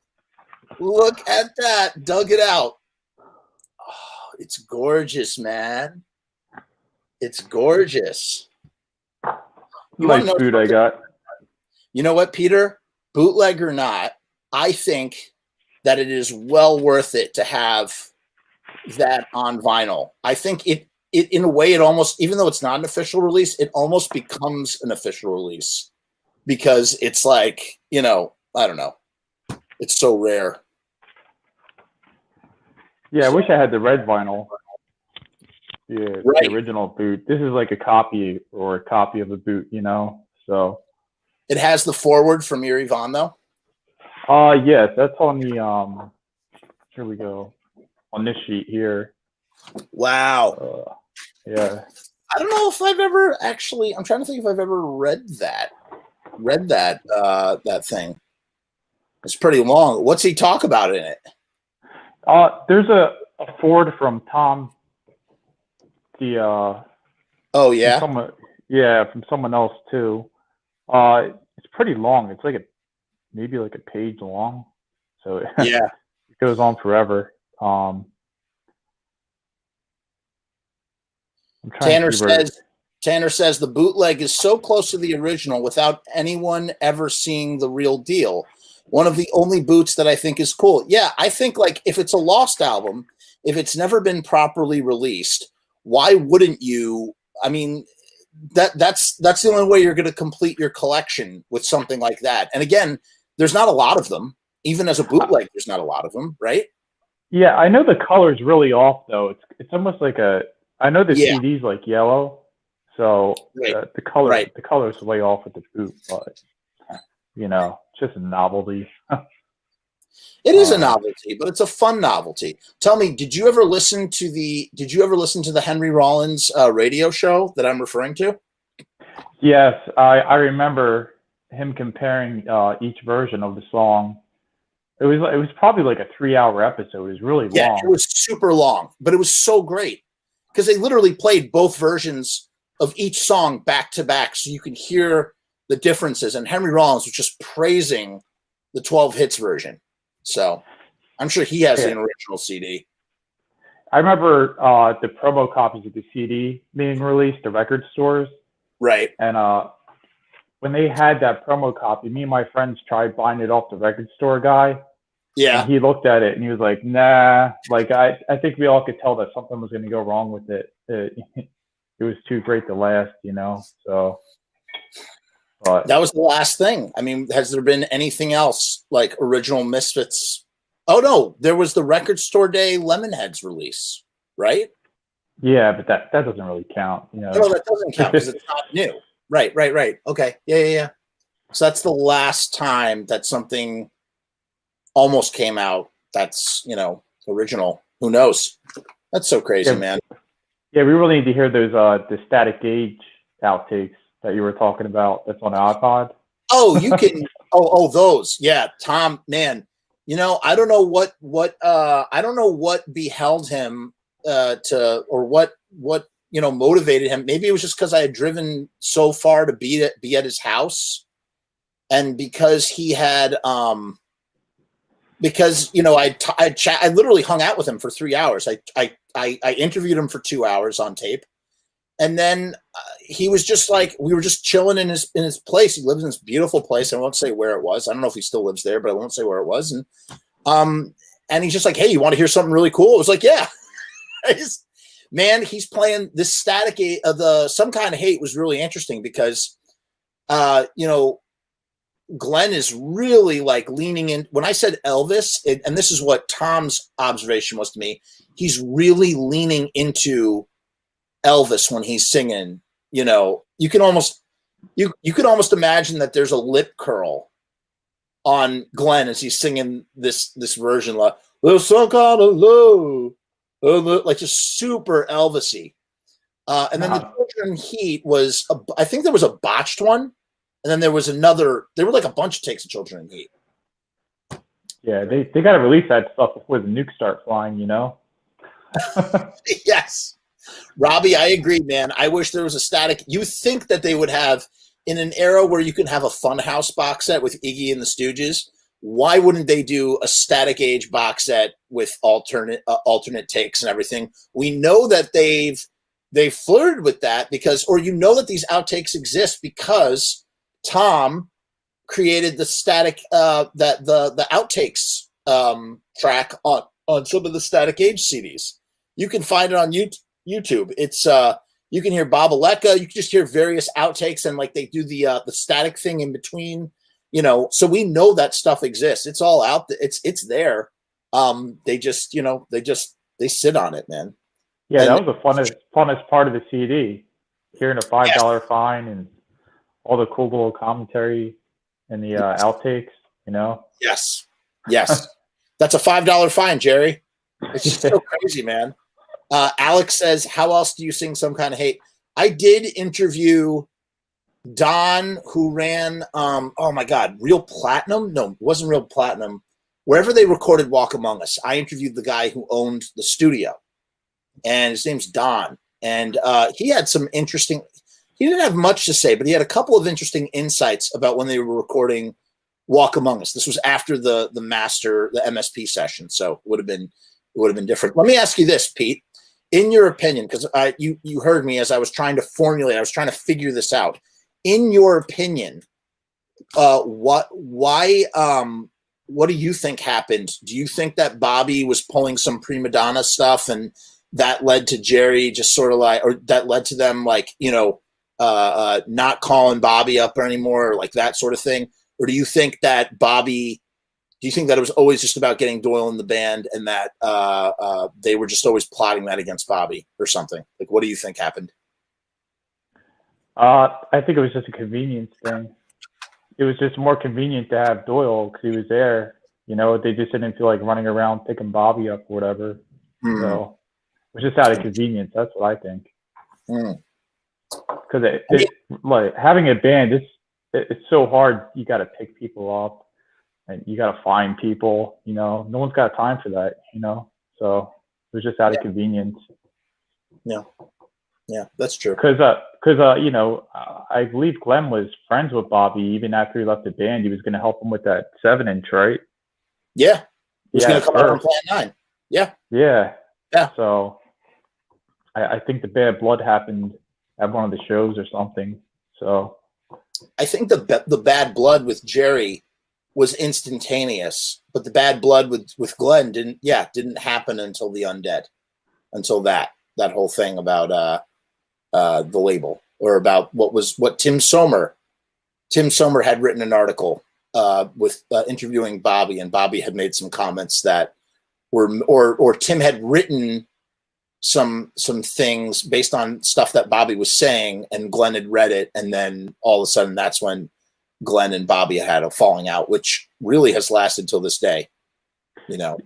Look at that. Dug it out. Oh, it's gorgeous, man. It's gorgeous. Nice food I got. You know what, Peter? Bootleg or not, I think that it is well worth it to have that on vinyl. I think it in a way, it almost, even though it's not an official release, it almost becomes an official release because it's like, you know, I don't know. It's so rare. Yeah, I wish I had the red vinyl. Yeah, right. The original boot. This is like a copy of a boot, you know? So it has the forward from Eerie Von, though? Yes, that's on the, here we go. On this sheet here. Wow. Yeah. I don't know if I've ever actually, I'm trying to think if I've ever read that thing. It's pretty long. What's he talk about in it? There's a Ford from Tom. Oh yeah. From someone else too. It's pretty long. It's like maybe like a page long. So yeah, it goes on forever. Tanner says the bootleg is so close to the original without anyone ever seeing the real deal. One of the only boots that I think is cool. Yeah, I think like if it's a lost album, if it's never been properly released, why wouldn't you? I mean, that's the only way you're going to complete your collection with something like that. And again, there's not a lot of them. Even as a bootleg, there's not a lot of them, right? Yeah, I know the color's really off though. It's almost like I know the CD's like yellow, so the color's way off with the boot, but you know, it's just a novelty. It is a novelty, but it's a fun novelty. Tell me, did you ever listen to the Henry Rollins radio show that I'm referring to? Yes, I remember him comparing each version of the song. It was probably like a 3-hour episode. It was really long. Yeah, it was super long, but it was so great because they literally played both versions of each song back to back, so you could hear the differences. And Henry Rollins was just praising the 12 hits version. So I'm sure he has an original CD. I remember the promo copies of the CD being released to record stores. Right. And when they had that promo copy, me and my friends tried buying it off the record store guy. Yeah. And he looked at it and he was like, nah, like I think we all could tell that something was going to go wrong with it. It was too great to last, you know? So. But that was the last thing. I mean, has there been anything else like original Misfits? Oh no, there was the Record Store Day Lemonheads release, right? Yeah, but that doesn't really count. You know? No, that doesn't count because it's not new. Right. Okay. Yeah. So that's the last time that something almost came out that's, you know, original. Who knows? That's so crazy, man. Yeah, we really need to hear those the Static Gauge outtakes that you were talking about. That's on the iPod. Oh, you can. Those. Yeah, Tom, man. You know, I don't know what beheld him or what you know motivated him. Maybe it was just because I had driven so far to be at his house, and because he had because you know I literally hung out with him for 3 hours. I interviewed him for 2 hours on tape. And then he was just like, we were just chilling in his place. He lives in this beautiful place. I won't say where it was. I don't know if he still lives there, but I won't say where it was. And he's just like, hey, you want to hear something really cool? I was like, yeah. Man, he's playing this Static Some Kind of Hate was really interesting because, you know, Glenn is really like leaning in. When I said Elvis, and this is what Tom's observation was to me, he's really leaning into Elvis when he's singing. You know, you can almost imagine that there's a lip curl on Glenn as he's singing this version, like "There's some kind of love," like just super Elvis-y. And then the Children in Heat was, I think there was a botched one. And then there was another, there were like a bunch of takes of Children in Heat. Yeah, they got to release that stuff before the nukes start flying, you know? Yes. Robbie, I agree, man. I wish there was a static. You think that they would have, in an era where you can have a Funhouse box set with Iggy and the Stooges, why wouldn't they do a Static Age box set with alternate takes and everything? We know that they've flirted with that because, or you know that these outtakes exist because Tom created the static the outtakes track on some of the Static Age CDs. You can find it on YouTube. It's you can hear Bob Aleka. You can just hear various outtakes and like they do the static thing in between. You know, so we know that stuff exists. It's all out there. It's there. They just they sit on it, man. Yeah, and that was the funnest part of the CD. Hearing a $5 fine and all the cool little commentary and the outtakes, you know? Yes. That's a $5 fine, Jerry. It's just so crazy, man. Alex says, how else do you sing Some Kind of Hate? I did interview Don, who ran, oh my God, Real Platinum? No, it wasn't Real Platinum. Wherever they recorded Walk Among Us, I interviewed the guy who owned the studio. And his name's Don. And he had some interesting, he didn't have much to say, but he had a couple of interesting insights about when they were recording Walk Among Us. This was after the MSP session, so it would have been different. Let me ask you this, Pete. In your opinion, because you heard me as I was trying to formulate, I was trying to figure this out. In your opinion, what do you think happened? Do you think that Bobby was pulling some prima donna stuff and that led to Jerry just sort of like, or that led to them like, you know, not calling Bobby up anymore, or like that sort of thing? Or do you think that it was always just about getting Doyle in the band and that they were just always plotting that against Bobby or something? Like, what do you think happened? I think it was just a convenience thing. It was just more convenient to have Doyle because he was there. You know, they just didn't feel like running around picking Bobby up or whatever. So it was just out of convenience. That's what I think. Because like having a band, it's so hard. You got to pick people up and you got to find people. You know, no one's got time for that. You know, so it was just out of convenience. Yeah, that's true. Because you know, I believe Glenn was friends with Bobby even after he left the band. He was going to help him with that 7-inch, right? Yeah, he was going to come out on Plan 9. Yeah. So I think the bad blood happened at one of the shows or something. So I think the bad blood with Jerry was instantaneous, but the bad blood with Glenn didn't happen until the Undead, until that whole thing about the label, or about what Tim Somer had written an article with interviewing Bobby, and Bobby had made some comments that were, or Tim had written some things based on stuff that Bobby was saying, and Glenn had read it, and then all of a sudden that's when Glenn and Bobby had a falling out, which really has lasted till this day. You know,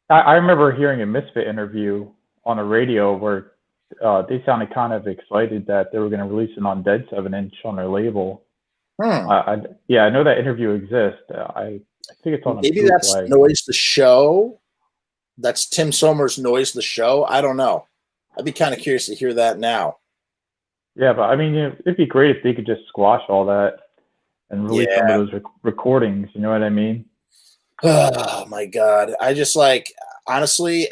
I remember hearing a Misfit interview on the radio where they sounded kind of excited that they were going to release an Undead 7-inch on their label. I know that interview exists. I think it's on maybe that's Noise the Show. That's Tim Somer's Noise the Show. I don't know. I'd be kind of curious to hear that now. Yeah, but I mean, it'd be great if they could just squash all that and release some of those recordings. You know what I mean? Oh my God! I just like, honestly,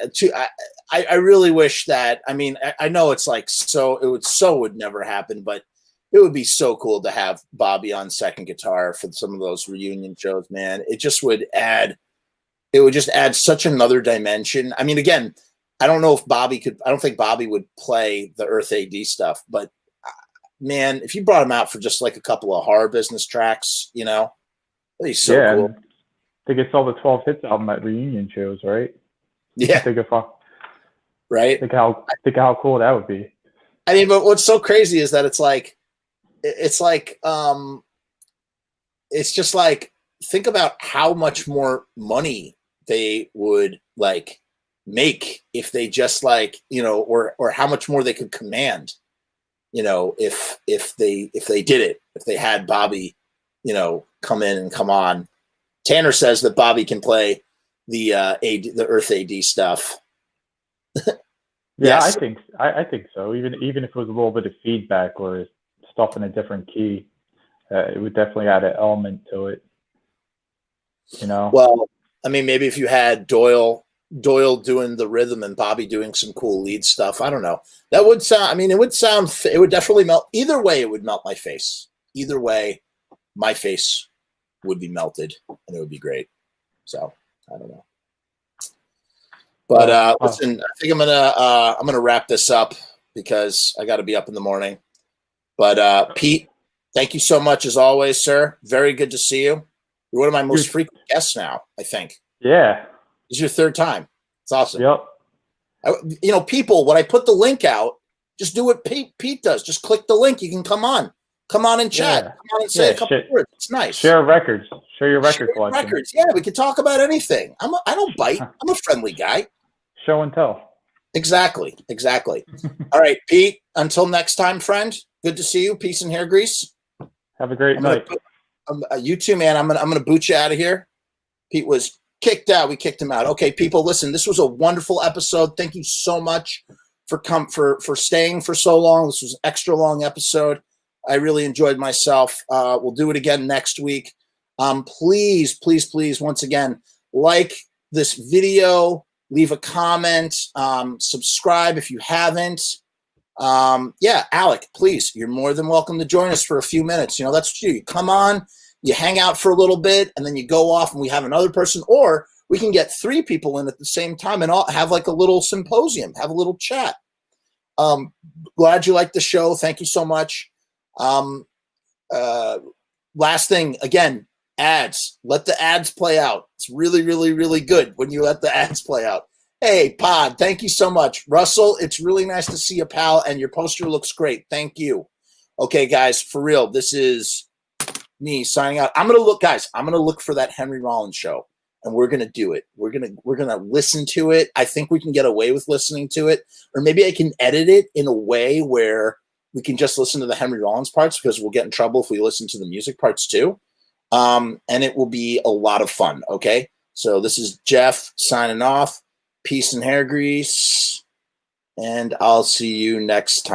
I really wish that. I mean, I know it's like would never happen, but it would be so cool to have Bobby on second guitar for some of those reunion shows, man. It just would add. It would just add such another dimension. I mean, again, I don't know if Bobby could. I don't think Bobby would play the Earth AD stuff, but man, if you brought him out for just like a couple of Horror Business tracks, you know, He's so cool. And they could sell the 12 Hits album at reunion shows, right? Yeah. Right. Think how cool that would be. I mean, but what's so crazy is that it's just like, think about how much more money they would like make if they just like, you know, or how much more they could command, you know, if they did it, if they had Bobby, you know, come in and come on. Tanner says that Bobby can play the Earth AD stuff. Yeah, Yes. I think so. Even if it was a little bit of feedback or stuff in a different key, it would definitely add an element to it. You know. Well, I mean, maybe if you had Doyle doing the rhythm and Bobby doing some cool lead stuff, I don't know. That would sound. I mean, it would definitely melt. Either way, it would melt my face. Either way, my face would be melted, and it would be great. So I don't know. But listen, I think I'm gonna wrap this up because I got to be up in the morning. But Pete, thank you so much as always, sir. Very good to see you. You're one of my most frequent guests now, I think. Yeah. This is your third time. It's awesome. Yep. You know, people, when I put the link out, just do what Pete does. Just click the link. You can come on. Come on and chat. Yeah. Come on and say a couple words. It's nice. Share records. Share your record collection. Records. Yeah, we can talk about anything. I don't bite. I'm a friendly guy. Show and tell. Exactly. All right, Pete. Until next time, friend. Good to see you. Peace and hair grease. Have a great night. You too, man. I'm gonna boot you out of here. Pete was kicked out. We kicked him out. Okay, people, listen. This was a wonderful episode. Thank you so much for staying for so long. This was an extra long episode. I really enjoyed myself. We'll do it again next week. Please, once again, like this video. Leave a comment, subscribe if you haven't. Yeah, Alec, please, you're more than welcome to join us for a few minutes. You know, that's what you do. You come on, you hang out for a little bit, and then you go off and we have another person, or we can get 3 people in at the same time and all have like a little symposium, have a little chat. Glad you liked the show. Thank you so much. Last thing, again, ads. Let the ads play out. It's really, really, really good when you let the ads play out. Hey, Pod, thank you so much. Russell, it's really nice to see you, pal, and your poster looks great. Thank you. Okay, guys, for real, this is me signing out. I'm going to look for that Henry Rollins show, and we're going to do it. We're going to listen to it. I think we can get away with listening to it, or maybe I can edit it in a way where we can just listen to the Henry Rollins parts, because we'll get in trouble if we listen to the music parts too. And it will be a lot of fun. Okay. So this is Jeff signing off. Peace and hair grease. And I'll see you next time.